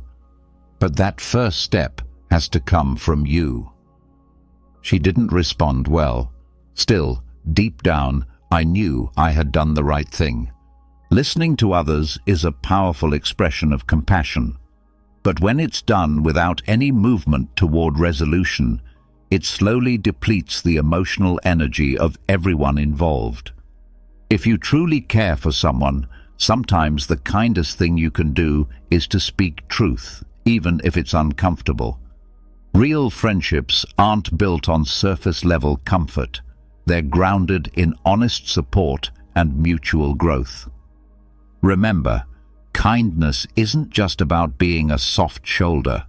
But that first step has to come from you." She didn't respond well. Still, deep down, I knew I had done the right thing. Listening to others is a powerful expression of compassion. But when it's done without any movement toward resolution, it slowly depletes the emotional energy of everyone involved. If you truly care for someone, sometimes the kindest thing you can do is to speak truth, even if it's uncomfortable. Real friendships aren't built on surface-level comfort. They're grounded in honest support and mutual growth. Remember, kindness isn't just about being a soft shoulder.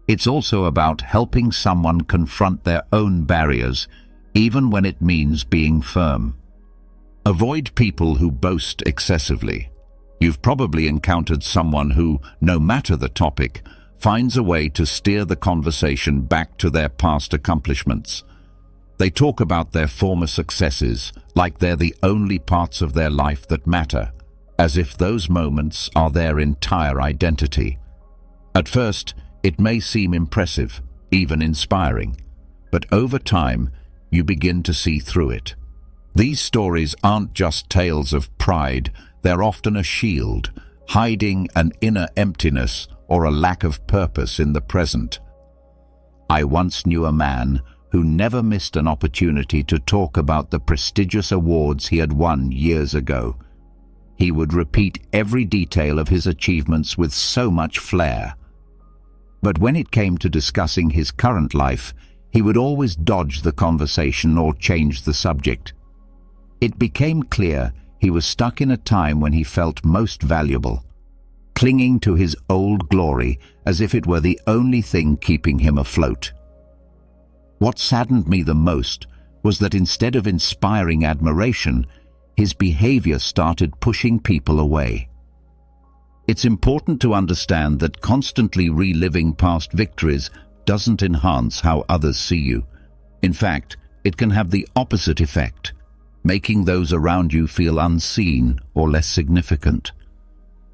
It's also about helping someone confront their own barriers, even when it means being firm. Avoid people who boast excessively. You've probably encountered someone who, no matter the topic, finds a way to steer the conversation back to their past accomplishments. They talk about their former successes like they're the only parts of their life that matter, as if those moments are their entire identity. At first, it may seem impressive, even inspiring, but over time, you begin to see through it. These stories aren't just tales of pride, they're often a shield, hiding an inner emptiness or a lack of purpose in the present. I once knew a man who never missed an opportunity to talk about the prestigious awards he had won years ago. He would repeat every detail of his achievements with so much flair. But when it came to discussing his current life, he would always dodge the conversation or change the subject. It became clear he was stuck in a time when he felt most valuable, clinging to his old glory as if it were the only thing keeping him afloat. What saddened me the most was that instead of inspiring admiration, his behavior started pushing people away. It's important to understand that constantly reliving past victories doesn't enhance how others see you. In fact, it can have the opposite effect, making those around you feel unseen or less significant.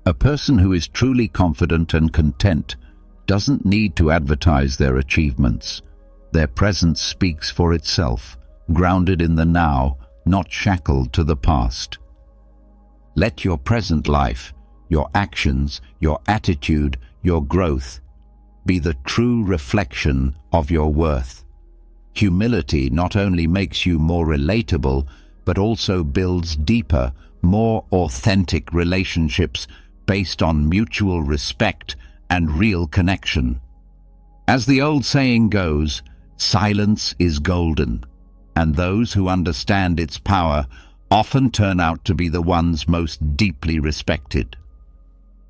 A person who is truly confident and content doesn't need to advertise their achievements. Their presence speaks for itself, grounded in the now, not shackled to the past. Let your present life, your actions, your attitude, your growth be the true reflection of your worth. Humility not only makes you more relatable, but also builds deeper, more authentic relationships based on mutual respect and real connection. As the old saying goes, silence is golden, and those who understand its power often turn out to be the ones most deeply respected.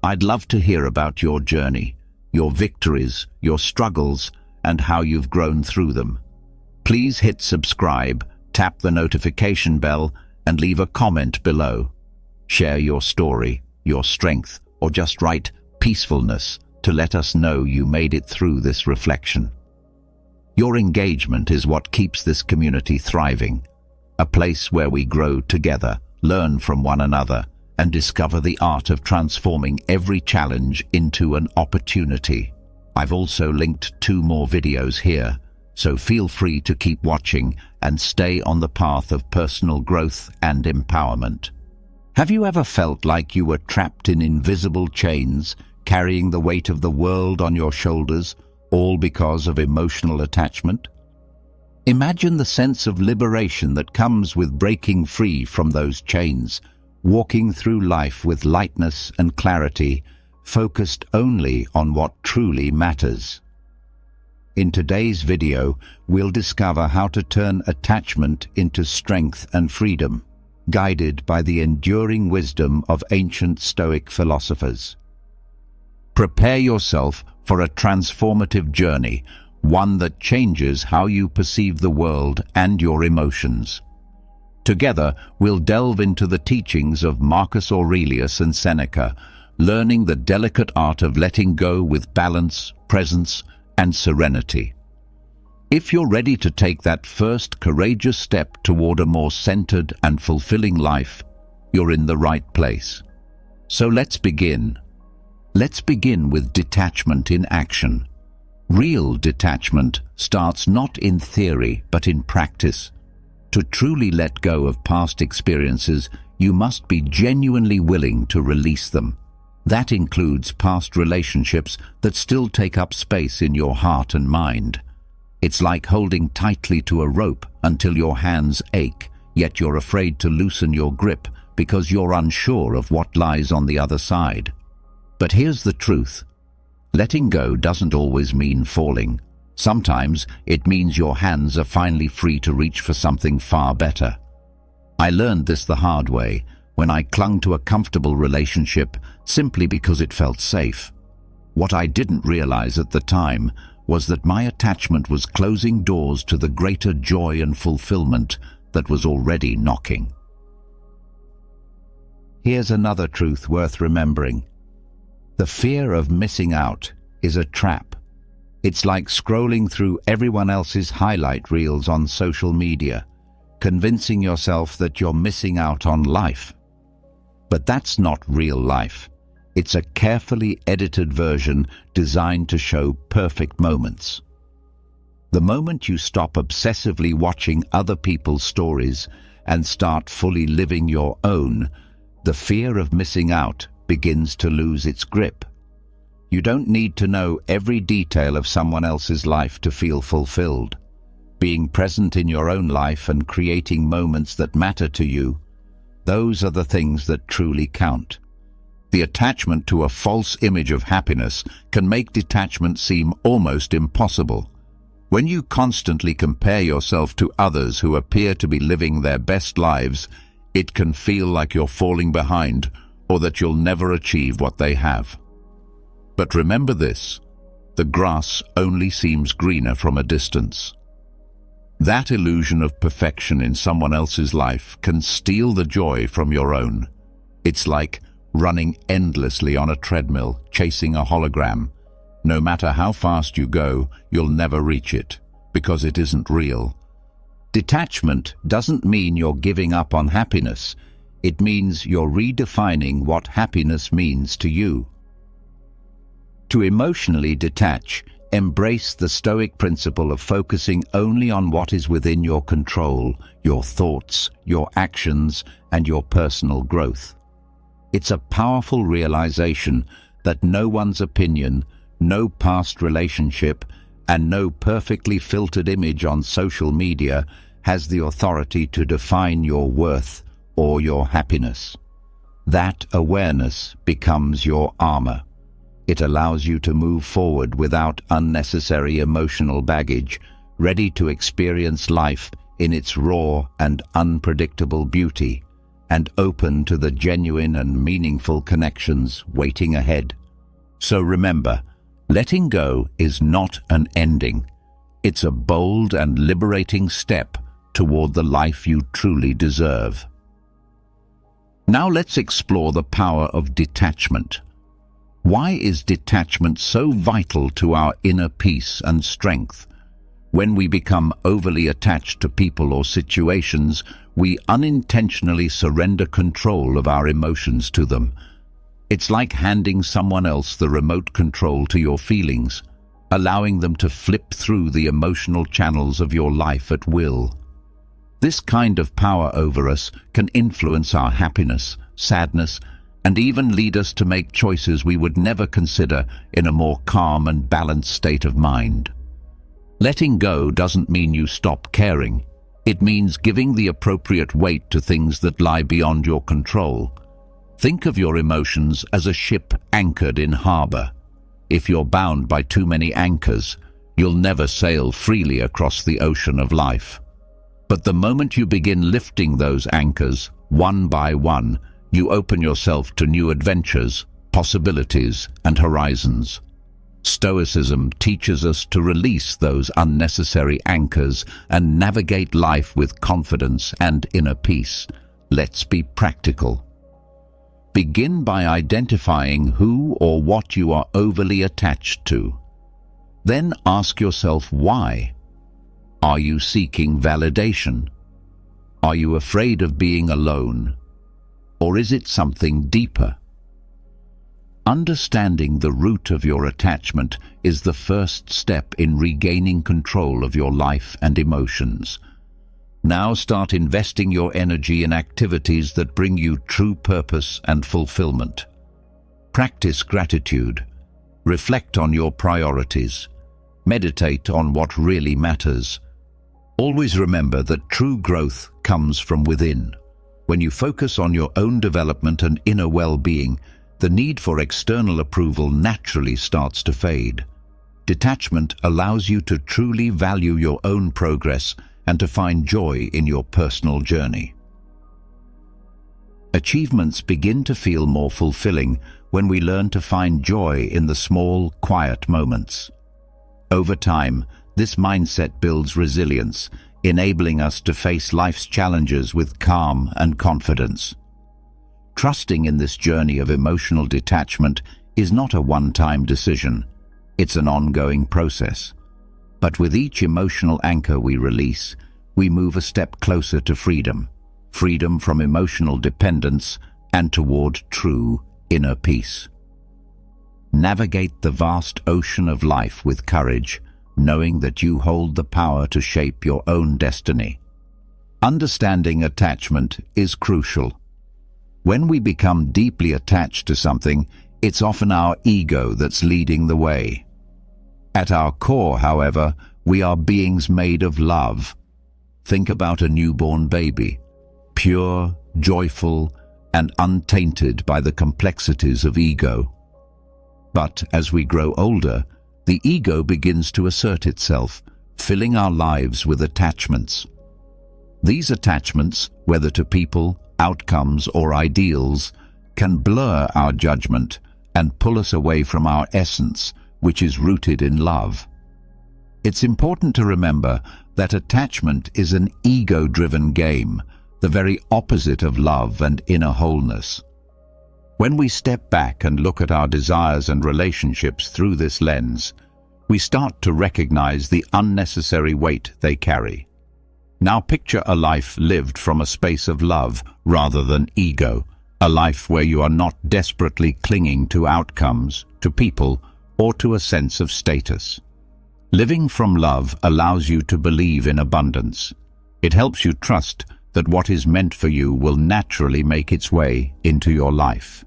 I'd love to hear about your journey, your victories, your struggles, and how you've grown through them. Please hit subscribe, tap the notification bell, and leave a comment below. Share your story, your strength, or just write peacefulness to let us know you made it through this reflection. Your engagement is what keeps this community thriving, a place where we grow together, learn from one another, and discover the art of transforming every challenge into an opportunity. I've also linked 2 more videos here, so feel free to keep watching and stay on the path of personal growth and empowerment. Have you ever felt like you were trapped in invisible chains, carrying the weight of the world on your shoulders, all because of emotional attachment? Imagine the sense of liberation that comes with breaking free from those chains, walking through life with lightness and clarity, focused only on what truly matters. In today's video, we'll discover how to turn attachment into strength and freedom, guided by the enduring wisdom of ancient Stoic philosophers. Prepare yourself for a transformative journey, one that changes how you perceive the world and your emotions. Together, we'll delve into the teachings of Marcus Aurelius and Seneca, learning the delicate art of letting go with balance, presence, and serenity. If you're ready to take that first courageous step toward a more centered and fulfilling life, you're in the right place. So let's begin. Let's begin with detachment in action. Real detachment starts not in theory but in practice. To truly let go of past experiences, you must be genuinely willing to release them. That includes past relationships that still take up space in your heart and mind. It's like holding tightly to a rope until your hands ache, yet you're afraid to loosen your grip because you're unsure of what lies on the other side. But here's the truth. Letting go doesn't always mean falling. Sometimes it means your hands are finally free to reach for something far better. I learned this the hard way when I clung to a comfortable relationship simply because it felt safe. What I didn't realize at the time was that my attachment was closing doors to the greater joy and fulfillment that was already knocking. Here's another truth worth remembering. The fear of missing out is a trap. It's like scrolling through everyone else's highlight reels on social media, convincing yourself that you're missing out on life. But that's not real life. It's a carefully edited version designed to show perfect moments. The moment you stop obsessively watching other people's stories and start fully living your own, the fear of missing out begins to lose its grip. You don't need to know every detail of someone else's life to feel fulfilled. Being present in your own life and creating moments that matter to you, those are the things that truly count. The attachment to a false image of happiness can make detachment seem almost impossible. When you constantly compare yourself to others who appear to be living their best lives, it can feel like you're falling behind or that you'll never achieve what they have. But remember this, the grass only seems greener from a distance. That illusion of perfection in someone else's life can steal the joy from your own. It's like running endlessly on a treadmill, chasing a hologram. No matter how fast you go, you'll never reach it, because it isn't real. Detachment doesn't mean you're giving up on happiness. It means you're redefining what happiness means to you. To emotionally detach, embrace the Stoic principle of focusing only on what is within your control, your thoughts, your actions, and your personal growth. It's a powerful realization that no one's opinion, no past relationship, and no perfectly filtered image on social media has the authority to define your worth or your happiness. That awareness becomes your armor. It allows you to move forward without unnecessary emotional baggage, ready to experience life in its raw and unpredictable beauty, and open to the genuine and meaningful connections waiting ahead. So remember, letting go is not an ending. It's a bold and liberating step toward the life you truly deserve. Now let's explore the power of detachment. Why is detachment so vital to our inner peace and strength? When we become overly attached to people or situations, we unintentionally surrender control of our emotions to them. It's like handing someone else the remote control to your feelings, allowing them to flip through the emotional channels of your life at will. This kind of power over us can influence our happiness, sadness, and even lead us to make choices we would never consider in a more calm and balanced state of mind. Letting go doesn't mean you stop caring. It means giving the appropriate weight to things that lie beyond your control. Think of your emotions as a ship anchored in harbor. If you're bound by too many anchors, you'll never sail freely across the ocean of life. But the moment you begin lifting those anchors, one by one, you open yourself to new adventures, possibilities, and horizons. Stoicism teaches us to release those unnecessary anchors and navigate life with confidence and inner peace. Let's be practical. Begin by identifying who or what you are overly attached to. Then ask yourself why. Are you seeking validation? Are you afraid of being alone? Or is it something deeper? Understanding the root of your attachment is the first step in regaining control of your life and emotions. Now start investing your energy in activities that bring you true purpose and fulfillment. Practice gratitude. Reflect on your priorities. Meditate on what really matters. Always remember that true growth comes from within. When you focus on your own development and inner well-being, the need for external approval naturally starts to fade. Detachment allows you to truly value your own progress and to find joy in your personal journey. Achievements begin to feel more fulfilling when we learn to find joy in the small, quiet moments. Over time, this mindset builds resilience, enabling us to face life's challenges with calm and confidence. Trusting in this journey of emotional detachment is not a one-time decision. It's an ongoing process. But with each emotional anchor we release, we move a step closer to freedom. Freedom from emotional dependence and toward true inner peace. Navigate the vast ocean of life with courage, knowing that you hold the power to shape your own destiny. Understanding attachment is crucial. When we become deeply attached to something, it's often our ego that's leading the way. At our core, however, we are beings made of love. Think about a newborn baby, pure, joyful, and untainted by the complexities of ego. But as we grow older, the ego begins to assert itself, filling our lives with attachments. These attachments, whether to people, outcomes, or ideals, can blur our judgment and pull us away from our essence, which is rooted in love. It's important to remember that attachment is an ego-driven game, the very opposite of love and inner wholeness. When we step back and look at our desires and relationships through this lens, we start to recognize the unnecessary weight they carry. Now picture a life lived from a space of love rather than ego, a life where you are not desperately clinging to outcomes, to people, or to a sense of status. Living from love allows you to believe in abundance. It helps you trust that what is meant for you will naturally make its way into your life.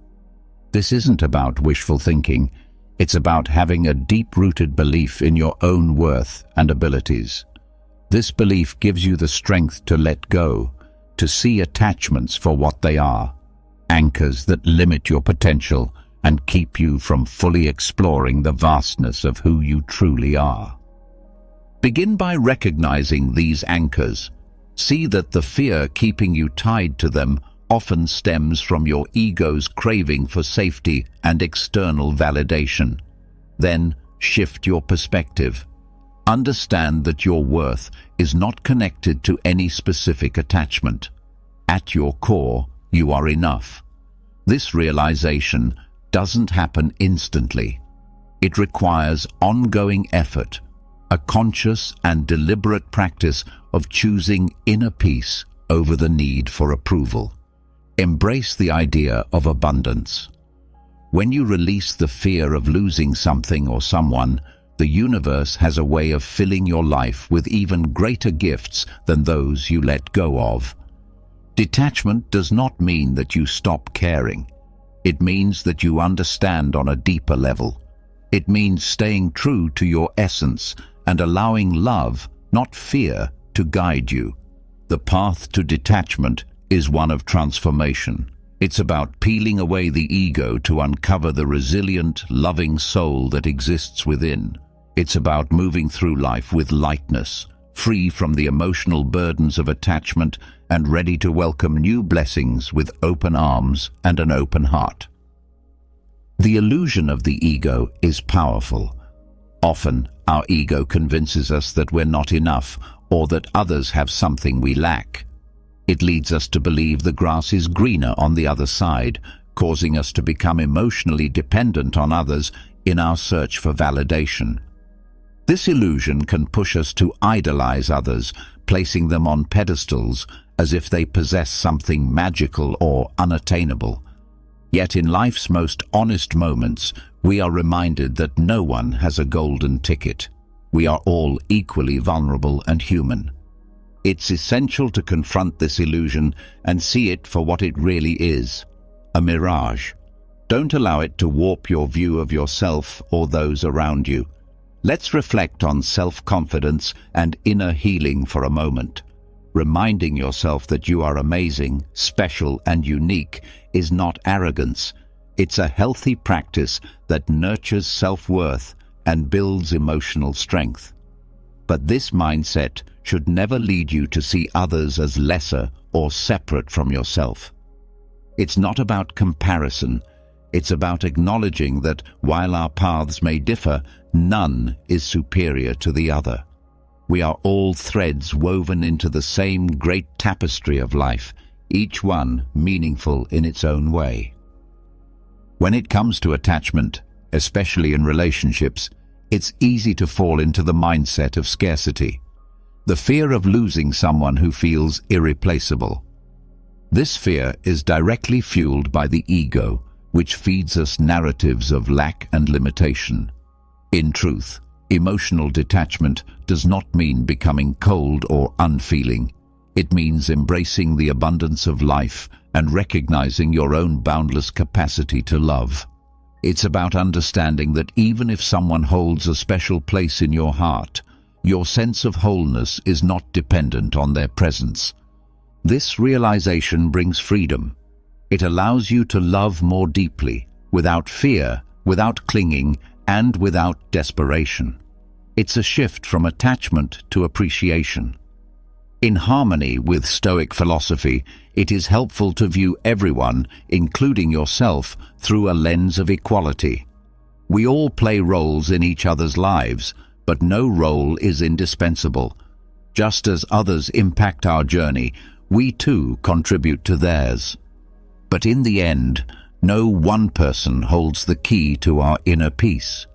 This isn't about wishful thinking. It's about having a deep-rooted belief in your own worth and abilities. This belief gives you the strength to let go, to see attachments for what they are, anchors that limit your potential and keep you from fully exploring the vastness of who you truly are. Begin by recognizing these anchors. See that the fear keeping you tied to them often stems from your ego's craving for safety and external validation. Then shift your perspective. Understand that your worth is not connected to any specific attachment. At your core, you are enough. This realization doesn't happen instantly. It requires ongoing effort, a conscious and deliberate practice of choosing inner peace over the need for approval. Embrace the idea of abundance. When you release the fear of losing something or someone, the universe has a way of filling your life with even greater gifts than those you let go of. Detachment does not mean that you stop caring. It means that you understand on a deeper level. It means staying true to your essence and allowing love, not fear, to guide you. The path to detachment is one of transformation. It's about peeling away the ego to uncover the resilient, loving soul that exists within. It's about moving through life with lightness, free from the emotional burdens of attachment and ready to welcome new blessings with open arms and an open heart. The illusion of the ego is powerful. Often, our ego convinces us that we're not enough or that others have something we lack. It leads us to believe the grass is greener on the other side, causing us to become emotionally dependent on others in our search for validation. This illusion can push us to idolize others, placing them on pedestals as if they possess something magical or unattainable. Yet in life's most honest moments, we are reminded that no one has a golden ticket. We are all equally vulnerable and human. It's essential to confront this illusion and see it for what it really is, a mirage. Don't allow it to warp your view of yourself or those around you. Let's reflect on self-confidence and inner healing for a moment. Reminding yourself that you are amazing, special, and unique is not arrogance. It's a healthy practice that nurtures self-worth and builds emotional strength. But this mindset should never lead you to see others as lesser or separate from yourself. It's not about comparison. It's about acknowledging that while our paths may differ, none is superior to the other. We are all threads woven into the same great tapestry of life, each one meaningful in its own way. When it comes to attachment, especially in relationships, it's easy to fall into the mindset of scarcity, the fear of losing someone who feels irreplaceable. This fear is directly fueled by the ego, which feeds us narratives of lack and limitation. In truth, emotional detachment does not mean becoming cold or unfeeling. It means embracing the abundance of life and recognizing your own boundless capacity to love. It's about understanding that even if someone holds a special place in your heart, your sense of wholeness is not dependent on their presence. This realization brings freedom. It allows you to love more deeply, without fear, without clinging, and without desperation. It's a shift from attachment to appreciation. In harmony with Stoic philosophy, it is helpful to view everyone, including yourself, through a lens of equality. We all play roles in each other's lives, but no role is indispensable. Just as others impact our journey, we too contribute to theirs. But in the end, no one person holds the key to our inner peace.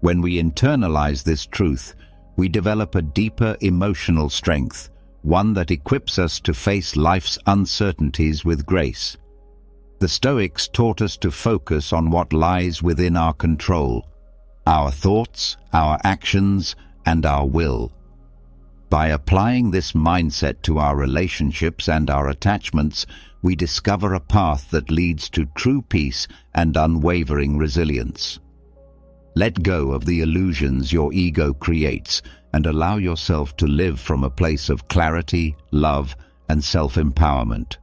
When we internalize this truth, we develop a deeper emotional strength, one that equips us to face life's uncertainties with grace. The Stoics taught us to focus on what lies within our control, our thoughts, our actions, and our will. By applying this mindset to our relationships and our attachments, we discover a path that leads to true peace and unwavering resilience. Let go of the illusions your ego creates and allow yourself to live from a place of clarity, love, and self-empowerment.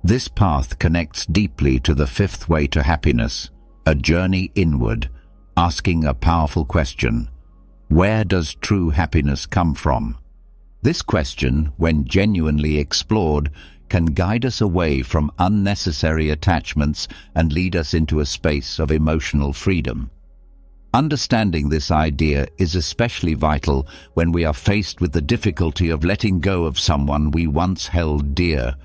This path connects deeply to the fifth way to happiness, a journey inward, asking a powerful question: where does true happiness come from? This question, when genuinely explored, can guide us away from unnecessary attachments and lead us into a space of emotional freedom. Understanding this idea is especially vital when we are faced with the difficulty of letting go of someone we once held dear.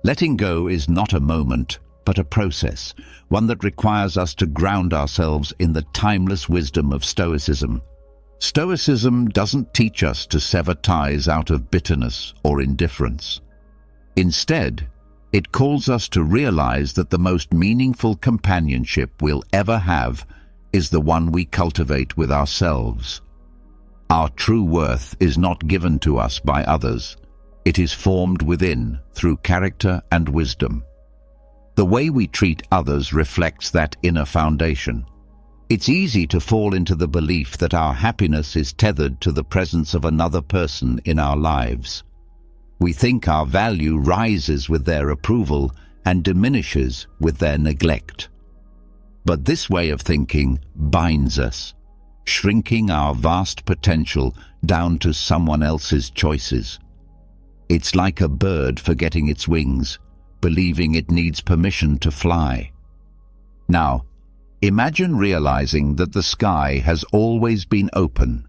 Letting go is not a moment, but a process, one that requires us to ground ourselves in the timeless wisdom of Stoicism. Stoicism doesn't teach us to sever ties out of bitterness or indifference. Instead, it calls us to realize that the most meaningful companionship we'll ever have is the one we cultivate with ourselves. Our true worth is not given to us by others. It is formed within through character and wisdom. The way we treat others reflects that inner foundation. It's easy to fall into the belief that our happiness is tethered to the presence of another person in our lives. We think our value rises with their approval and diminishes with their neglect. But this way of thinking binds us, shrinking our vast potential down to someone else's choices. It's like a bird forgetting its wings, believing it needs permission to fly. Now, imagine realizing that the sky has always been open.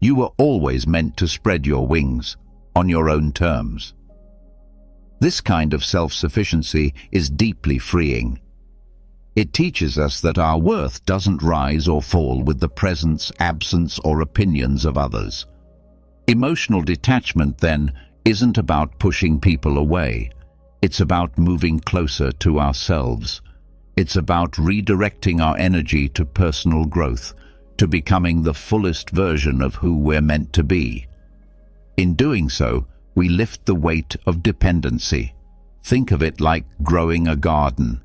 You were always meant to spread your wings on your own terms. This kind of self-sufficiency is deeply freeing. It teaches us that our worth doesn't rise or fall with the presence, absence, or opinions of others. Emotional detachment, then, isn't about pushing people away. It's about moving closer to ourselves. It's about redirecting our energy to personal growth, to becoming the fullest version of who we're meant to be. In doing so, we lift the weight of dependency. Think of it like growing a garden.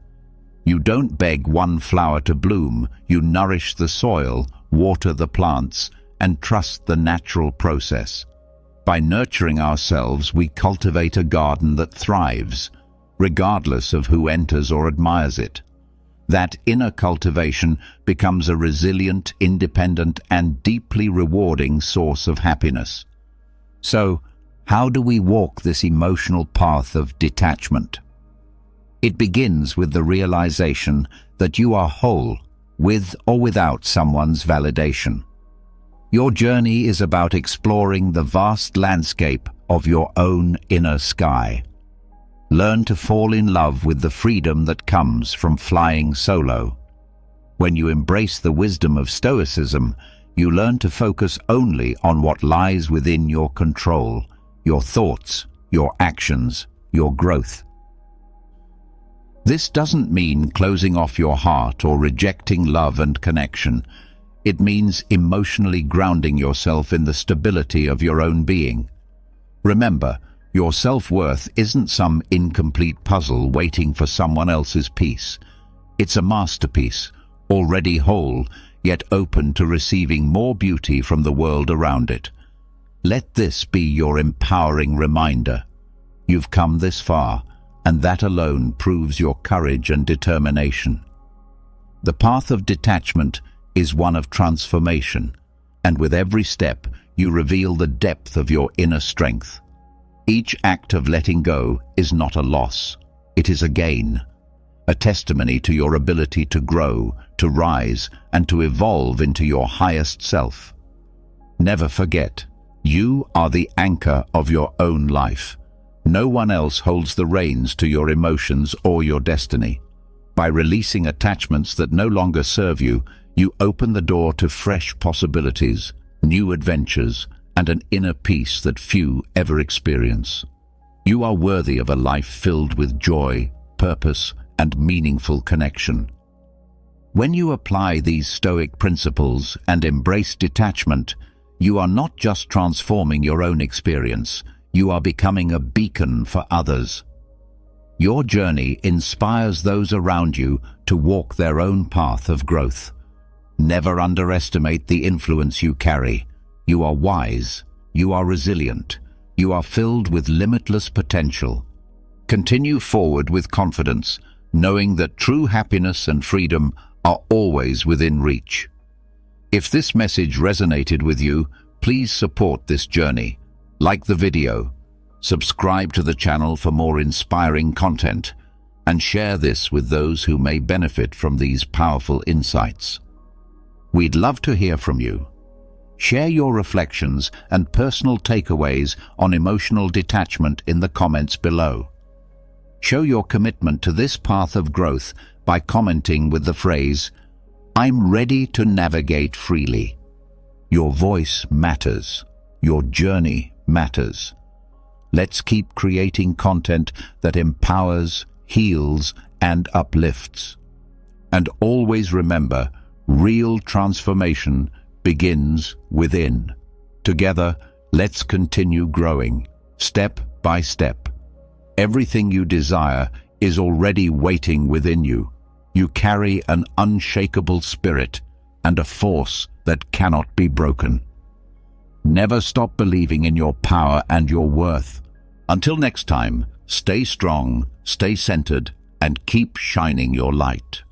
You don't beg one flower to bloom, you nourish the soil, water the plants, and trust the natural process. By nurturing ourselves, we cultivate a garden that thrives, regardless of who enters or admires it. That inner cultivation becomes a resilient, independent, and deeply rewarding source of happiness. So, how do we walk this emotional path of detachment? It begins with the realization that you are whole, with or without someone's validation. Your journey is about exploring the vast landscape of your own inner sky. Learn to fall in love with the freedom that comes from flying solo. When you embrace the wisdom of Stoicism, you learn to focus only on what lies within your control, your thoughts, your actions, your growth. This doesn't mean closing off your heart or rejecting love and connection. It means emotionally grounding yourself in the stability of your own being. Remember, your self-worth isn't some incomplete puzzle waiting for someone else's piece. It's a masterpiece, already whole, yet open to receiving more beauty from the world around it. Let this be your empowering reminder. You've come this far, and that alone proves your courage and determination. The path of detachment is one of transformation, and with every step you reveal the depth of your inner strength. Each act of letting go is not a loss, it is a gain, a testimony to your ability to grow, to rise, and to evolve into your highest self. Never forget, you are the anchor of your own life. No one else holds the reins to your emotions or your destiny. By releasing attachments that no longer serve you, you open the door to fresh possibilities, new adventures, and an inner peace that few ever experience. You are worthy of a life filled with joy, purpose, and meaningful connection. When you apply these Stoic principles and embrace detachment, you are not just transforming your own experience, you are becoming a beacon for others. Your journey inspires those around you to walk their own path of growth. Never underestimate the influence you carry. You are wise, you are resilient, you are filled with limitless potential. Continue forward with confidence, knowing that true happiness and freedom are always within reach. If this message resonated with you, please support this journey. Like the video, subscribe to the channel for more inspiring content, and share this with those who may benefit from these powerful insights. We'd love to hear from you. Share your reflections and personal takeaways on emotional detachment in the comments below. Show your commitment to this path of growth by commenting with the phrase, "I'm ready to navigate freely." Your voice matters. Your journey matters. Let's keep creating content that empowers, heals, and uplifts. And always remember, real transformation begins within. Together, let's continue growing, step by step. Everything you desire is already waiting within you. You carry an unshakable spirit and a force that cannot be broken. Never stop believing in your power and your worth. Until next time, stay strong, stay centered, and keep shining your light.